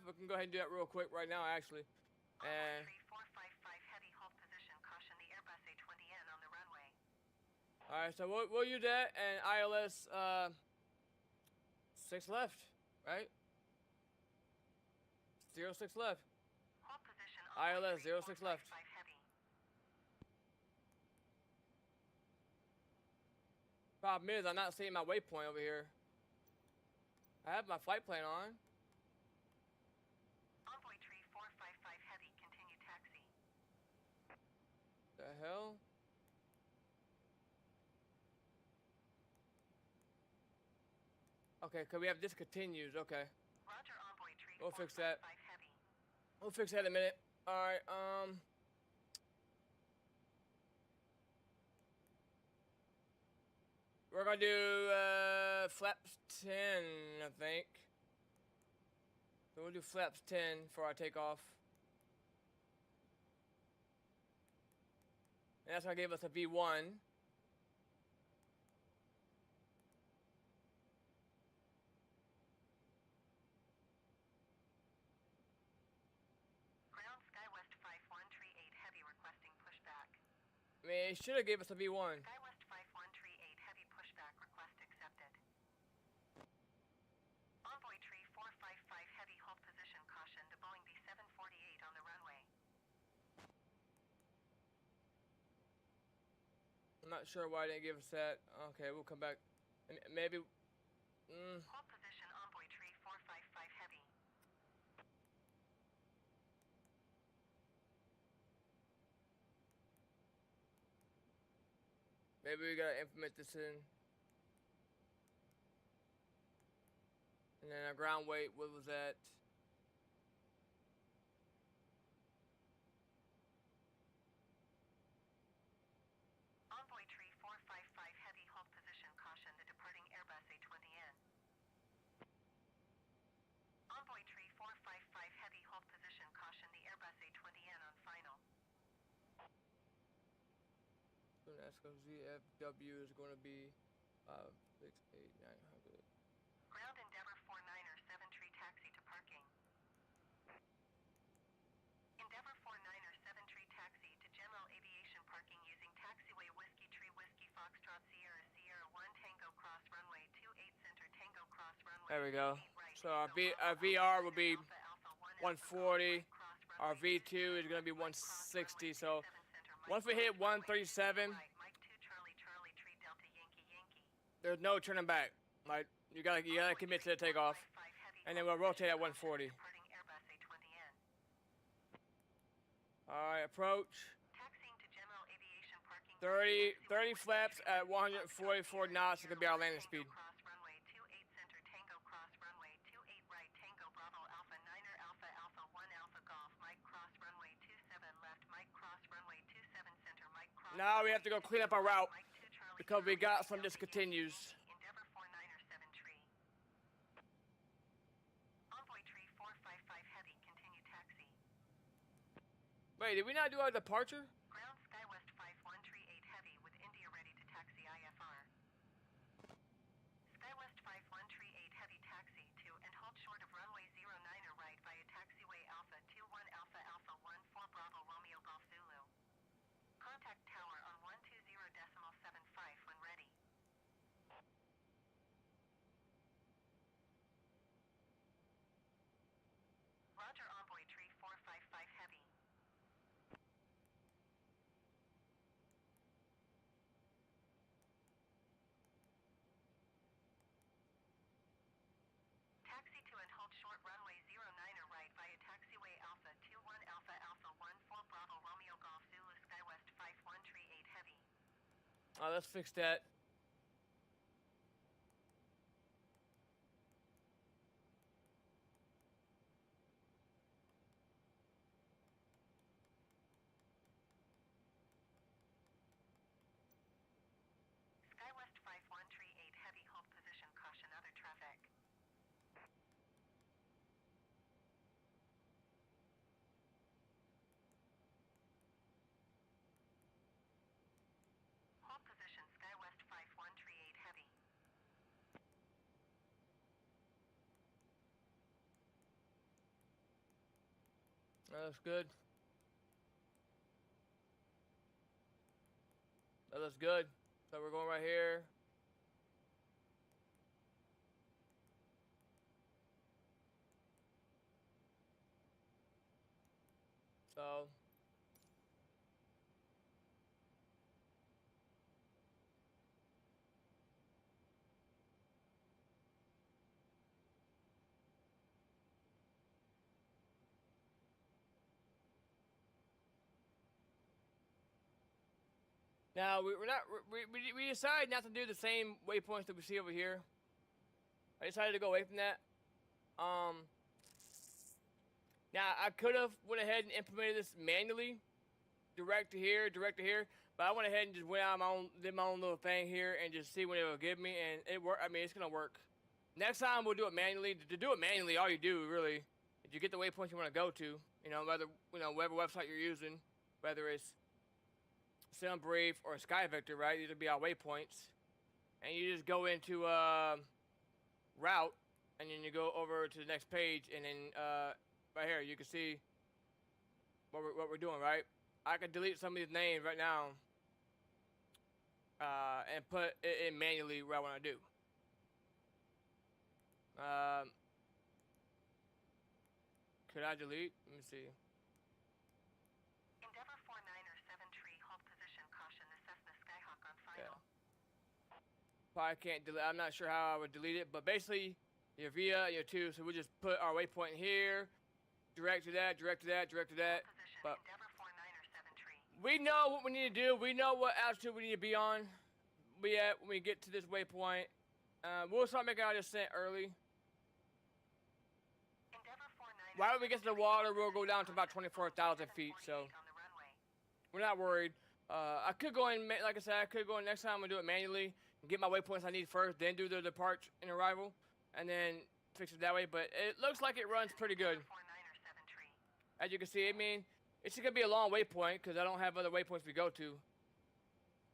We can go ahead and do that real quick right now, actually. And 455 heavy hold position. Caution the Airbus A20N on the runway. all right, so we'll use that and ILS 6 left, right? 06 left. Hold position. ILS 06 left. Heavy. Problem is, I'm not seeing my waypoint over here. I have my flight plan on. Envoy tree 455 heavy. Continue taxi. The hell? Okay, cause we have discontinues. Okay, Roger envoy tree we'll fix that. 455 heavy. We'll fix that in a minute. All right. We're gonna do flaps 10, I think. So we'll do flaps 10 for our takeoff. And that's gonna give us a V1. Ground Skywest 5138 heavy requesting pushback. I mean, it should have gave us a V1. Skywest 5138 Not sure why they didn't give us that. Okay, we'll come back. Maybe. Hold position Envoy tree 455 heavy. Maybe we gotta implement this in. And then our ground weight, what was that? Envoy tree 455 heavy, hold position, caution the departing Airbus A20N. Envoy tree 455 heavy, hold position, caution the Airbus A20N on final. So that's going ZFW is going to be 6, 8, 900. Ground Endeavour 49er 7 tree taxi to parking. Endeavour 49er 7 tree taxi to general aviation parking using taxiway Whiskey Tree Whiskey Foxtrot Sierra Sierra 1 Tango Cross runway 28 center Tango Cross runway. There we go. 28 right, So our Tango VR will be Alpha Alpha 1 140. cross Our runway V2 is going to be 160. So once we hit 137, Mike 2 Charlie Charlie tree Delta Yankee Yankee. there's no turning back. Like you gotta commit to the takeoff, and then we'll rotate at 140. Departing Airbus A20N. All right, approach. Taxiing to general aviation parking. 30 flaps at 144 knots. It's gonna be our landing speed. Cross runway 28 center Tango Cross runway 28 right Tango Bravo Alpha 9er Alpha Alpha 1 Alpha Golf Mike Cross runway 27 left Mike Cross runway 27 center Mike Cross. Now we have to go clean up our route Mike 2 Charlie because we Charlie, got some Delta discontinues. Yankee, Endeavour 49er 7 tree. Envoy tree 455 heavy continue taxi. Wait, did we not do our departure? Ground SkyWest 51 tree 8 heavy with India ready to taxi IFR. SkyWest 51 tree 8 heavy taxi to and hold short of runway 09er right via taxiway Alpha 21 Alpha Alpha 14 Bravo Romeo Golf Zulu. Contact tower on 120.75 when ready. Roger Envoy tree 455 heavy. Taxi to and hold short runway 09er right via taxiway Alpha 21 Alpha Alpha 14 Bravo Romeo Golf Zulu SkyWest 51 tree 8 heavy. Let's fix that. SkyWest 51 tree 8 heavy hold position caution other traffic. Hold position SkyWest 51 tree 8 heavy. That's good. That looks good. So we're going right here. So now we're not we decided not to do the same waypoints that we see over here. I decided to go away from that. Now I could have went ahead and implemented this manually, direct to here, but I went ahead and just went out did my own little thing here and just see what it will give me, and it worked. I mean, it's gonna work. Next time we'll do it manually. To do it manually, all you do really is you get the waypoints you want to go to. Whether whatever website you're using, whether it's SimBrief or SkyVector, right? These would be our waypoints, and you just go into route, and then you go over to the next page, and then right here you can see what we're doing, right? I could delete some of these names right now and put it in manually what I want to do. Could I delete? Let me see. Endeavour 49er 7 tree hold position caution the Cessna Skyhawk on final. Probably can't delete. I'm not sure how I would delete it, but basically your via and your 2. So we just put our waypoint here, direct to that, direct to that, direct to that. Position But Endeavor 49 or 7 tree. we know what we need to do. We know what altitude we need to be on. We at when we get to this waypoint. We'll start making our descent early. Endeavor 49 Right when we get to the water, we'll go down to about 24,000 feet. So on the runway. we're not worried. I could go in, like I said, I could go in next time and do it manually and get my waypoints I need first, then do the depart and arrival, and then fix it that way. But it looks like it runs pretty good. 49 or 7 tree. As you can see, I mean, it's gonna be a long waypoint because I don't have other waypoints we go to.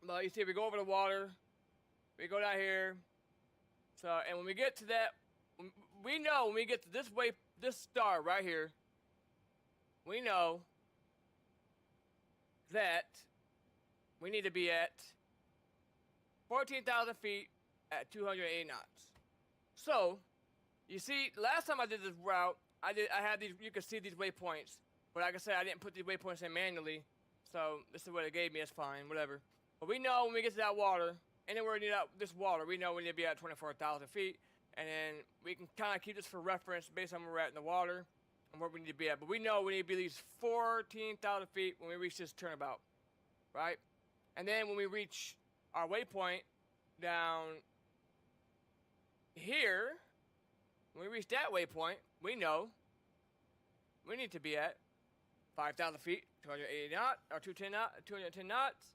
But you see, we go over the water, we go down here. So, and when we get to that, we know when we get to this star right here, we know that we need to be at 14,000 feet at 280 knots. So, you see, last time I did this route, I had these, you could see these waypoints, but like I said, I didn't put these waypoints in manually, so this is what it gave me, it's fine, whatever. But we know when we get to that water, anywhere near this water, we know we need to be at 24,000 feet, and then we can kind of keep this for reference based on where we're at in the water and where we need to be at. But we know we need to be at least 14,000 feet when we reach this turnabout, right? And then when we reach our waypoint down here, when we reach that waypoint, we know we need to be at 5,000 feet, 280 knots, or 210 knots,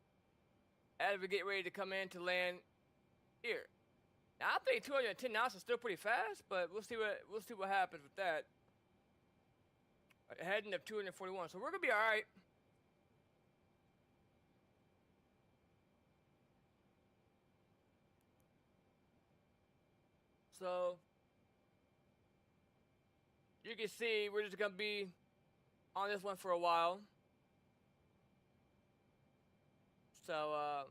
as we get ready to come in to land here. Now I think 210 knots is still pretty fast, but we'll see what happens with that. Heading of 241, so we're gonna be all right. So you can see we're just gonna be on this one for a while. So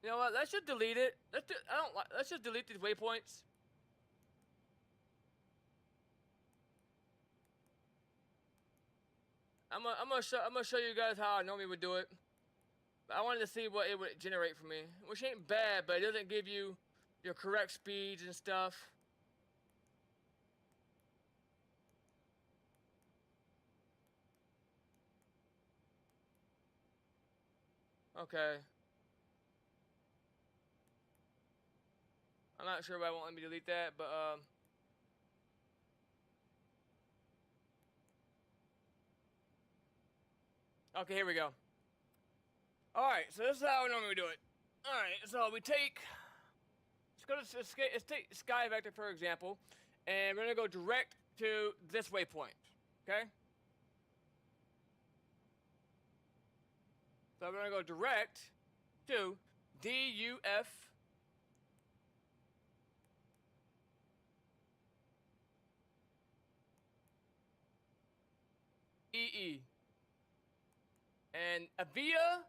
you know what? Let's just delete it. Let's just delete these waypoints. I'm gonna show you guys how I normally would do it. I wanted to see what it would generate for me, which ain't bad, but it doesn't give you your correct speeds and stuff. Okay. I'm not sure why it won't let me delete that, but okay, here we go. Alright, so this is how we normally do it. Alright, so we take, let's take Sky Vector for example, and we're gonna go direct to this waypoint, okay? So we're gonna go direct to DUF EE. And a via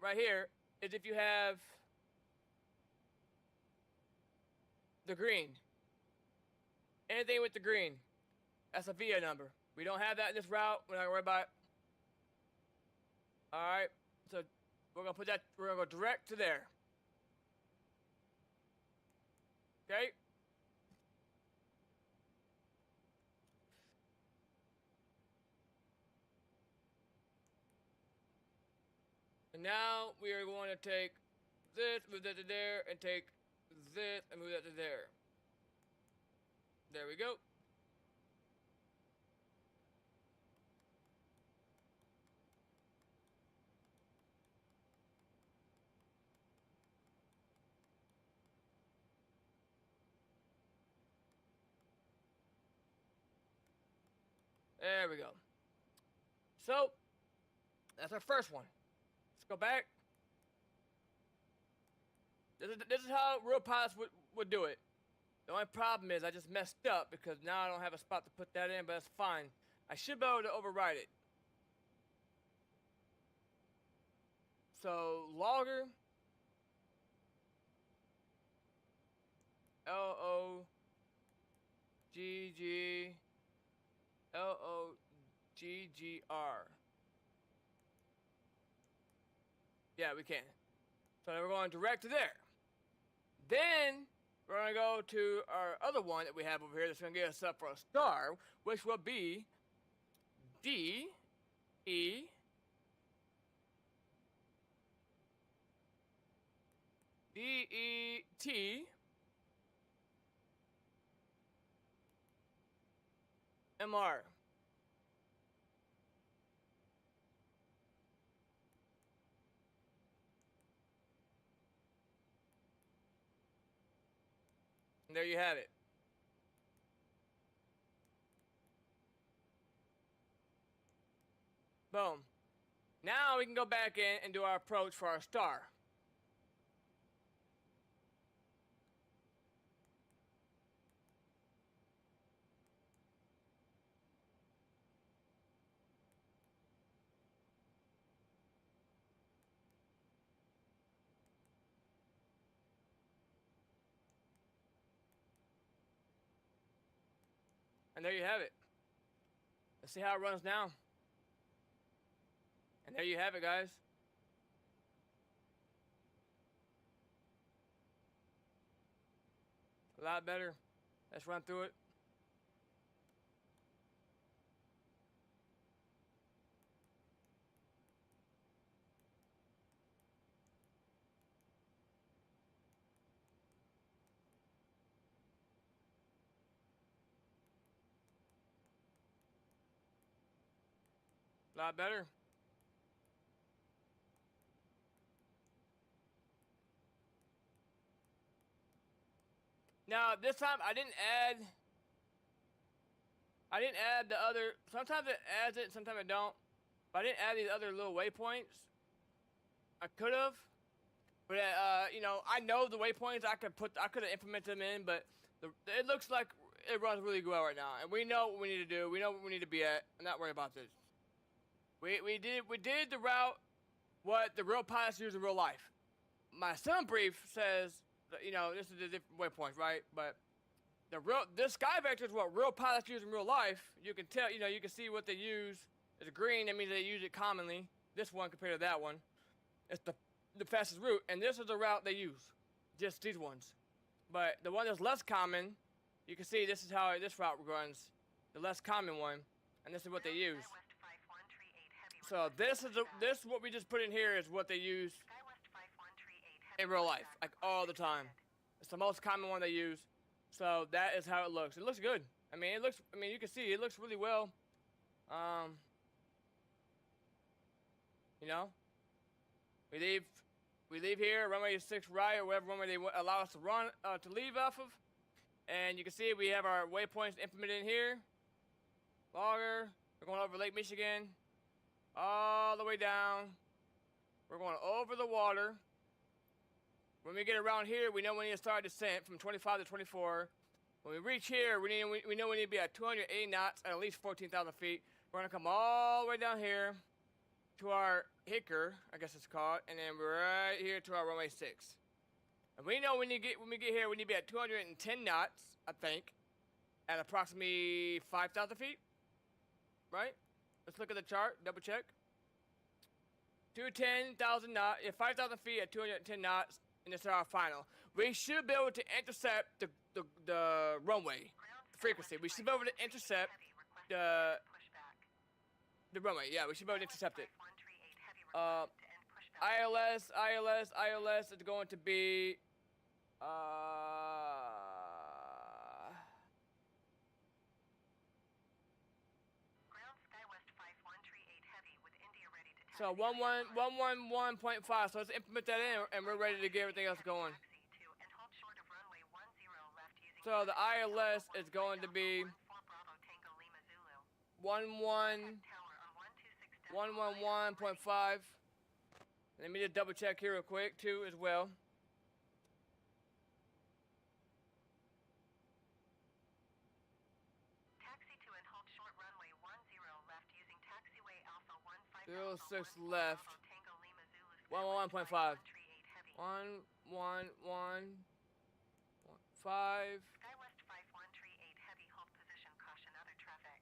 right here is if you have the green. Anything with the green, that's a via number. We don't have that in this route, we're not gonna worry about it. Alright, so we're gonna go direct to there. Okay? And now we are going to take this, move that to there, and take this and move that to there. There we go. There we go. So, that's our first one. Let's go back. This is how real pilots would do it. The only problem is I just messed up because now I don't have a spot to put that in, but that's fine. I should be able to override it. So, logger. LOGG. LOGGR. Yeah, we can. So then we're going direct to there. Then we're going to go to our other one that we have over here that's going to get us up for a star, which will be D, E, D, E, T, M, R. And there you have it. Boom. Now we can go back in and do our approach for our star. And there you have it. Let's see how it runs now. And there you have it, guys. A lot better. Let's run through it. A lot better. Now, this time I didn't add the other, sometimes it adds it, sometimes it don't. But I didn't add these other little waypoints. I could have. But, you know, I know the waypoints I could have implemented them in, but it looks like it runs really well right now. And we know what we need to do. We know what we need to be at. I'm not worried about this. We did the route what the real pilots use in real life. My sim brief says, you know, this is the different waypoints, right? But this sky vector is what real pilots use in real life. You can tell, you know, you can see what they use. It's green, that means they use it commonly. This one compared to that one. It's the fastest route, and this is the route they use. Just these ones. But the one that's less common, you can see this is how this route runs. The less common one, and this is what they use. So this what we just put in here is what they use in real life, like all the time. It's the most common one they use. So that is how it looks. It looks good. I mean, you can see it looks really well. You know, we leave here, runway 6 right, or whatever runway they allow us to run, to leave off of. And you can see we have our waypoints implemented in here. Logger, we're going over Lake Michigan, all the way down. We're going over the water. When we get around here, we know we need to start descent from 25 to 24. When we reach here, we know we need to be at 280 knots at least 14,000 feet. We're gonna come all the way down here to our hicker, I guess it's called, and then we're right here to our runway 6. And we know when we get here, we need to be at 210 knots, I think, at approximately 5,000 feet, right? Let's look at the chart, double check. 210,000 knots, 5,000 feet at 210 knots, and this is our final. We should be able to intercept the runway, the frequency. We should be able to intercept the runway. Yeah, we should be able to intercept it. ILS is going to be so 111.5. So let's implement that in, and we're ready to get everything else going. So the ILS is going to be 111.5. Let me just double check here real quick too as well. Taxi to and hold short runway 10 left using taxiway Alpha 06 left. 111.5. 111.5. SkyWest 5138 heavy, hold position, caution other traffic.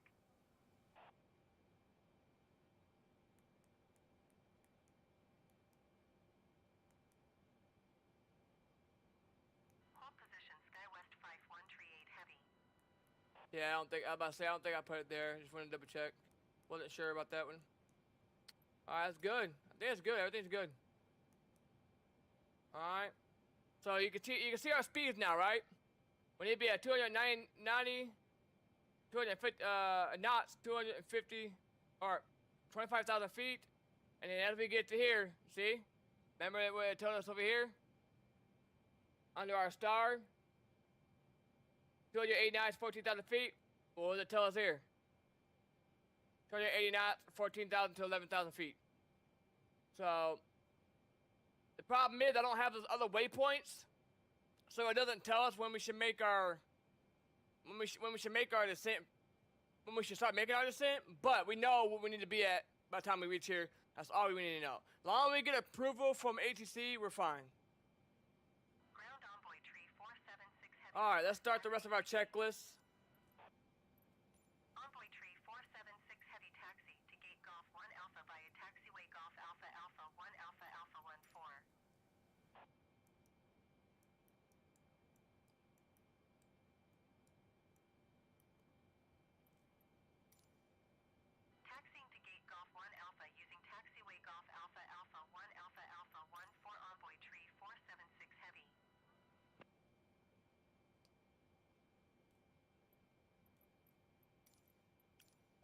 Yeah, I don't think, I was about to say, I don't think I put it there. Just wanted to double check. Wasn't sure about that one. Alright, that's good. I think it's good. Everything's good. Alright. So you can see our speeds now, right? We need to be at 290, 250 knots, 250 or 25,000 feet. And then as we get to here, see? Remember what it told us over here? Under our star, 280 knots, 14,000 feet. What does it tell us here? 280 knots, 14,000 to 11,000 feet. So, the problem is I don't have those other waypoints, so it doesn't tell us when we should make our, when we should make our descent, when we should start making our descent, but we know what we need to be at by the time we reach here. That's all we need to know. As long as we get approval from ATC, we're fine. Ground envoy tree 476 heavy. Alright, let's start the rest of our checklist. Envoy tree 476 heavy taxi to gate Golf 1 Alpha via taxiway Golf Alpha Alpha 1 Alpha Alpha 14. Taxiing to gate Golf 1 Alpha using taxiway Golf Alpha Alpha 1 Alpha Alpha 14 envoy tree 476 heavy.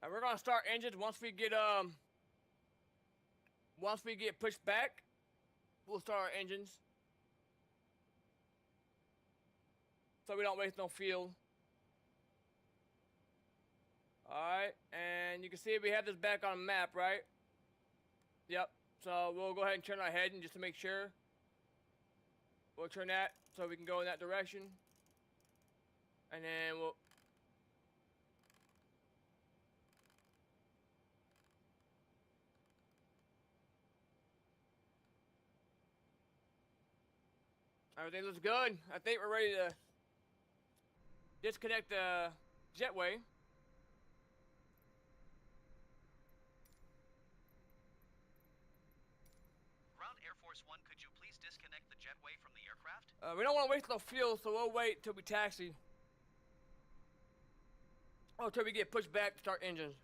And we're gonna start engines once we get pushed back. We'll start our engines. So we don't waste no fuel. Alright, and you can see we have this back on the map, right? Yep. So we'll go ahead and turn our head in just to make sure. We'll turn that so we can go in that direction. And then we'll everything looks good. I think we're ready to disconnect the jetway. Ground Air Force One, could you please disconnect the jetway from the aircraft? We don't want to waste no fuel, so we'll wait till we taxi. Or till we get pushed back to start engines.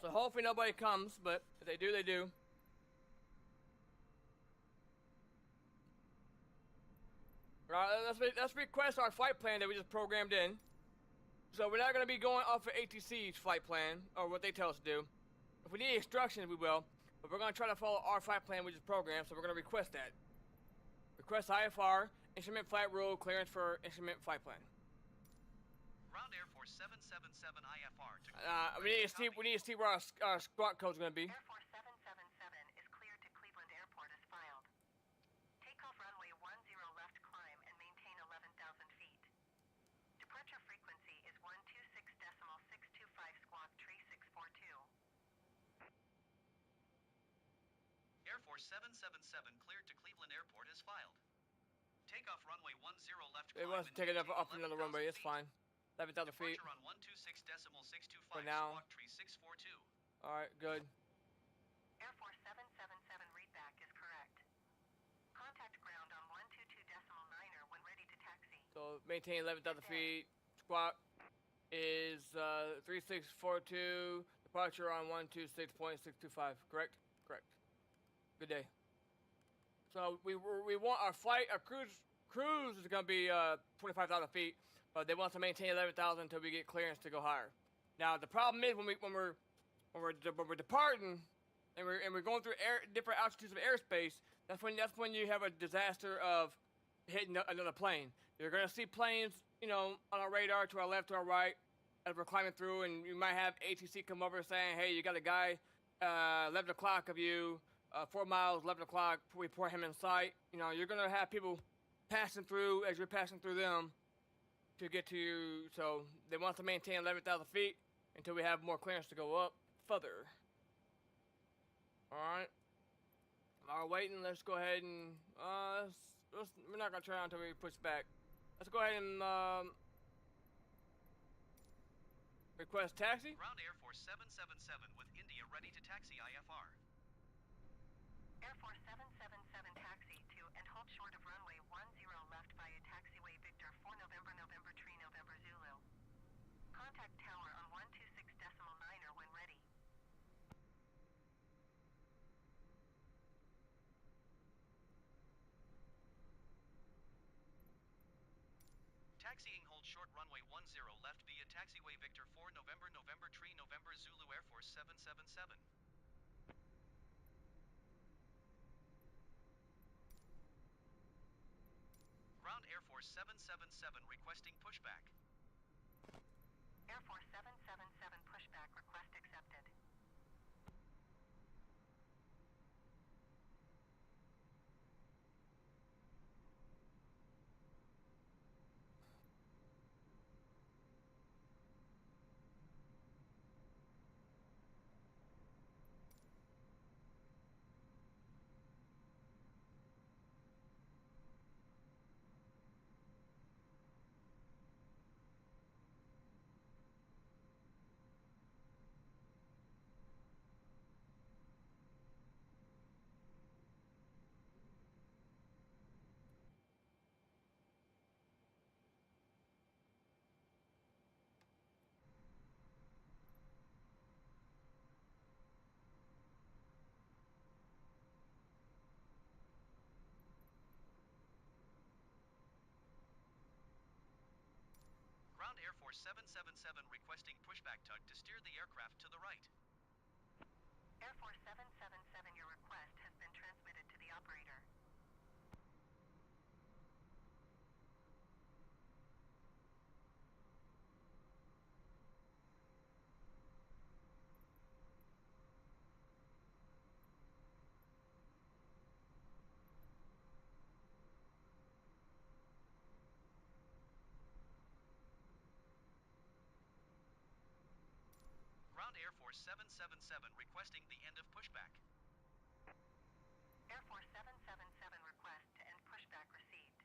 So hopefully nobody comes, but if they do, they do. Alright, let's request our flight plan that we just programmed in. So we're not going to be going off of ATC's flight plan, or what they tell us to do. If we need instructions, we will. But we're going to try to follow our flight plan we just programmed, so we're going to request that. Request IFR, instrument flight rule, clearance for instrument flight plan. Ground Air Force 777 IFR to we need to see where our squawk code's going to be. Air Force 777 is cleared to Cleveland Airport as filed. Takeoff runway 10 left climb and maintain 11,000 feet. Departure frequency is 126.625 squawk tree 642. Air Force 777 cleared to Cleveland Airport is filed. Takeoff runway 10 left It climb wants to and take it up maintain off another 11,000 runway, it's feet. fine. 11,000 feet. Departure on 126.625 For now. squawk tree 642. Alright, good. Air Force 777 readback is correct. Contact ground on 122.9er when ready to taxi. So maintain 11,000 feet. Squawk is 3642. Departure on 126.625. Correct? Correct. Good day. So we want our flight, our cruise is gonna be 25,000 feet, but they want us to maintain 11,000 until we get clearance to go higher. Now the problem is when we're departing and we're going through different altitudes of airspace. That's when you have a disaster of hitting another plane. You're gonna see planes, you know, on our radar to our left, to our right, as we're climbing through, and you might have ATC come over saying, "Hey, you got a guy, 11 o'clock of you, 4 miles, 11 o'clock. Report him in sight." You know, you're gonna have people passing through as you're passing through them to get to you. So they want to maintain 11,000 feet until we have more clearance to go up further. All right. While we're waiting, let's go ahead and we're not gonna try until we push back. Let's go ahead and request taxi. Ground Air Force 777 with India ready to taxi IFR. Air Force 777 taxi to and hold short of runway 10 left via taxiway Victor 4 November tree November Contact tower on 126.9er when ready. Taxiing hold short runway 10 left via taxiway Victor 4 November November Tree November Zulu Air Force 777. Ground Air Force 777 requesting pushback. Air Force 777 pushback request accepted. Ground Air Force 777 requesting pushback tug to steer the aircraft to the right. Air Force 777, your request has been transmitted to the operator. Ground Air Force 777 requesting the end of pushback. Air Force 777 request to end pushback received.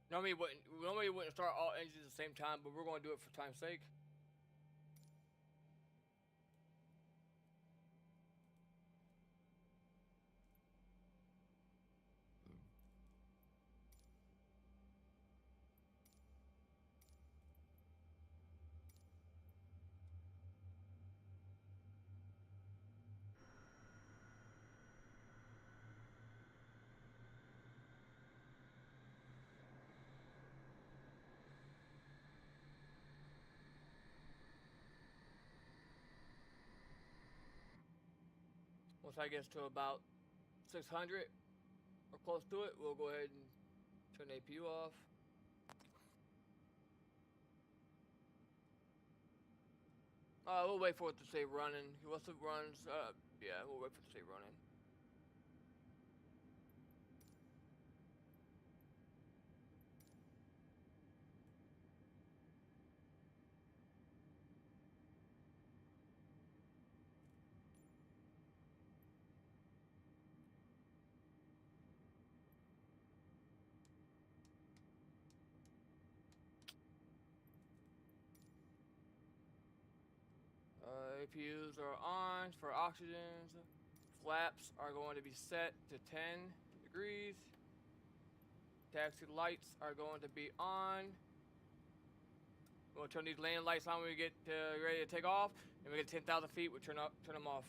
Normally we wouldn't start all engines at the same time, but we're going to do it for time's sake. Once I get to about 600 or close to it, we'll go ahead and turn the APU off. We'll wait for it to say running. Once it runs, yeah, we'll wait for it to say running. APUs are on for oxygens. Flaps are going to be set to 10 degrees. Taxi lights are going to be on. We'll turn these landing lights on when we get ready to take off. And we get 10,000 feet, we'll turn them off.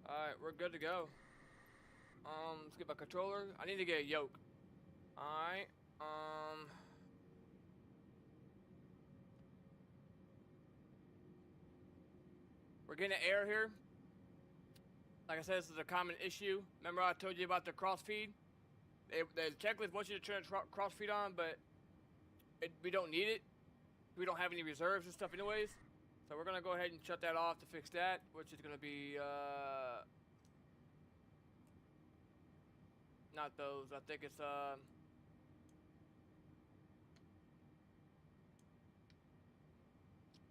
Alright, we're good to go. Let's get my controller. I need to get a yoke. Alright, we're getting air here. Like I said, this is a common issue. Remember I told you about the cross feed? The checklist wants you to turn the cross feed on, but we don't need it. We don't have any reserves and stuff anyways. So we're gonna go ahead and shut that off to fix that, which is gonna be not those. I think it's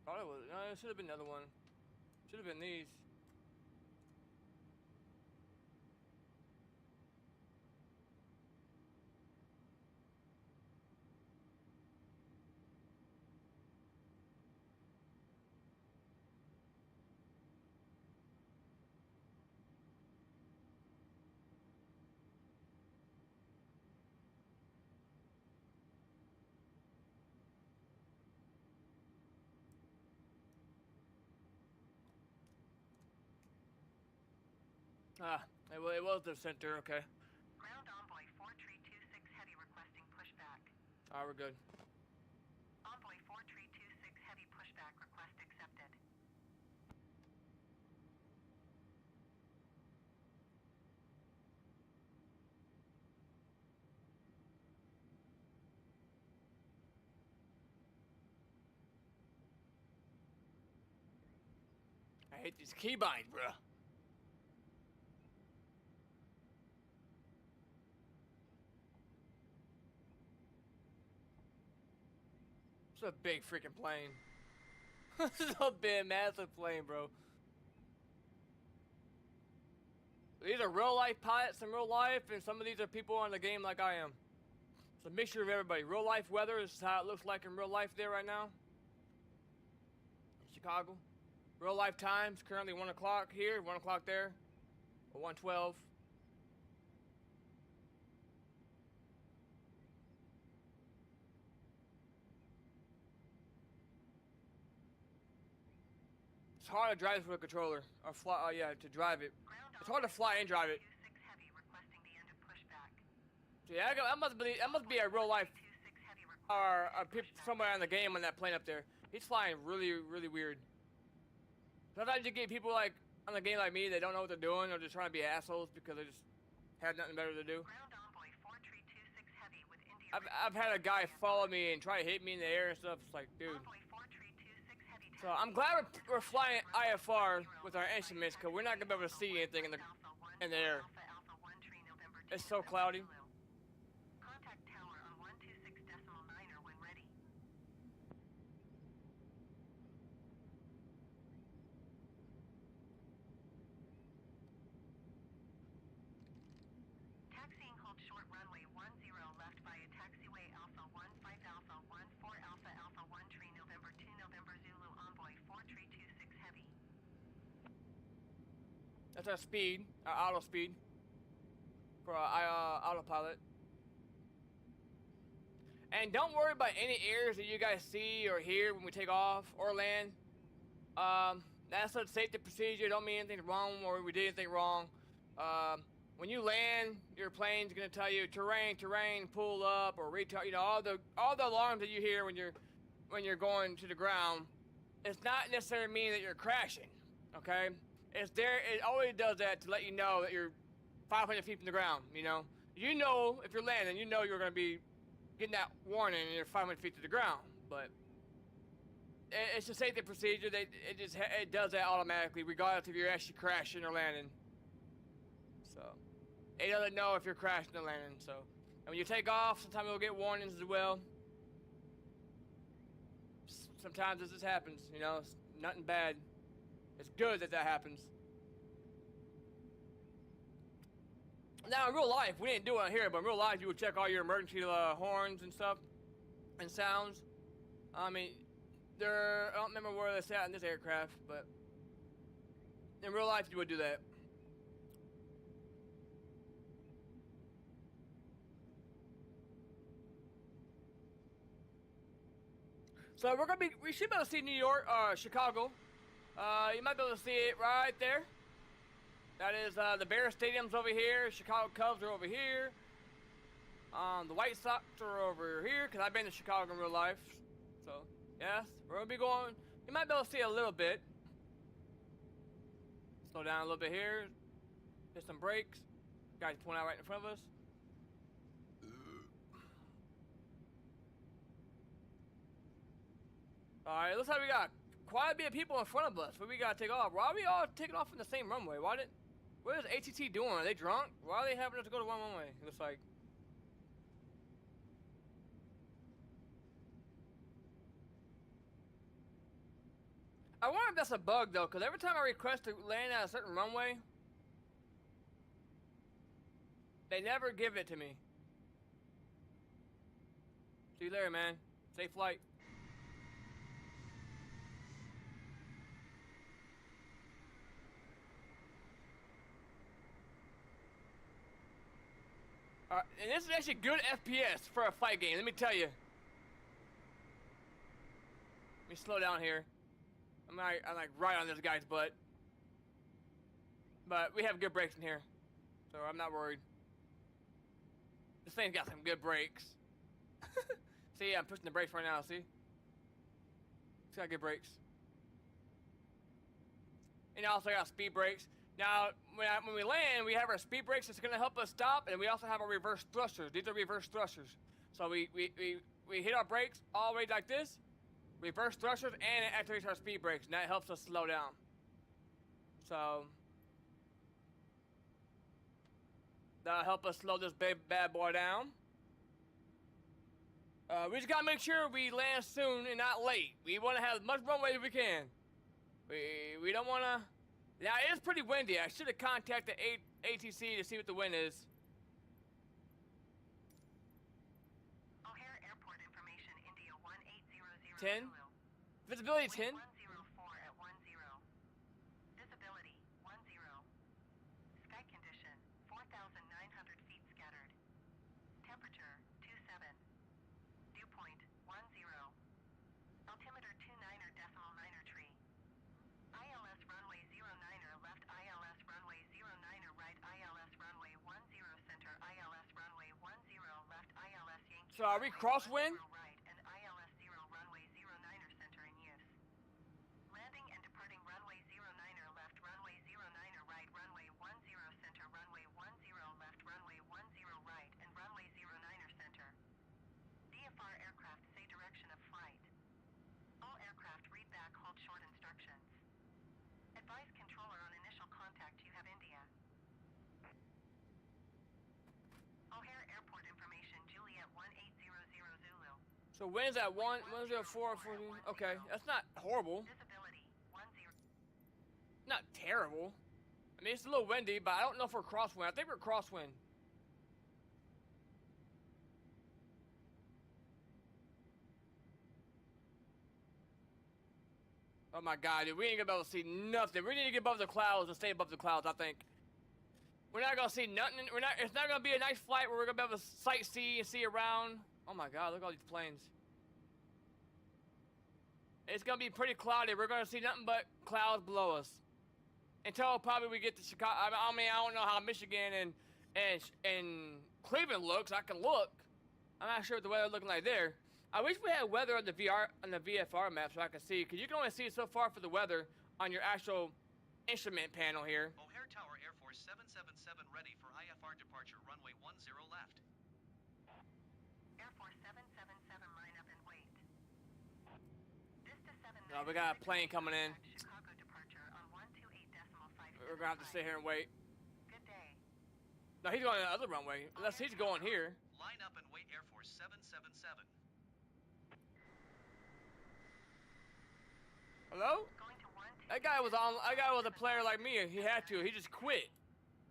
probably was no. It should have been another one. Should have been these. Ah, it was the center. Okay. Ground Envoy 4326 Heavy requesting pushback. Alright, we're good. Envoy 4326 Heavy pushback request accepted. I hate these keybinds, bruh. It's a big freaking plane. This is a big, massive plane, bro. These are real life pilots in real life, and some of these are people on the game like I am. It's a mixture of everybody. Real life weather is how it looks like in real life there right now. Chicago. Real life times, currently 1 o'clock here, 1 o'clock there, or 1:12. It's hard to drive with a controller, or fly, yeah, to drive it. It's hard to fly and drive it. 26 Heavy requesting the end of pushback. So yeah, that must be a real life, 26 Heavy or requesting somewhere on the game on that plane up there. He's flying really, really weird. Sometimes you get people like on the game like me, they don't know what they're doing, or just trying to be assholes because they just have nothing better to do. Ground Envoy 4326 Heavy with India. I've had a guy follow me and try to hit me in the air and stuff. It's like, dude. Envoy 4326 Heavy. So I'm glad we're flying IFR with our instruments, because we're not gonna be able to see anything in the air. Alpha 1 tree November 2 It's so cloudy. Contact tower on 126.9er when ready. Taxiing hold short runway 10 left via taxiway Alpha 15 Alpha 14 Alpha Alpha 1 tree November 2 November Zulu Envoy 4326 Heavy. That's our speed, our auto speed for our autopilot. And don't worry about any errors that you guys see or hear when we take off or land. That's a safety procedure. Don't mean anything wrong or we did anything wrong. When you land, your plane's gonna tell you terrain, pull up or retard. You know, all the alarms that you hear when you're going to the ground. It's not necessarily mean that you're crashing. Okay, it's there. It always does that to let you know that you're 500 feet from the ground. You know if you're landing, you know you're gonna be getting that warning and you're 500 feet to the ground. But it's a safety procedure. It does that automatically, regardless if you're actually crashing or landing. So it doesn't know if you're crashing or landing. So and when you take off, sometimes you'll get warnings as well. Sometimes this just happens. You know, it's nothing bad. It's good that happens. Now, in real life, we didn't do it here, but in real life, you would check all your emergency horns and stuff and sounds. I mean, I don't remember where they sat in this aircraft, but in real life, you would do that. So we should be able to see New York, Chicago. You might be able to see it right there. That is the Bears Stadium's over here. Chicago Cubs are over here. The White Sox are over here, because I've been to Chicago in real life. So, yes, we're going to be going. You might be able to see a little bit. Slow down a little bit here. Hit some brakes. Guys pulling out right in front of us. Alright, looks like we got quite a bit of people in front of us. But we gotta take off. Why are we all taking off in the same runway? What is ATT doing? Are they drunk? Why are they having us to go to one runway? It looks like. I wonder if that's a bug though, because every time I request to land at a certain runway, they never give it to me. See you later, man. Safe flight. And this is actually good FPS for a fight game, let me tell you. Let me slow down here. I'm like right on this guy's butt. But we have good brakes in here, so I'm not worried. This thing's got some good brakes. See, I'm pushing the brakes right now, see? It's got good brakes. And also got speed brakes. Now, when we land, we have our speed brakes that's gonna help us stop, and we also have our reverse thrusters. These are reverse thrusters. So we hit our brakes all the way like this, reverse thrusters, and it activates our speed brakes, and that helps us slow down. So that'll help us slow this bad boy down. We just gotta make sure we land soon and not late. We wanna have as much runway as we can. We don't wanna. Now it is pretty windy. I should have contacted ATC to see what the wind is. O'Hare Airport information, India 1800 10? Zulu. Visibility 10? 104 at 10. Visibility 10. Sky condition 4,900 feet scattered. Temperature 27. Dew point 10. Altimeter 29er tree. ILS runway 09er left, ILS runway 09er right, ILS runway 10 center, ILS runway 10 left, ILS Yankee. So are we crosswind? Right and ILS 0 runway 09er center in use. Landing and departing runway 09er left, runway 09er right, runway 10 center, runway 10 left, runway 10 right, and runway 09er center. VFR aircraft say direction of flight. All aircraft read back hold short instructions. Advise controller on initial contact you have India. O'Hare Airport information, Juliet 1800 Zulu. So wind's at 104, 40. Okay, that's not horrible. Visibility 10. Not terrible. I mean, it's a little windy, but I don't know if we're crosswind. I think we're crosswind. Oh my god, dude, we ain't gonna be able to see nothing. We need to get above the clouds and stay above the clouds, I think. We're not gonna see nothing. It's not gonna be a nice flight where we're gonna be able to sightsee and see around. Oh my god, look at all these planes. It's gonna be pretty cloudy. We're gonna see nothing but clouds below us. Until probably we get to Chicago. I mean, I don't know how Michigan and Cleveland looks. I can look. I'm not sure what the weather looking like there. I wish we had weather on the VFR map so I can see, because you can only see so far for the weather on your actual instrument panel here. O'Hare Tower Air Force 777 ready for IFR departure, runway 10 left. Air Force 777 line up and wait. Vista 79. We got a plane coming in. Chicago departure on 128.5. We're gonna have to sit here and wait. Good day. No, he's going to the other runway, unless he's going here. Line up and wait, Air Force 777. Hello? Going to 12. That guy was a player like me. He had to. He just quit.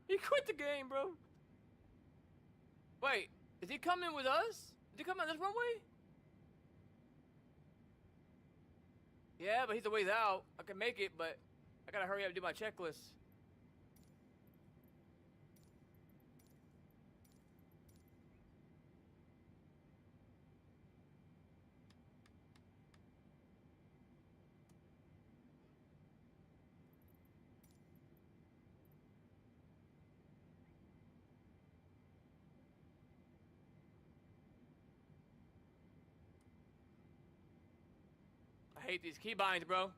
He quit the game, bro. Wait, is he coming with us? Is he coming on this runway? Yeah, but he's a ways out. I can make it, but I gotta hurry up and do my checklist. I hate these keybinds, bro.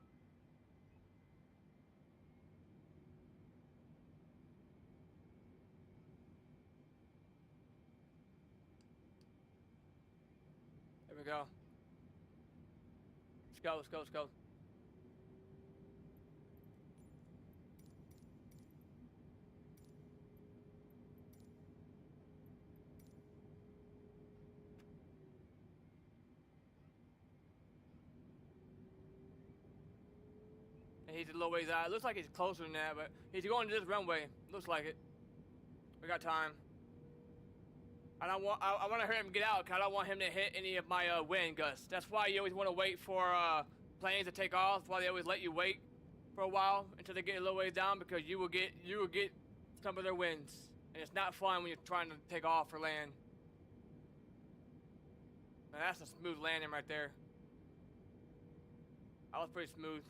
There we go. Let's go, let's go, let's go. And he's a little ways out. It looks like he's closer than that, but he's going to this runway. Looks like it. We got time. I want to hear him get out because I don't want him to hit any of my wind gusts. That's why you always want to wait for planes to take off. That's why they always let you wait for a while until they get a little ways down, because you will get some of their winds, and it's not fun when you're trying to take off or land. Now that's a smooth landing right there. That was pretty smooth.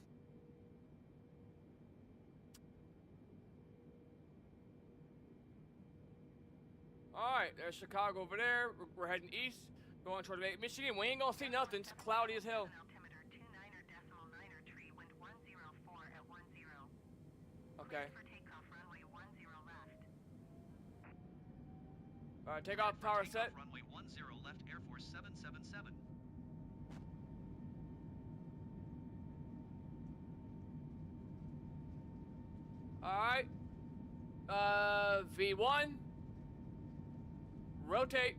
Alright, there's Chicago over there. We're heading east, going toward Lake Michigan. We ain't gonna see nothing. It's cloudy as hell. Altimeter 29er.9er tree, wind 104 at 10. Okay. For takeoff, runway 10 left. Alright, take off, power set. Runway 10 left, Air Force 777. Alright. V1. Rotate.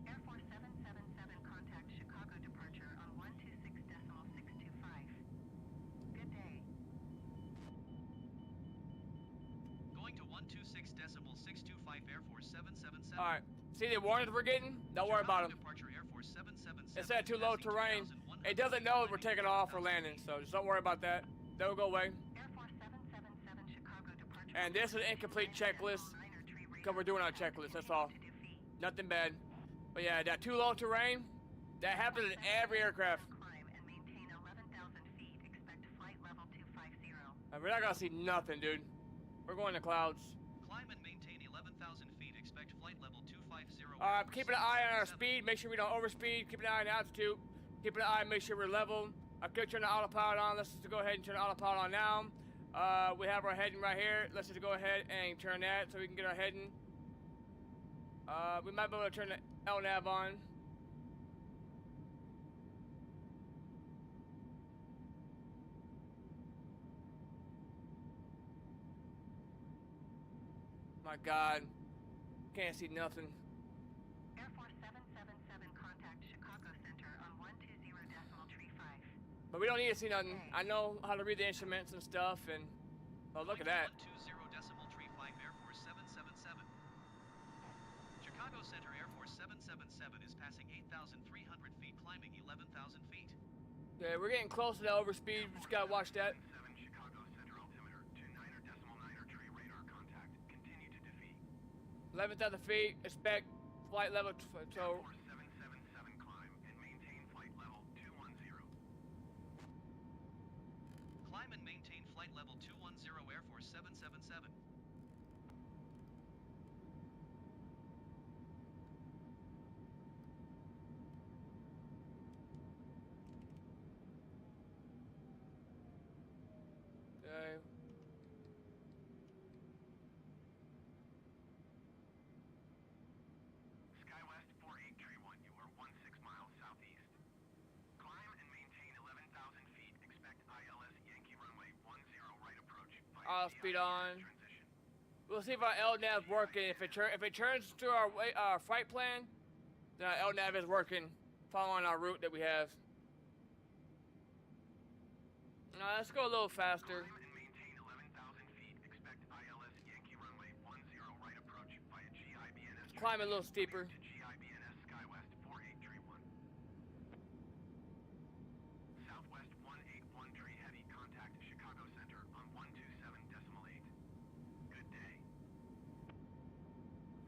Air Force 777, contact Chicago departure on 126.625. Good day. Going to 126.625, Air Force 777. Alright. See the warnings we're getting? Don't worry about them. Departure, Air Force 777. It said too low terrain. It doesn't know if we're taking off or landing, so just don't worry about that. That'll go away. Air Force 777, Chicago departure. And this is an incomplete checklist because we're doing our checklist, that's all. Nothing bad. But yeah, that too low terrain, that happens in every aircraft. Climb and maintain 11,000 feet. Expect flight level 250. We're not gonna see nothing, dude. We're going to clouds. Climb and maintain 11,000 feet. Expect flight level 250. Alright, keeping an eye on our speed. Make sure we don't overspeed. Keeping an eye on altitude. Keeping an eye, make sure we're level. I could turn the autopilot on. Let's just go ahead and turn the autopilot on now. We have our heading right here. Let's just go ahead and turn that so we can get our heading. We might be able to turn the LNAV on. My God, can't see nothing. Air Force 777, contact Chicago Center on 120.35. But we don't need to see nothing. I know how to read the instruments and stuff, and oh, look at that. 120.35, Air Force 777. Chicago Center, Air Force 777 is passing 8,300 feet, climbing 11,000 feet. Yeah, we're getting close to that overspeed. We just gotta watch that. 7 Chicago Center altimeter 29er.9er tree radar contact. Continue to defeat. 11,000 feet. Expect flight level. So 777 climb and maintain flight level 210. Climb and maintain flight level 210, Air Force 777. okay. SkyWest 4831, you are 16 miles southeast. Climb and maintain 11,000 feet. Expect ILS Yankee runway 10 right approach. Auto speed on. Transition. We'll see if our LNAV's working. If it turns to our flight plan, then our LNAV is working, following our route that we have. Let's go a little faster. Climb and maintain 11,000 feet. Expect ILS Yankee runway 10 right approach via GIBNS. Climb a little steeper. To GIBNS SkyWest 4831. Southwest 181 tree heavy, contact Chicago Center on 127.8. Good day.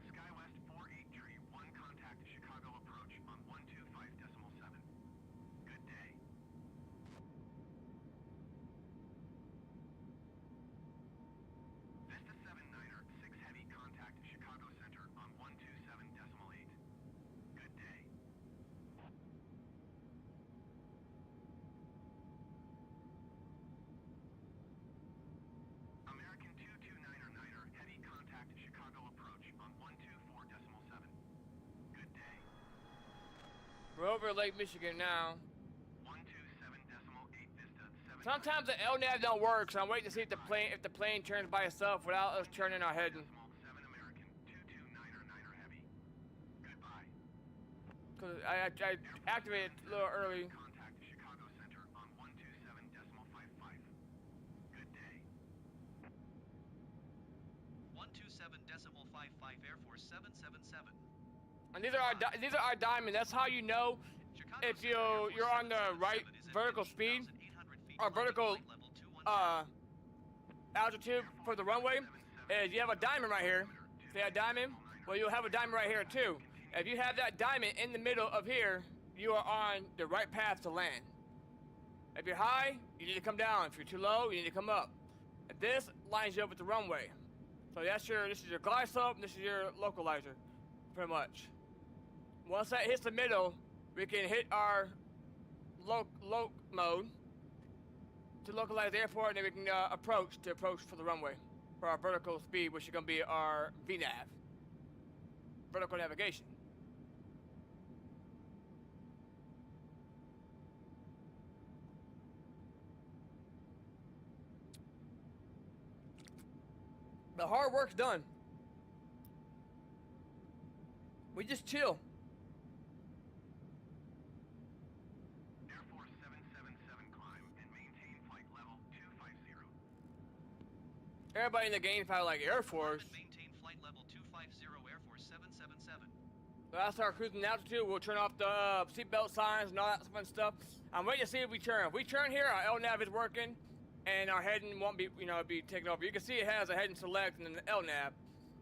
SkyWest 48 tree 1, contact Chicago approach on 125.7. Good day. Vista 79er 6 heavy, contact Chicago Center on 127.8. Good day. American 229er heavy, contact Chicago approach on 124.7. Good day. We're over Lake Michigan now. 127.8 Vista Sometimes the LNAV don't work, so I'm waiting to see if the plane turns by itself without us turning our head. 7 American, 22-9er heavy. Goodbye. Cause I activated a little early. Contact Chicago Center on 127.55. Good day. 127.55 Air Force 777. And these are our diamond. That's how you know Chicago if Center Air Force you're on the right 777 is at vertical speed 15,800 feet, or climbing vertical flight level 210. altitude for the runway. Is you have a diamond right here. See that diamond? Well, you'll have a diamond right here too. If you have that diamond in the middle of here, you are on the right path to land. If you're high, you need to come down. If you're too low, you need to come up. And this lines you up with the runway. So this is your glide slope, and this is your localizer, pretty much. Once that hits the middle, we can hit our loc mode to localize the airport, and then we can approach for the runway for our vertical speed, which is going to be our VNAV, vertical navigation. The hard work's done. We just chill. Air Force 777 climb and maintain flight level 250. Everybody in the game probably like Air Force. Maintain flight level 250 Air Force 777. So that's our cruising altitude. We'll turn off the seatbelt signs and all that fun stuff. I'm waiting to see if we turn. If we turn here, our LNAV is working, and our heading won't be, be taken over. You can see it has a heading select and then the LNAV.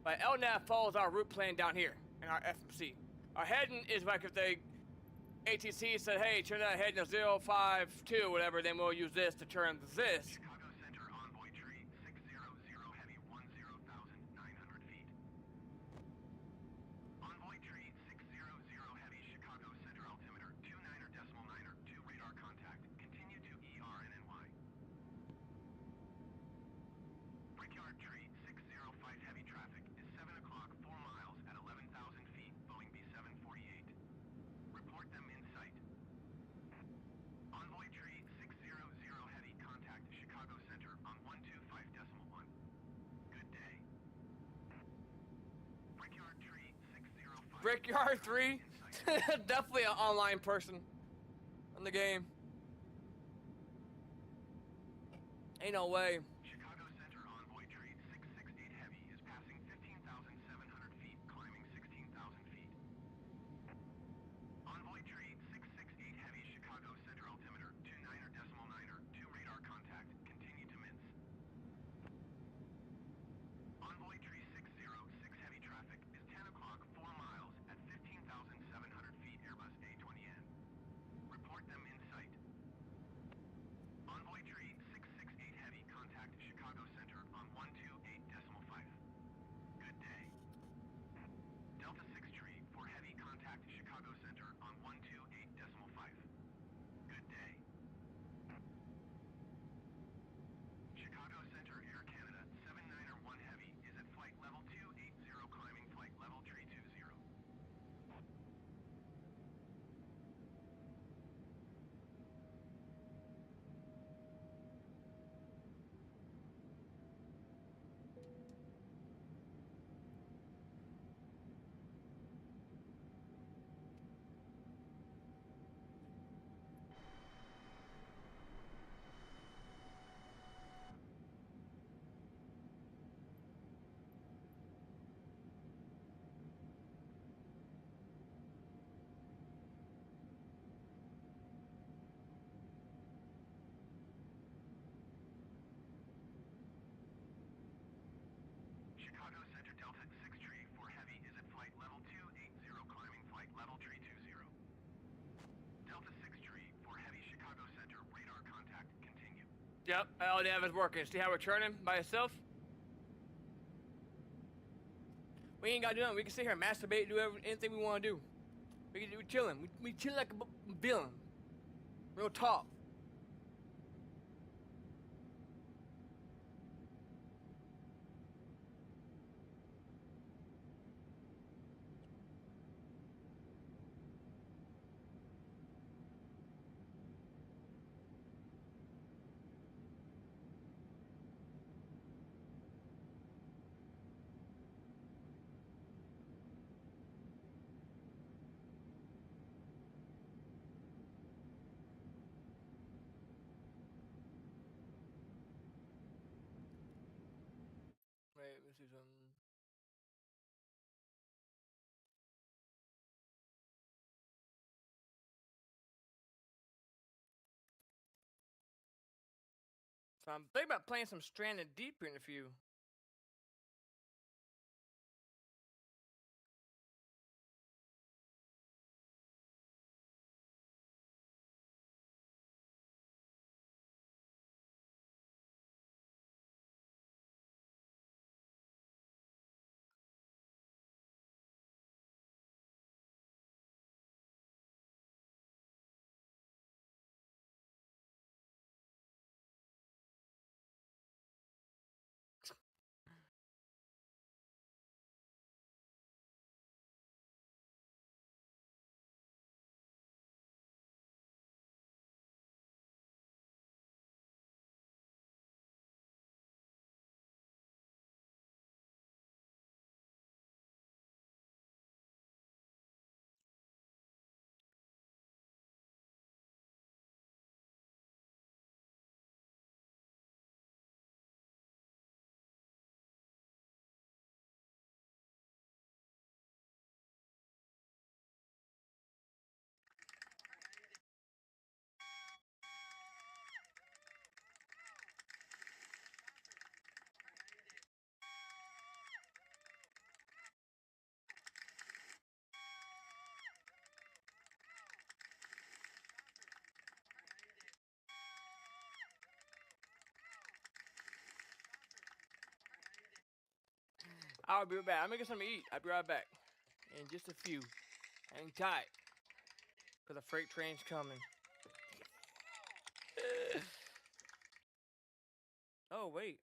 But LNAV follows our route plan down here in our FMC. Our heading is like if the ATC said, hey, turn that heading to 052, whatever, then we'll use this to turn this. Chicago Center envoy tree 600 heavy 10,900 feet. Envoy tree 600 heavy Chicago Center altimeter 29er.9er 2 radar contact. Continue to ERNNY. Brickyard tree 605 heavy traffic is 7 o'clock 4 miles at 11,000 feet Boeing B748. Report them in sight. Envoy tree 600 heavy contact Chicago Center on 125.1. Good day. Brickyard tree 605. Brickyard 3, definitely an online person in the game. Ain't no way. Chicago Center envoy tree 668 heavy is passing 15,700 feet, climbing 16,000 feet. Envoy tree 668 heavy Chicago Center altimeter 29er.9er 2 radar contact. Continue to mince. Envoy tree 606 heavy traffic is 10 o'clock 4 miles at 15,700 feet Airbus A20N. Report them in sight. Envoy tree 668 heavy contact Chicago Center on 128.5. Good day. Delta 6 tree for heavy contact Chicago Center on 128.5. Good day. Chicago Center Air Canada 791 heavy is at flight level 280 climbing flight level 320. Chicago Center Delta 6 tree for heavy is at flight level 280 climbing flight level 320. Delta 6 tree for heavy Chicago Center radar contact. Continue. Yep, LNAV is working. See how we're turning by itself? We ain't gotta do nothing. We can sit here and masturbate, do anything we want to do. We chilling. We chill like a villain. Real talk. So I'm thinking about playing some Stranded Deep here in a few. I'll be right back. I'm gonna get something to eat. I'll be right back. In just a few. Hang tight. Because the freight train's coming. Oh, wait.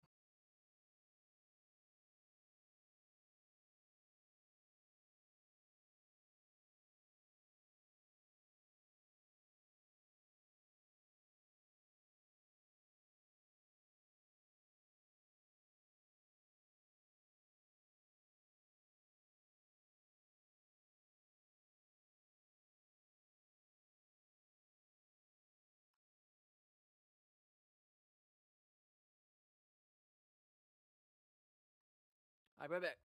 I'll be right back.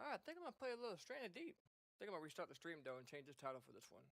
Alright, I think I'm gonna play a little Stranded Deep. I think I'm gonna restart the stream though and change the title for this one.